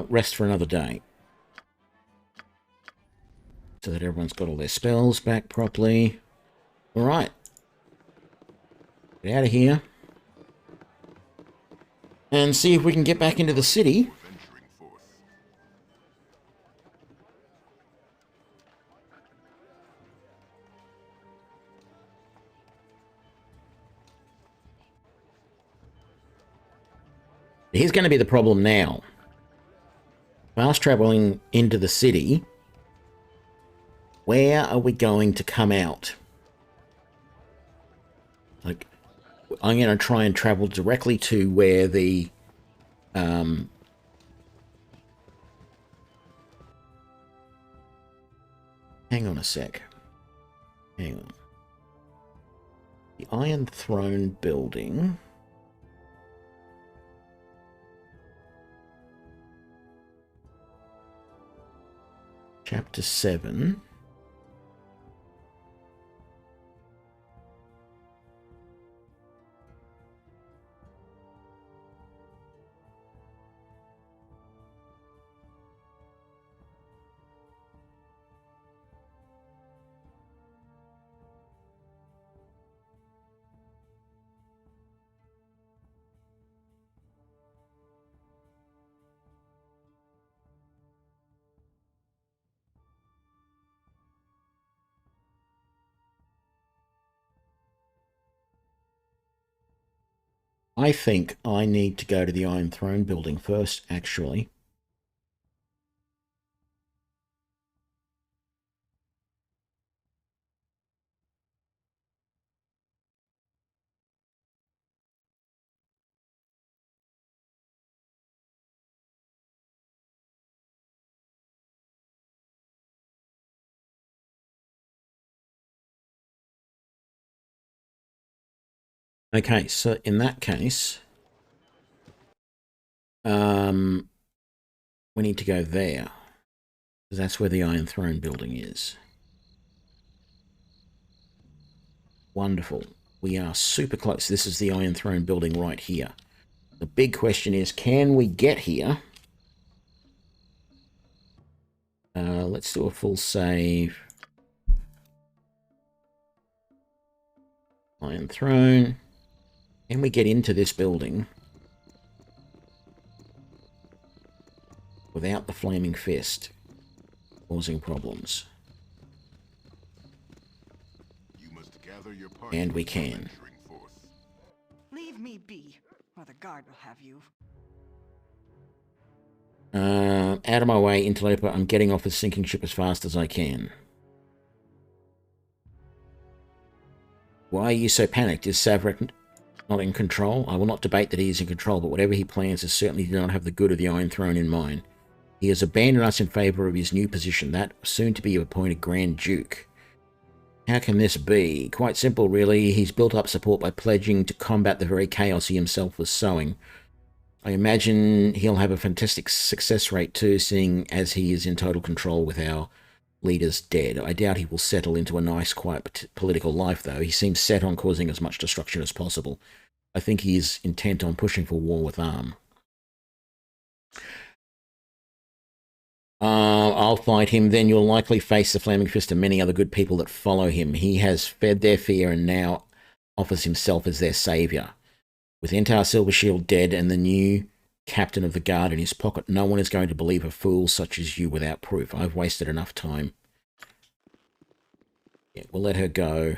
Rest for another day. So that everyone's got all their spells back properly. Alright. Get out of here. And see if we can get back into the city. Here's going to be the problem now. Fast traveling into the city. Where are we going to come out? Like, I'm going to try and travel directly to where the... hang on a sec. Hang on. The Iron Throne building... Chapter 7. I think I need to go to the Iron Throne building first, actually. Okay, so in that case, we need to go there. Because that's where the Iron Throne building is. Wonderful. We are super close. This is the Iron Throne building right here. The big question is, can we get here? Let's do a full save. Iron Throne. Can we get into this building without the Flaming Fist causing problems? You must gather your party And we can. Leave me be, or the guard will have you. Out of my way, interloper. I'm getting off this sinking ship as fast as I can. Why are you so panicked? Is Savrak not in control? I will not debate that he is in control, but whatever he plans is certainly do not have the good of the Iron Throne in mind. He has abandoned us in favour of his new position, that soon to be appointed Grand Duke. How can this be? Quite simple, really. He's built up support by pledging to combat the very chaos he himself was sowing. I imagine he'll have a fantastic success rate too, seeing as he is in total control with our leaders dead. I doubt he will settle into a nice, quiet political life, though. He seems set on causing as much destruction as possible. I think he is intent on pushing for war with Arm. I'll fight him, then you'll likely face the Flaming Fist and many other good people that follow him. He has fed their fear and now offers himself as their saviour. With Entar Silvershield dead and the new captain of the guard in his pocket, no one is going to believe a fool such as you without proof. I've wasted enough time. Yeah, we'll let her go.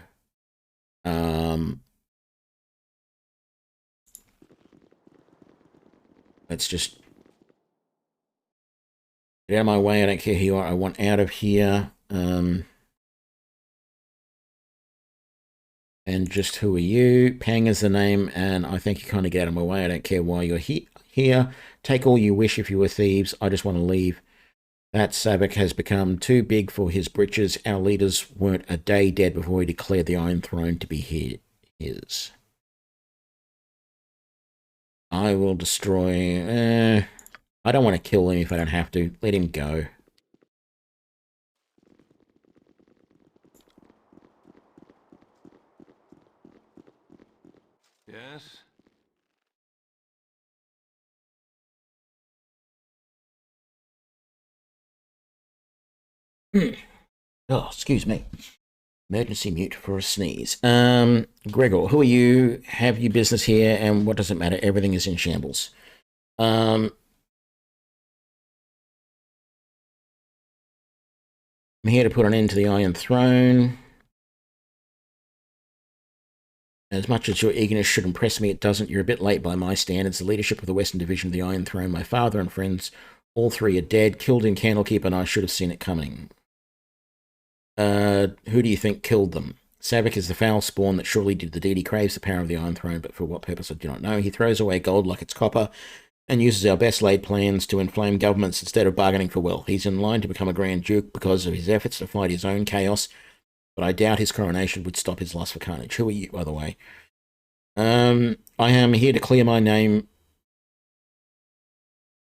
Let's just get out of my way. I don't care who you are. I want out of here. And just who are you? Pang is the name, and I think you kind of get out of my way. I don't care why you're here. Take all you wish if you were thieves. I just want to leave. That Savak has become too big for his britches. Our leaders weren't a day dead before he declared the Iron Throne to be his. I will destroy... I don't want to kill him if I don't have to. Let him go. Yes? Oh, excuse me. Emergency mute for a sneeze. Gregor, who are you? Have you business here? And what does it matter? Everything is in shambles. I'm here to put an end to the Iron Throne. As much as your eagerness should impress me, it doesn't. You're a bit late by my standards. The leadership of the Western Division of the Iron Throne, my father and friends, all three are dead, killed in Candlekeep, and I should have seen it coming. Who do you think killed them? Savak is the foul spawn that surely did the deed. He craves the power of the Iron Throne, but for what purpose I do not know. He throws away gold like it's copper and uses our best laid plans to inflame governments instead of bargaining for wealth. He's in line to become a Grand Duke because of his efforts to fight his own chaos, but I doubt his coronation would stop his lust for carnage. Who are you, by the way? I am here to clear my name.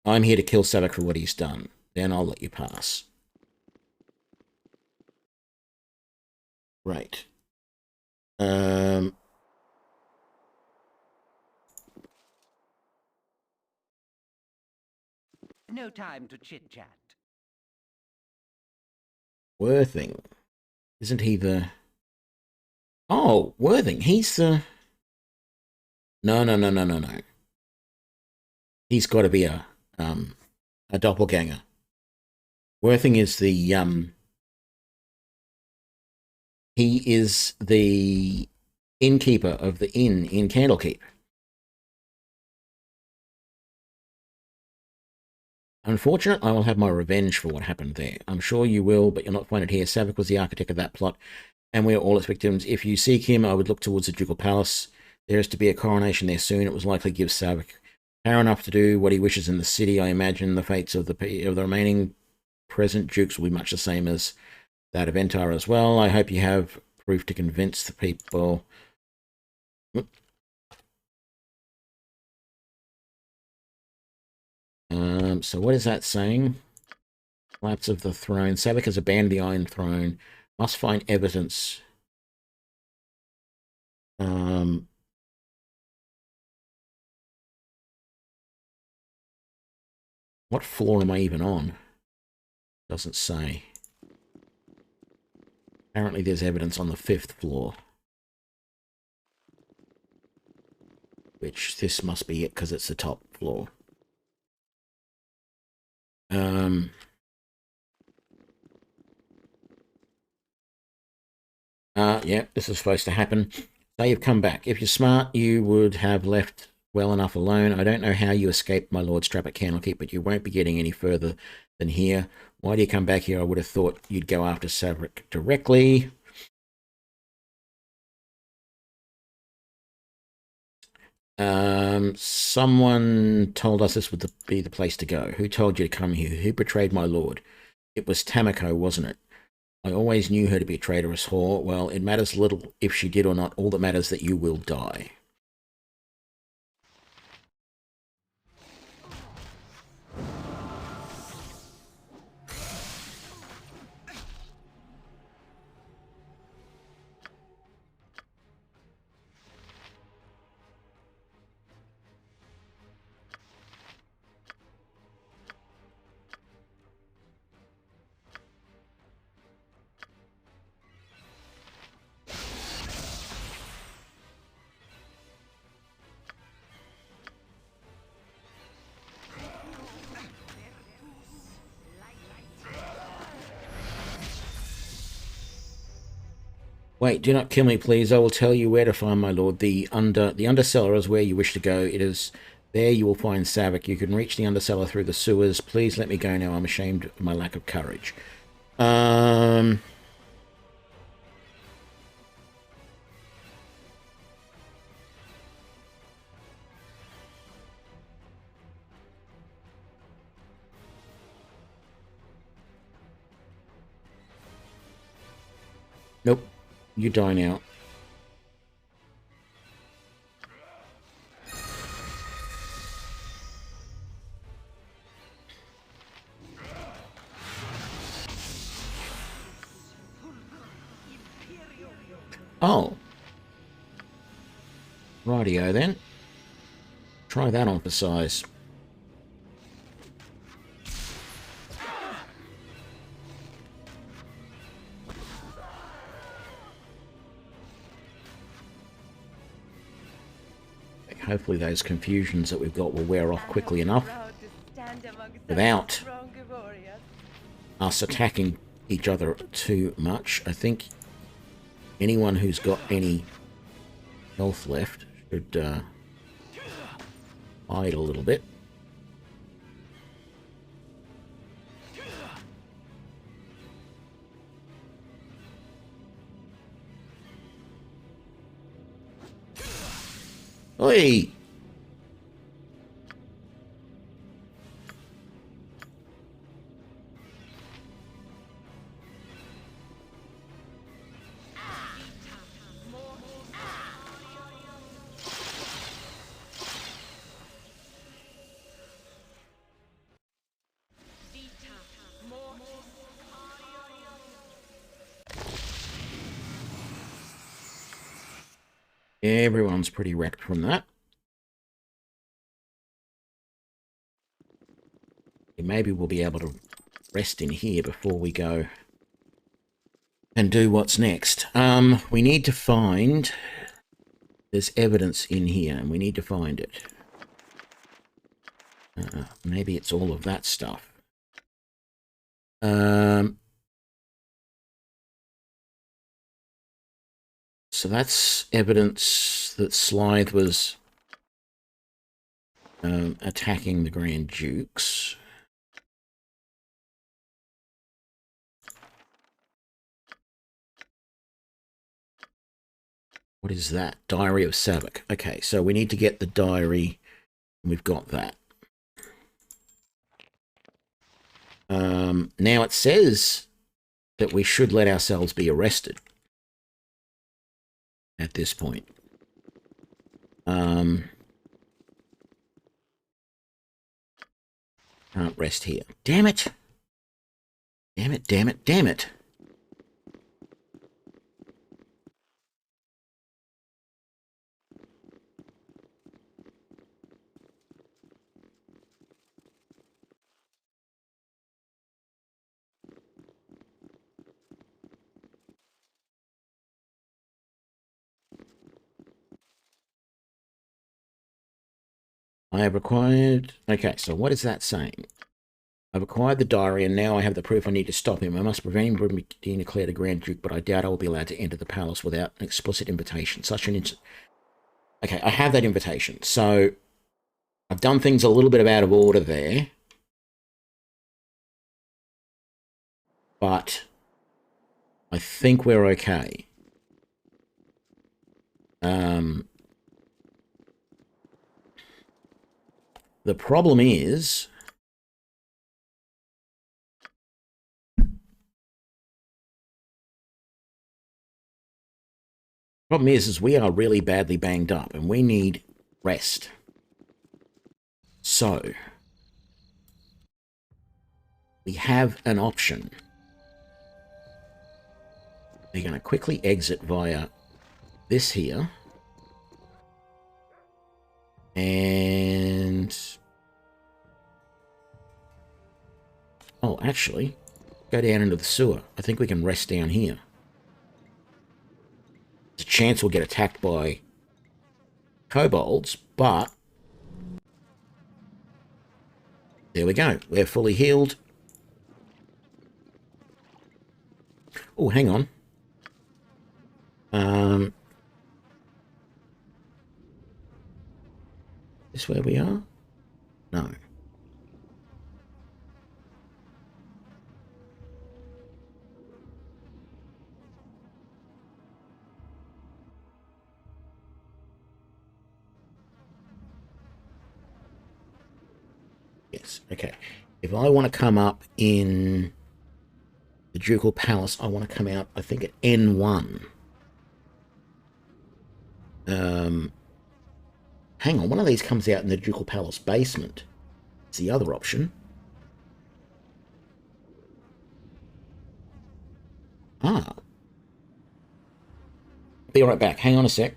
I'm here to kill Savak for what he's done. Then I'll let you pass. Right. No time to chit-chat. Worthing. Isn't he the... Oh, Worthing. He's the... No. He's got to be a doppelganger. Worthing is the, he is the innkeeper of the inn in Candlekeep. Unfortunate, I will have my revenge for what happened there. I'm sure you will, but you'll not find it here. Savak was the architect of that plot, and we are all its victims. If you seek him, I would look towards the Ducal Palace. There is to be a coronation there soon. It was likely to give Savak power enough to do what he wishes in the city. I imagine the fates of the remaining present dukes will be much the same as that of Entar as well. I hope you have proof to convince the people. So what is that saying? Collapse of the throne. Savik has abandoned the Iron Throne. Must find evidence. What floor am I even on? Doesn't say. Apparently there's evidence on the 5th floor. Which, this must be it, because it's the top floor. Yeah, this is supposed to happen. So you've come back. If you're smart, you would have left well enough alone. I don't know how you escaped my lord's trap at Candlekeep, but you won't be getting any further than here. Why do you come back here? I would have thought you'd go after Savik directly. Someone told us this would be the place to go. Who told you to come here? Who betrayed my lord? It was Tamako, wasn't it? I always knew her to be a traitorous whore. Well, it matters little if she did or not. All that matters is that you will die. Wait, do not kill me, please. I will tell you where to find my lord. The undercellar is where you wish to go. It is there you will find Savik. You can reach the undercellar through the sewers. Please let me go now. I'm ashamed of my lack of courage. Nope. You die now. Oh. Rightio then. Try that on for size. Hopefully those confusions that we've got will wear off quickly enough without us attacking each other too much. I think anyone who's got any health left should hide a little bit. Oi! Everyone's pretty wrecked from that. Maybe we'll be able to rest in here before we go and do what's next. We need to find... There's evidence in here, and we need to find it. Maybe it's all of that stuff. So that's evidence that Slythe was attacking the Grand Dukes. What is that? Diary of Savik. Okay, so we need to get the diary, and we've got that. Now it says that we should let ourselves be arrested at this point. Can't rest here. Damn it! Damn it, damn it, damn it! I have acquired... Okay, so what is that saying? I've acquired the diary, and now I have the proof I need to stop him. I must prevent him from being declared a Grand Duke, but I doubt I will be allowed to enter the palace without an explicit invitation. Such an... Okay, I have that invitation. So, I've done things a little bit out of order there. But I think we're okay. The problem is... Problem is we are really badly banged up and we need rest. So, we have an option. We're going to quickly exit via this here. And... Oh, actually, go down into the sewer. I think we can rest down here. There's a chance we'll get attacked by kobolds, but there we go. We're fully healed. Oh, hang on. This where we are? No. Yes, okay. If I want to come up in the Ducal Palace, I want to come out, I think, at N1. Hang on, one of these comes out in the Ducal Palace basement. It's the other option. Ah. Be right back. Hang on a sec.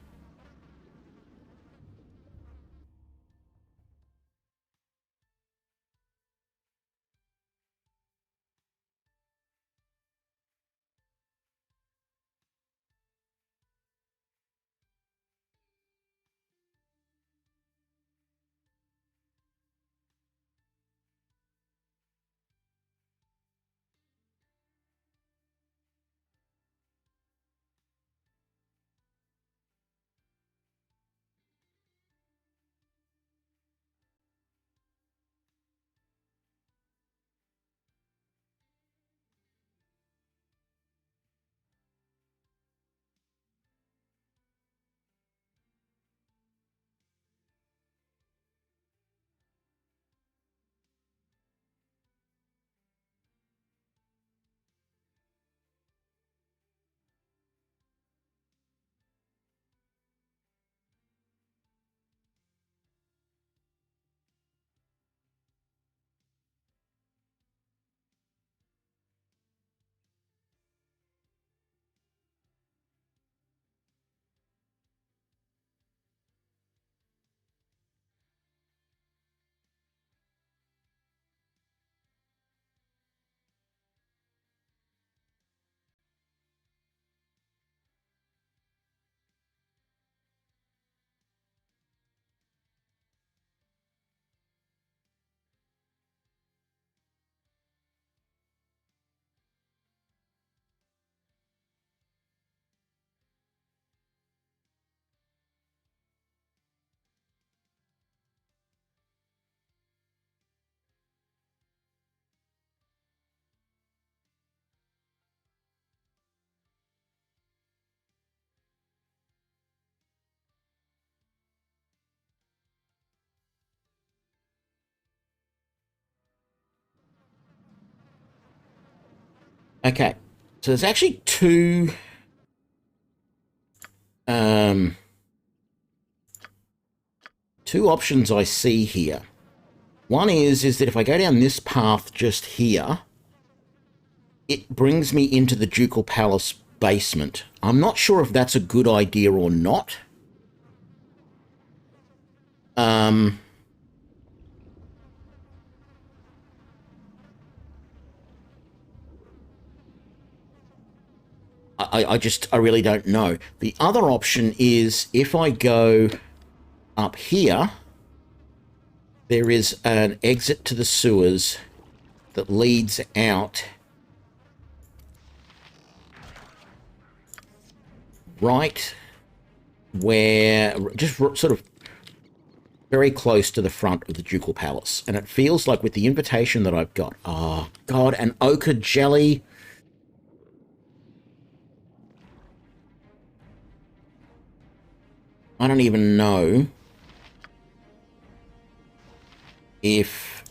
Okay, so there's actually two options I see here. One is that if I go down this path just here, it brings me into the Ducal Palace basement. I'm not sure if that's a good idea or not. I really don't know. The other option is if I go up here, there is an exit to the sewers that leads out right where, just sort of very close to the front of the Ducal Palace. And it feels like with the invitation that I've got, oh God, an ochre jelly. I don't even know if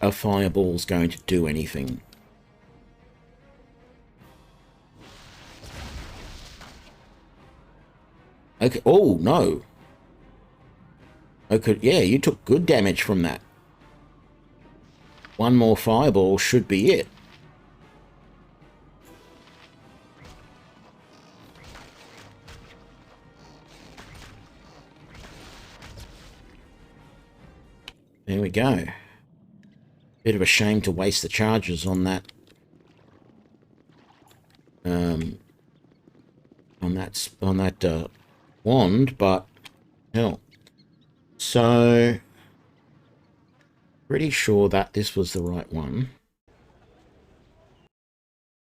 a fireball's going to do anything. Okay. Oh, no. Okay, yeah, you took good damage from that. One more fireball should be it. There we go. Bit of a shame to waste the charges on that. On that wand, but hell. So, pretty sure that this was the right one.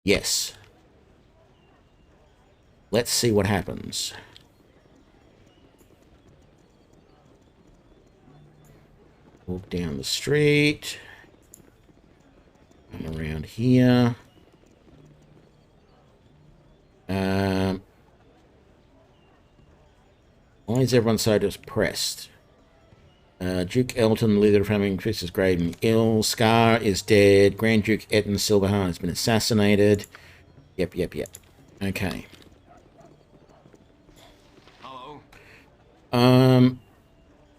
Yes. Let's see what happens. Walk down the street. Come around here. Why is everyone so depressed? Duke Elton, leader of Flaming Fist, is grave and ill. Scar is dead. Grand Duke Etten Silverheart has been assassinated. Yep. Okay. Hello.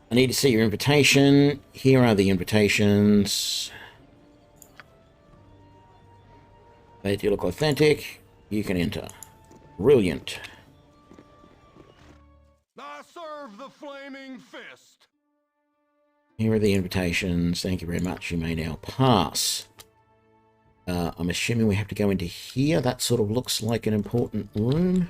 I need to see your invitation. Here are the invitations. They do look authentic. You can enter. Brilliant. I serve the Flaming Fist. Here are the invitations. Thank you very much. You may now pass. I'm assuming we have to go into here. That sort of looks like an important room.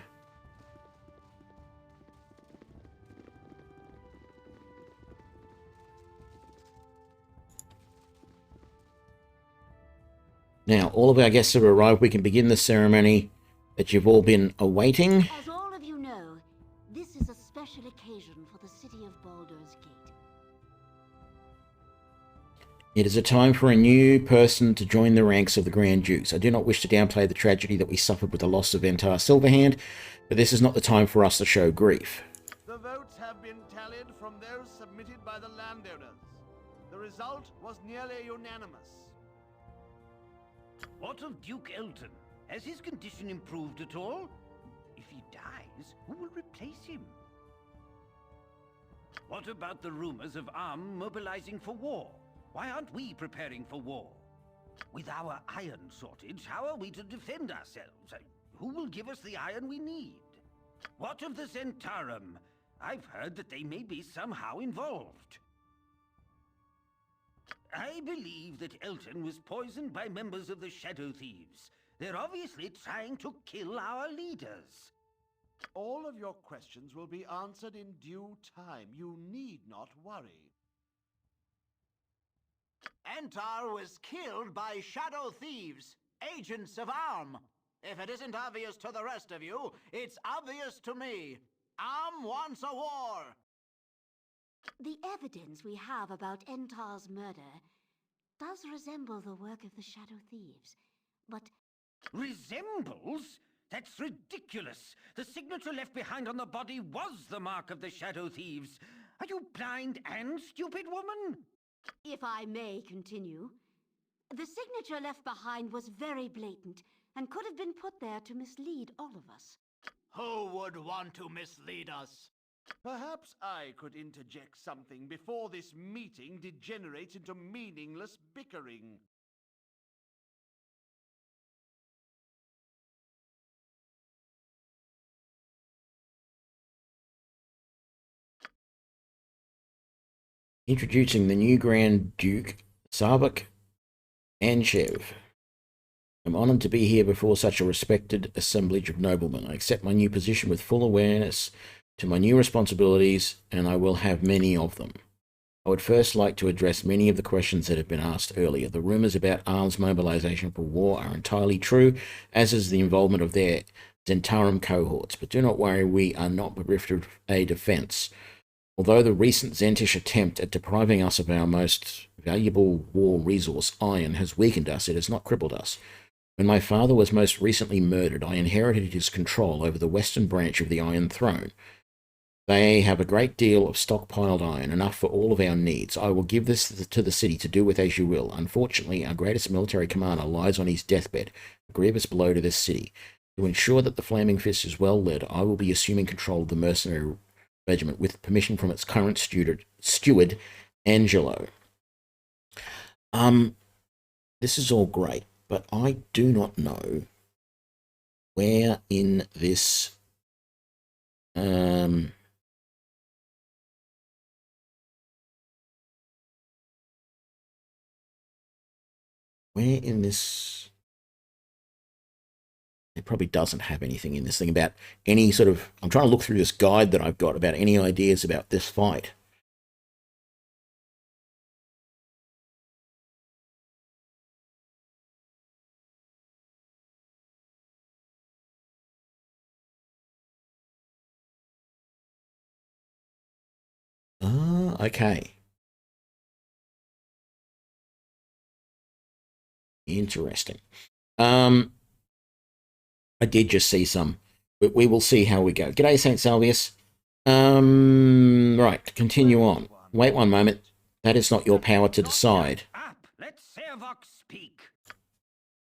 Now, all of our guests have arrived. We can begin the ceremony that you've all been awaiting. As all of you know, this is a special occasion for the city of Baldur's Gate. It is a time for a new person to join the ranks of the Grand Dukes. I do not wish to downplay the tragedy that we suffered with the loss of Ventar Silverhand, but this is not the time for us to show grief. The votes have been tallied from those submitted by the landowners. The result was nearly unanimous. What of Duke Elton? Has his condition improved at all? If he dies, who will replace him? What about the rumors of Arm mobilizing for war? Why aren't we preparing for war? With our iron shortage, how are we to defend ourselves? Who will give us the iron we need? What of the Zentarum? I've heard that they may be somehow involved. I believe that Elton was poisoned by members of the Shadow Thieves. They're obviously trying to kill our leaders. All of your questions will be answered in due time. You need not worry. Entar was killed by Shadow Thieves, agents of Arm. If it isn't obvious to the rest of you, it's obvious to me. Arm wants a war. The evidence we have about Entar's murder does resemble the work of the Shadow Thieves, but... Resembles? That's ridiculous! The signature left behind on the body was the mark of the Shadow Thieves. Are you blind and stupid, woman? If I may continue, the signature left behind was very blatant and could have been put there to mislead all of us. Who would want to mislead us? Perhaps I could interject something before this meeting degenerates into meaningless bickering. Introducing the new Grand Duke, Sarbuk Anshev. I'm honoured to be here before such a respected assemblage of noblemen. I accept my new position with full awareness to my new responsibilities, and I will have many of them. I would first like to address many of the questions that have been asked earlier. The rumours about arms mobilisation for war are entirely true, as is the involvement of their Zentarum cohorts. But do not worry, we are not bereft of a defence. Although the recent Zentish attempt at depriving us of our most valuable war resource, iron, has weakened us, it has not crippled us. When my father was most recently murdered, I inherited his control over the western branch of the Iron Throne. They have a great deal of stockpiled iron, enough for all of our needs. I will give this to the city to do with as you will. Unfortunately, our greatest military commander lies on his deathbed, a grievous blow to this city. To ensure that the Flaming Fist is well led, I will be assuming control of the mercenary regiment with permission from its current steward Angelo. This is all great, but I do not know where in this where in this it probably doesn't have anything in this thing about any sort of, I'm trying to look through this guide that I've got about any ideas about this fight. Okay. Interesting. I did just see some. But we will see how we go. G'day, St. Salvius. Right, continue on. Wait one moment. That is not your power to decide. Let Servox speak.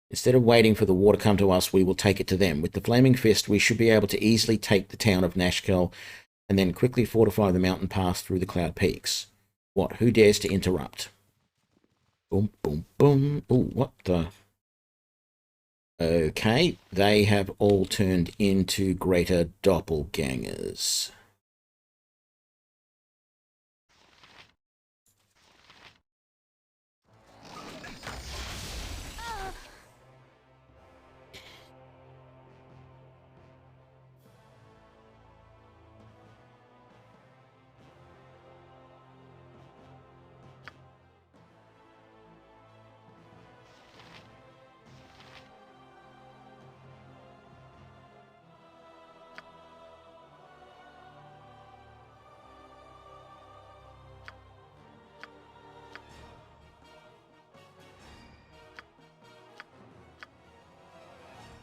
Instead of waiting for the war to come to us, we will take it to them. With the Flaming Fist, we should be able to easily take the town of Nashkel and then quickly fortify the mountain pass through the Cloud Peaks. What? Who dares to interrupt? Boom, boom, boom. Ooh, what the... Okay, they have all turned into greater doppelgangers.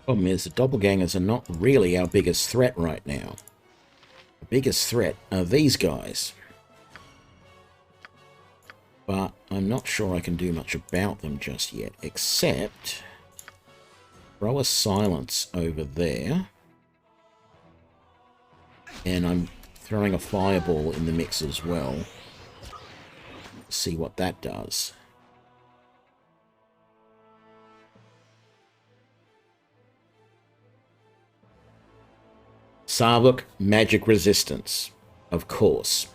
Problem is, the doppelgangers are not really our biggest threat right now. The biggest threat are these guys. But I'm not sure I can do much about them just yet, except throw a silence over there. And I'm throwing a fireball in the mix as well. See what that does. Sarbuk, magic resistance, of course.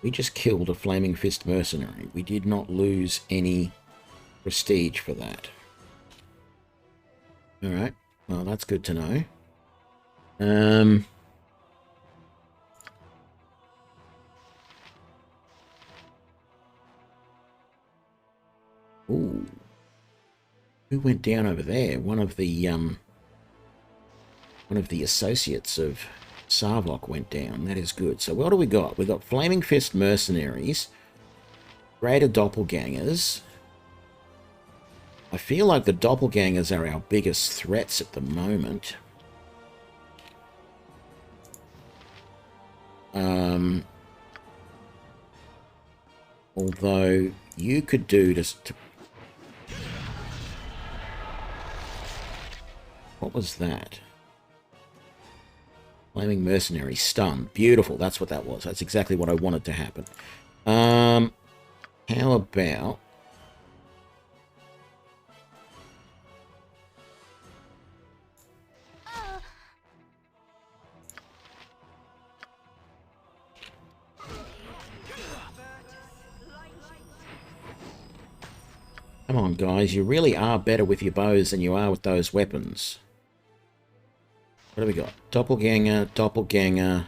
We just killed a Flaming Fist mercenary. We did not lose any prestige for that. Alright, well that's good to know. Ooh. Who went down over there? One of the one of the associates of Sarvok went down. That is good. So what do we got? We got Flaming Fist mercenaries, greater doppelgangers. I feel like the doppelgangers are our biggest threats at the moment. Although you could do to... What was that? Flaming mercenary stun. Beautiful. That's what that was. That's exactly what I wanted to happen. How about... Come on, guys. You really are better with your bows than you are with those weapons. What do we got? Doppelganger, doppelganger,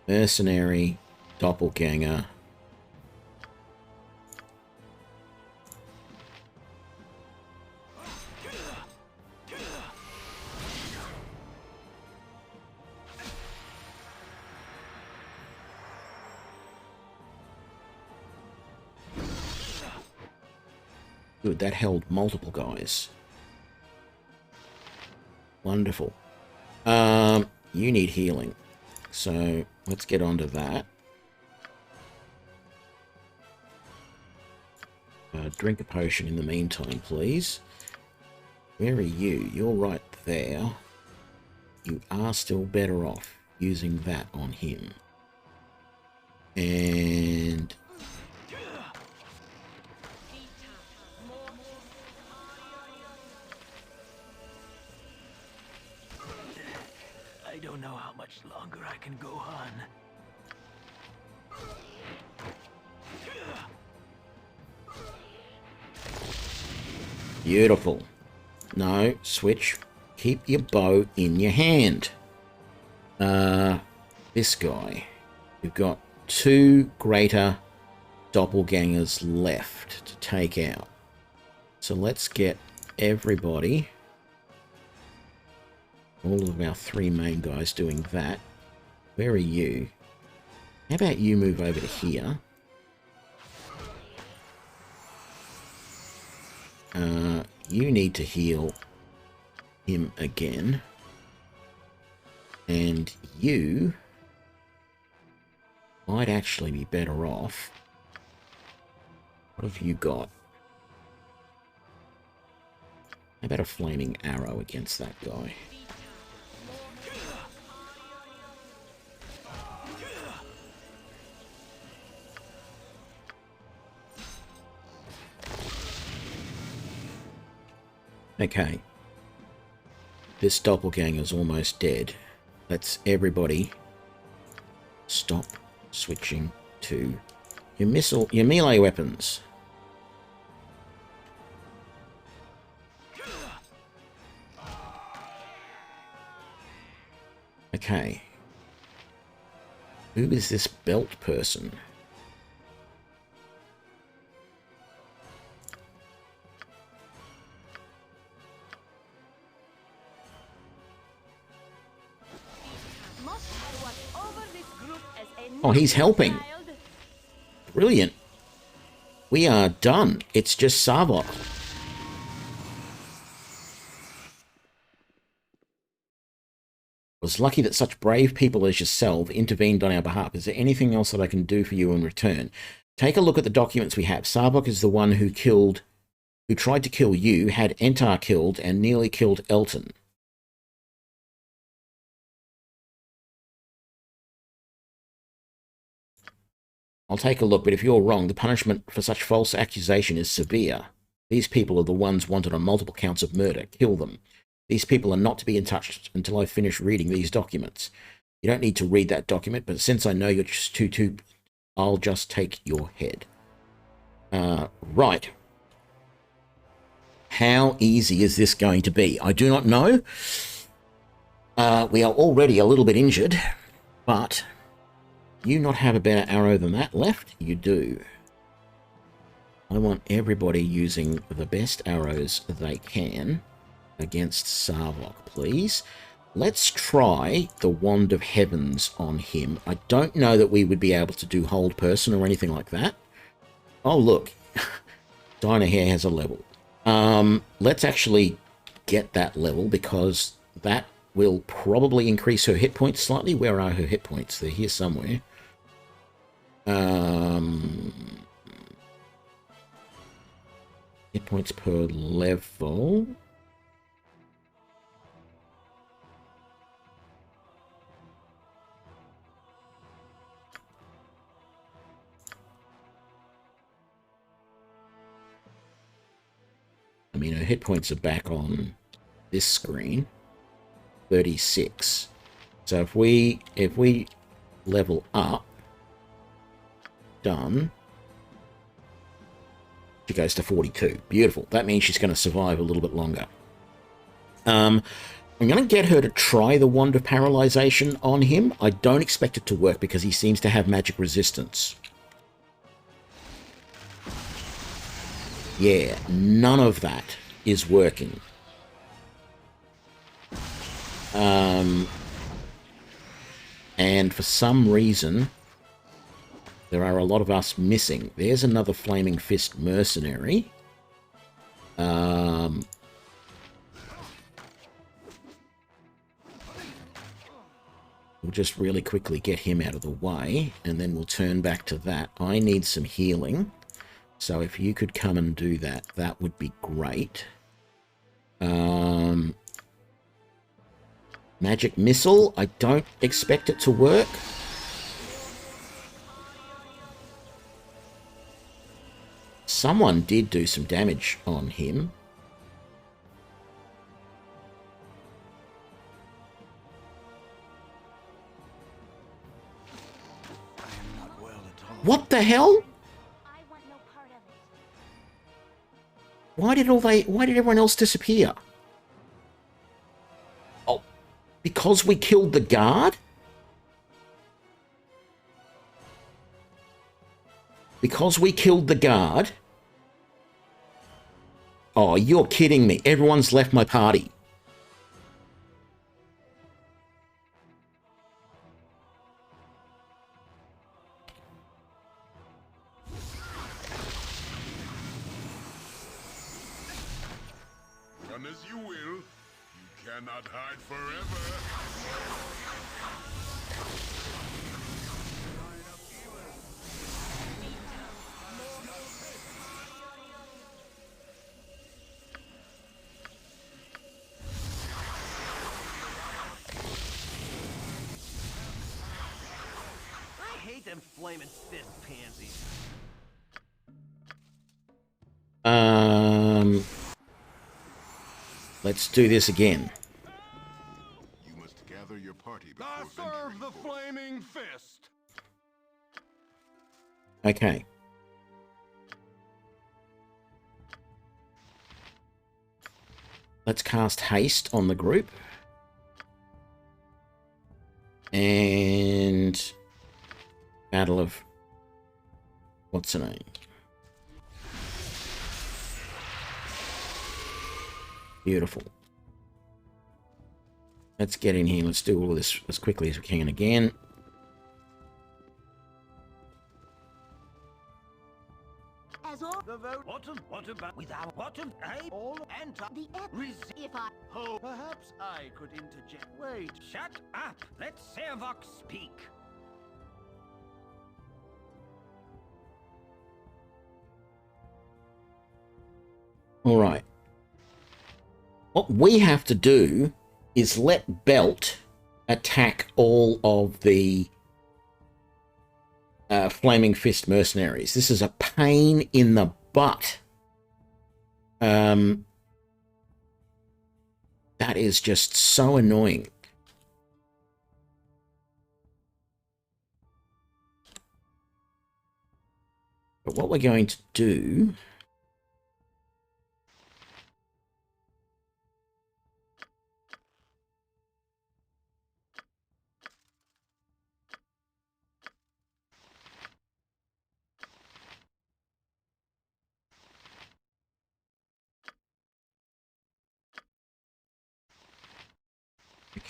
mercenary, doppelganger. Good, that held multiple guys. Wonderful. You need healing. So, let's get onto that. Drink a potion in the meantime, please. Where are you? You're right there. You are still better off using that on him. And... I don't know how much longer I can go on. Beautiful. No, switch. Keep your bow in your hand. This guy. We've got 2 greater doppelgangers left to take out. So let's get everybody, all of our 3 main guys doing that. Where are you? How about you move over to here? You need to heal him again. And you might actually be better off. What have you got? How about a flaming arrow against that guy? Okay. This doppelganger's almost dead. Let's everybody stop switching to your melee weapons. Okay. Who is this belt person? Oh, he's helping. Brilliant. We are done. It's just Sarvok. I was lucky that such brave people as yourself intervened on our behalf. Is there anything else that I can do for you in return? Take a look at the documents we have. Sarvok is the one who tried to kill you, had Entar killed, and nearly killed Elton. I'll take a look, but if you're wrong, the punishment for such false accusation is severe. These people are the ones wanted on multiple counts of murder. Kill them. These people are not to be touched until I finish reading these documents. You don't need to read that document, but since I know you're just too, I'll just take your head. Right. How easy is this going to be? I do not know. We are already a little bit injured, but... You not have a better arrow than that left? You do. I want everybody using the best arrows they can against Sarvok, please. Let's try the Wand of Heavens on him. I don't know that we would be able to do Hold Person or anything like that. Oh, look. Dynaheir has a level. Let's actually get that level because that will probably increase her hit points slightly. Where are her hit points? They're here somewhere. Hit points per level. I mean, her hit points are back on this screen. 36. So if we level up, done. She goes to 42. Beautiful. That means she's going to survive a little bit longer. I'm going to get her to try the Wand of Paralyzation on him. I don't expect it to work because he seems to have magic resistance. Yeah, none of that is working. And for some reason, there are a lot of us missing. There's another Flaming Fist mercenary. We'll just really quickly get him out of the way, and then we'll turn back to that. I need some healing. So if you could come and do that, that would be great. Magic Missile, I don't expect it to work. Someone did do some damage on him. What the hell? Why did everyone else disappear? Oh, because we killed the guard? Because we killed the guard? Oh, you're kidding me. Everyone's left my party. Run as you will. You cannot hide forever. I hate them flaming fist pansies. Let's do this again. You must gather your party before I serve the Flaming Fist. Okay. Let's cast Haste on the group. And Battle of... What's her name? Beautiful. Let's get in here. Let's do all this as quickly as we can again. As all The vote. What about without what of all enter the if I hope perhaps I could interject. Wait. Shut up. Let Servok speak. All right. What we have to do is let Belt attack all of the Flaming Fist mercenaries. This is a pain in the butt. That is just so annoying. But what we're going to do...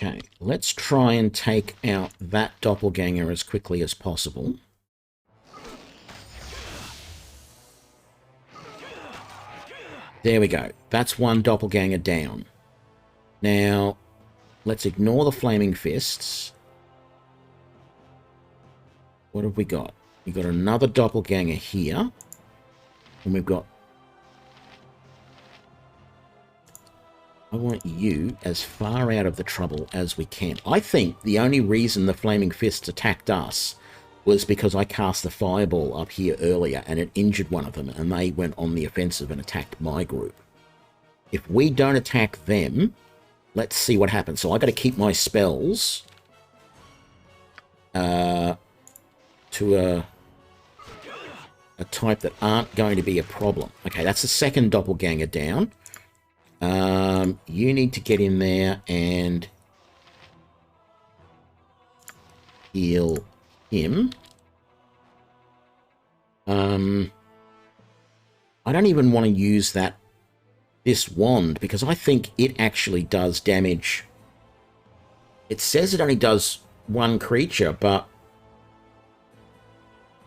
Okay, let's try and take out that doppelganger as quickly as possible. There we go. That's one doppelganger down. Now, let's ignore the flaming fists. What have we got? We've got another doppelganger here. And we've got... I want you as far out of the trouble as we can. I think the only reason the flaming fists attacked us was because I cast the fireball up here earlier and it injured one of them and they went on the offensive and attacked my group. If we don't attack them, let's see what happens. So I got to keep my spells to a type that aren't going to be a problem. Okay, that's the second doppelganger down. You need to get in there and heal him. I don't even want to use this wand because I think it actually does damage. It says it only does one creature, but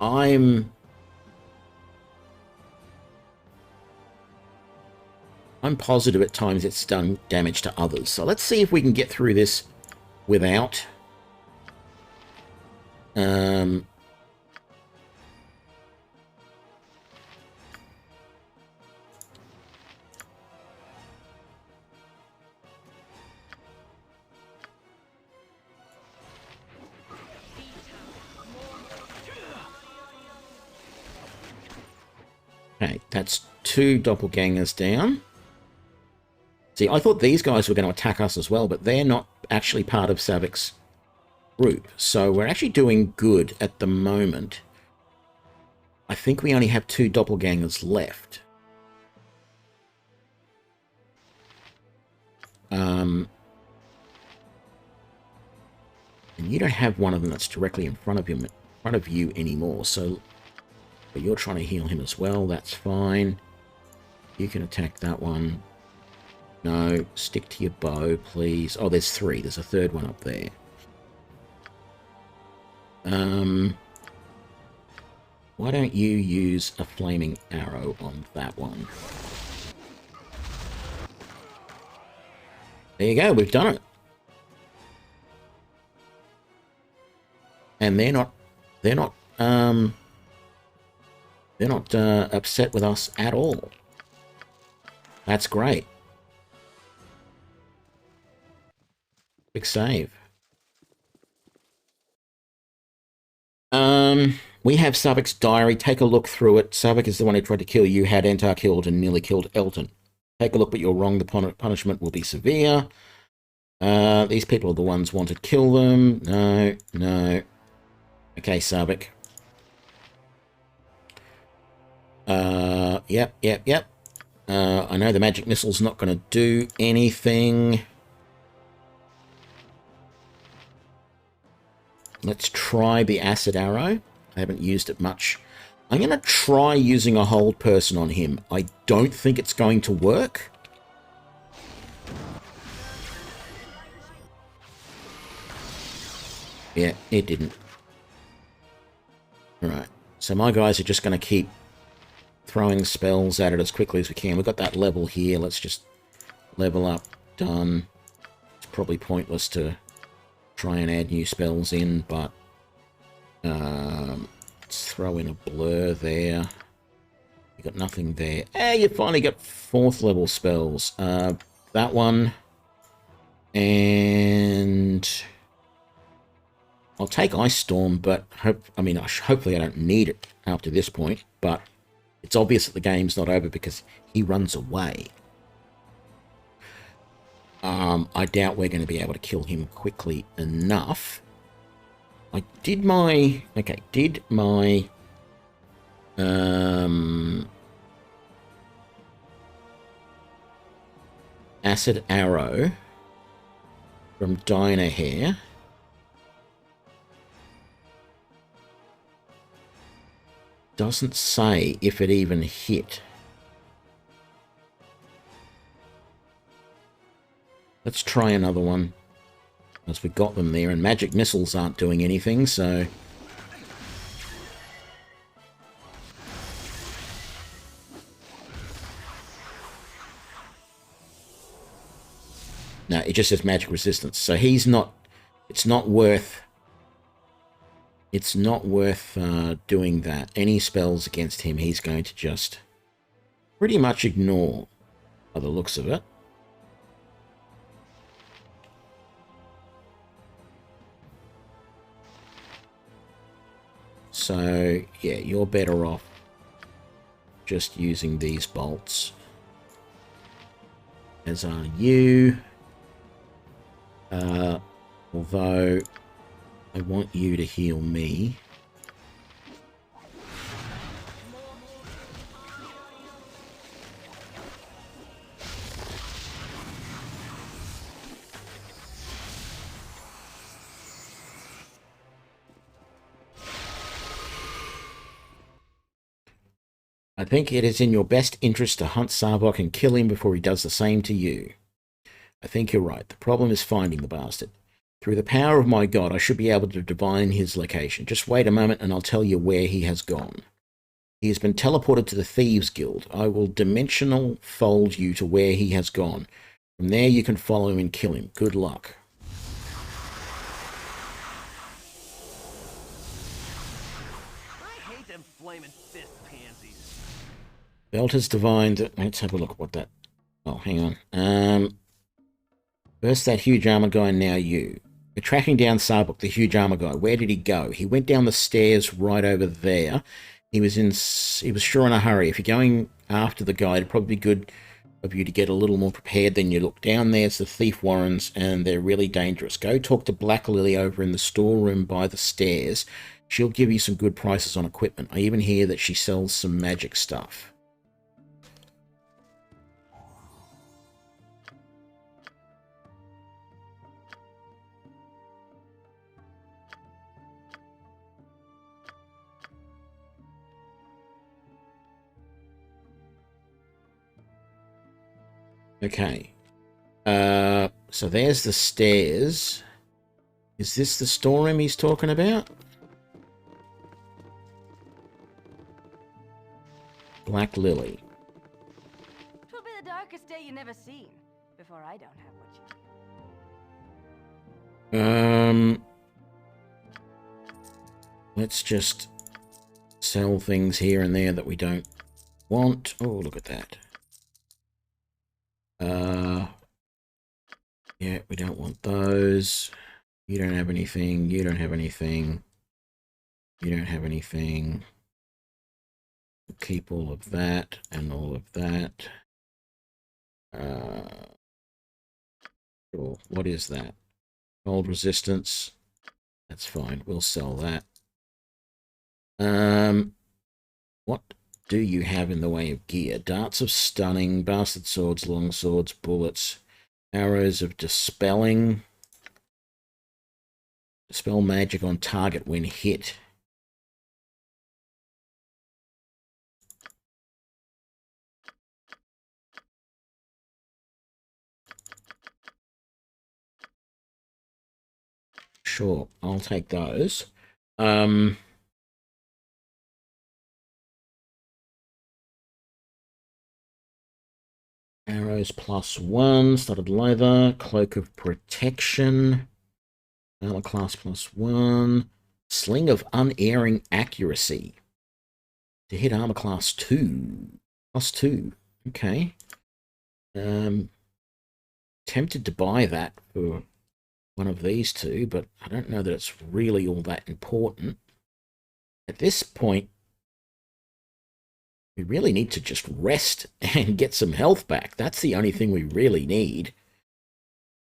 I'm positive at times it's done damage to others. So let's see if we can get through this without. Okay, that's 2 doppelgangers down. See, I thought these guys were going to attack us as well, but they're not actually part of Savic's group. So we're actually doing good at the moment. I think we only have 2 doppelgangers left. And you don't have one of them that's directly in front of you anymore. So, but you're trying to heal him as well. That's fine. You can attack that one. No, stick to your bow, please. Oh, there's 3. There's a third one up there. Why don't you use a flaming arrow on that one? There you go, we've done it. And they're not upset with us at all. That's great. Big save. We have Savic's diary. Take a look through it. Savic is the one who tried to kill you, had Entar killed, and nearly killed Elton. Take a look, but you're wrong. The punishment will be severe. These people are the ones wanted to kill them. No, no. Okay, Savic. Yep. I know the magic missile's not going to do anything. Let's try the acid arrow. I haven't used it much. I'm going to try using a hold person on him. I don't think it's going to work. Yeah, it didn't. Alright, so my guys are just going to keep throwing spells at it as quickly as we can. We've got that level here. Let's just level up. Done. It's probably pointless to try and add new spells in, but let's throw in a blur there. You got nothing there. Hey, you finally got 4th level spells. That one. And I'll take Ice Storm, but hopefully I don't need it after this point, but it's obvious that the game's not over because he runs away. I doubt we're going to be able to kill him quickly enough. I did my... Okay, did my... acid arrow from Dynaheir. Doesn't say if it even hit. Let's try another one. As we got them there, and magic missiles aren't doing anything, so... No, it just says magic resistance. So he's not... It's not worth... It's not worth doing that. Any spells against him, he's going to just pretty much ignore, by the looks of it. So, yeah, you're better off just using these bolts. As are you. Although, I want you to heal me. I think it is in your best interest to hunt Sarbok and kill him before he does the same to you. I think you're right. The problem is finding the bastard. Through the power of my god, I should be able to divine his location. Just wait a moment and I'll tell you where he has gone. He has been teleported to the Thieves Guild. I will dimensional fold you to where he has gone. From there you can follow him and kill him. Good luck. I hate them flaming fist pansies. Belt has divined... Let's have a look at what that... Oh, hang on. First that huge armor guy, now you. We're tracking down Sarbok, the huge armor guy. Where did he go? He went down the stairs right over there. He was sure in a hurry. If you're going after the guy, it'd probably be good of you to get a little more prepared than you look. Down there's the thief warrens, and they're really dangerous. Go talk to Black Lily over in the storeroom by the stairs. She'll give you some good prices on equipment. I even hear that she sells some magic stuff. Okay. So there's the stairs. Is this the storeroom he's talking about? Black Lily. Twill be the darkest day you never seen, before I don't have what you... Let's just sell things here and there that we don't want. Oh, look at that. Yeah, we don't want those. You don't have anything. You don't have anything. You don't have anything. We'll keep all of that and all of that. Sure. What is that? Cold resistance. That's fine. We'll sell that. What do you have in the way of gear? Darts of stunning, bastard swords, long swords, bullets, arrows of dispelling. Dispel magic on target when hit. Sure, I'll take those. Arrows +1, studded leather, cloak of protection, armor class +1, sling of unerring accuracy. To hit armor class 2, +2. Okay. Tempted to buy that for one of these two, but I don't know that it's really all that important. At this point, we really need to just rest and get some health back. That's the only thing we really need.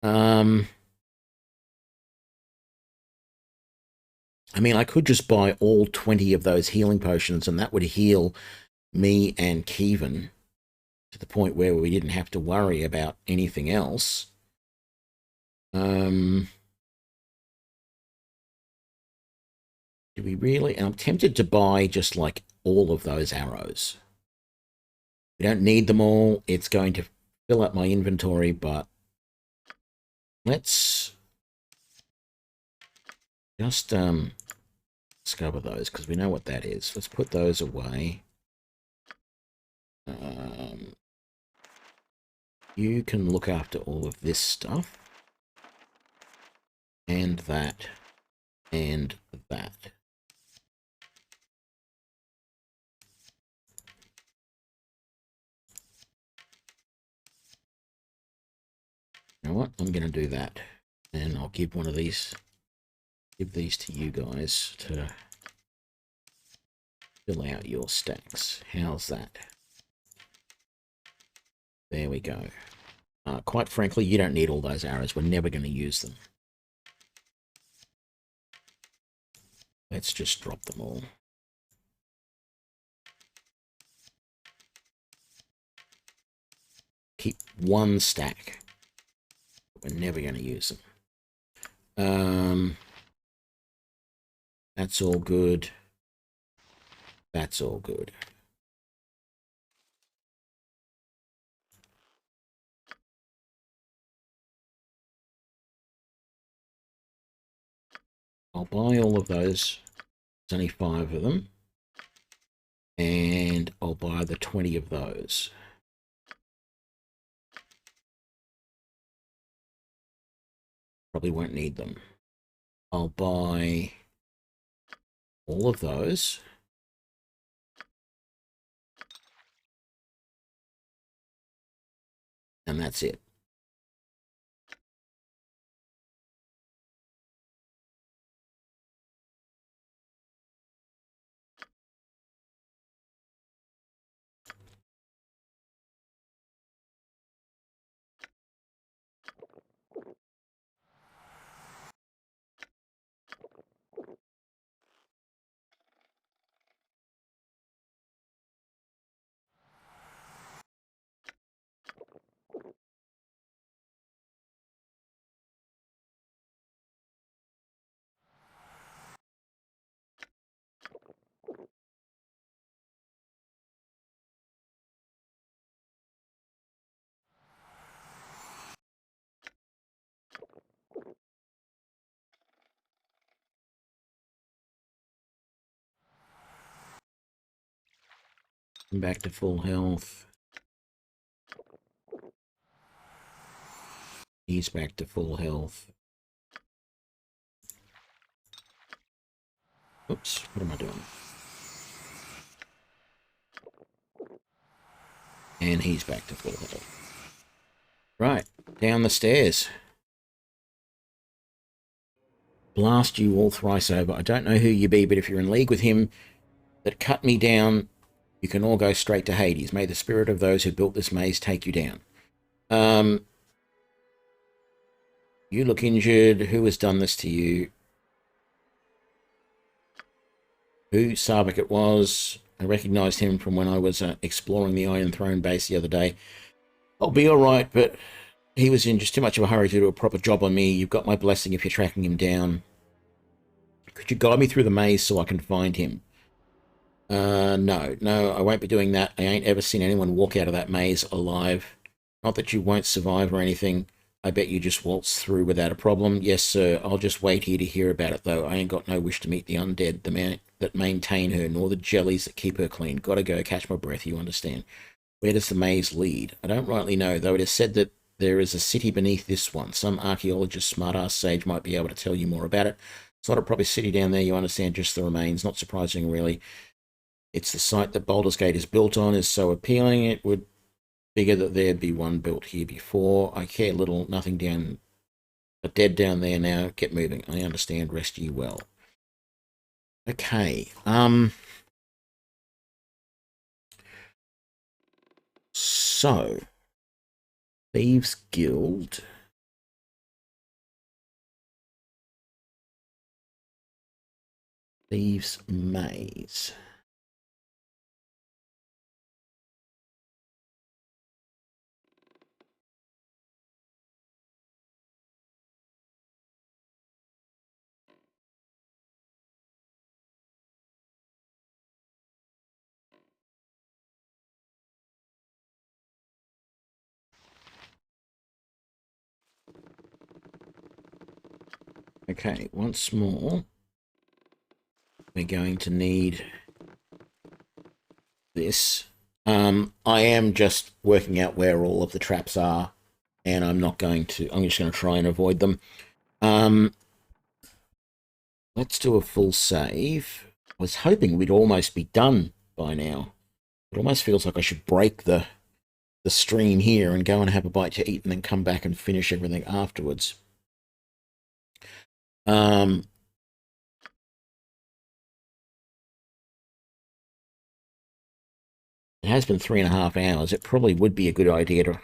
I mean, I could just buy all 20 of those healing potions, and that would heal me and Kivan to the point where we didn't have to worry about anything else. Do we really? I'm tempted to buy just like all of those arrows. We don't need them all. It's going to fill up my inventory, but let's Just discover those, because we know what that is. Let's put those away. You can look after all of this stuff. And that. And that. You know what? I'm going to do that. And I'll give one of these, give these to you guys to fill out your stacks. How's that? There we go. Quite frankly, you don't need all those arrows. We're never going to use them. Let's just drop them all. Keep one stack. We're never going to use them. That's all good. That's all good. I'll buy all of those. There's only 5 of them. And I'll buy the 20 of those. Probably won't need them. I'll buy all of those. And that's it. I'm back to full health. He's back to full health. Oops, what am I doing? And he's back to full health. Right, down the stairs. Blast you all thrice over. I don't know who you be, but if you're in league with him that cut me down, you can all go straight to Hades. May the spirit of those who built this maze take you down. You look injured. Who has done this to you? Who Sarvik it was. I recognised him from when I was exploring the Iron Throne base the other day. I'll be alright, but he was in just too much of a hurry to do a proper job on me. You've got my blessing if you're tracking him down. Could you guide me through the maze so I can find him? No, I won't be doing that. I ain't ever seen anyone walk out of that maze alive. Not that you won't survive or anything. I bet you just waltz through without a problem. Yes, sir, I'll just wait here to hear about it, though. I ain't got no wish to meet the undead, the man that maintain her, nor the jellies that keep her clean. Gotta go, catch my breath, you understand. Where does the maze lead? I don't rightly know, though it is said that there is a city beneath this one. Some archaeologist, smart-ass sage might be able to tell you more about it. It's not a proper city down there, you understand, just the remains. Not surprising, really. It's the site that Baldur's Gate is built on is so appealing, it would figure that there'd be one built here before. I care little, nothing down, but dead down there now. Get moving. I understand, rest ye well. Okay, so, Thieves Guild. Thieves Maze. Okay, once more, we're going to need this. I am just working out where all of the traps are, and I'm just going to try and avoid them. Let's do a full save. I was hoping we'd almost be done by now. It almost feels like I should break the stream here and go and have a bite to eat and then come back and finish everything afterwards. It has been 3.5 hours. It probably would be a good idea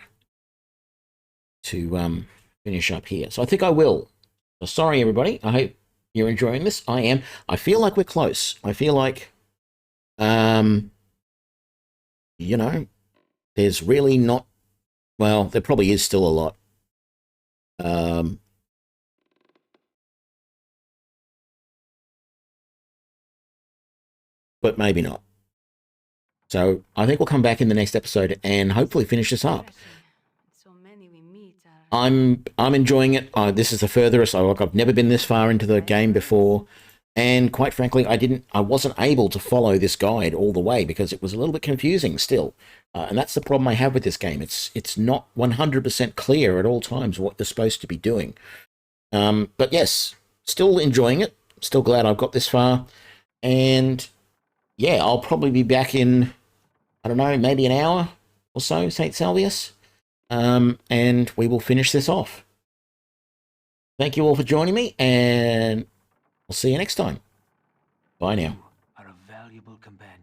to finish up here. So I think I will. So sorry, everybody. I hope you're enjoying this. I am. I feel like we're close. I feel like, you know, there's really not, well, there probably is still a lot. But maybe not. So I think we'll come back in the next episode and hopefully finish this up. I'm enjoying it. This is the furthest. I've never been this far into the game before, and quite frankly, I wasn't able to follow this guide all the way because it was a little bit confusing still, and that's the problem I have with this game. It's not 100% clear at all times what you're supposed to be doing. But yes, still enjoying it. Still glad I've got this far, and yeah, I'll probably be back in, I don't know, maybe an hour or so, St. Salvius. And we will finish this off. Thank you all for joining me, and I'll see you next time. Bye now. Are a valuable companion.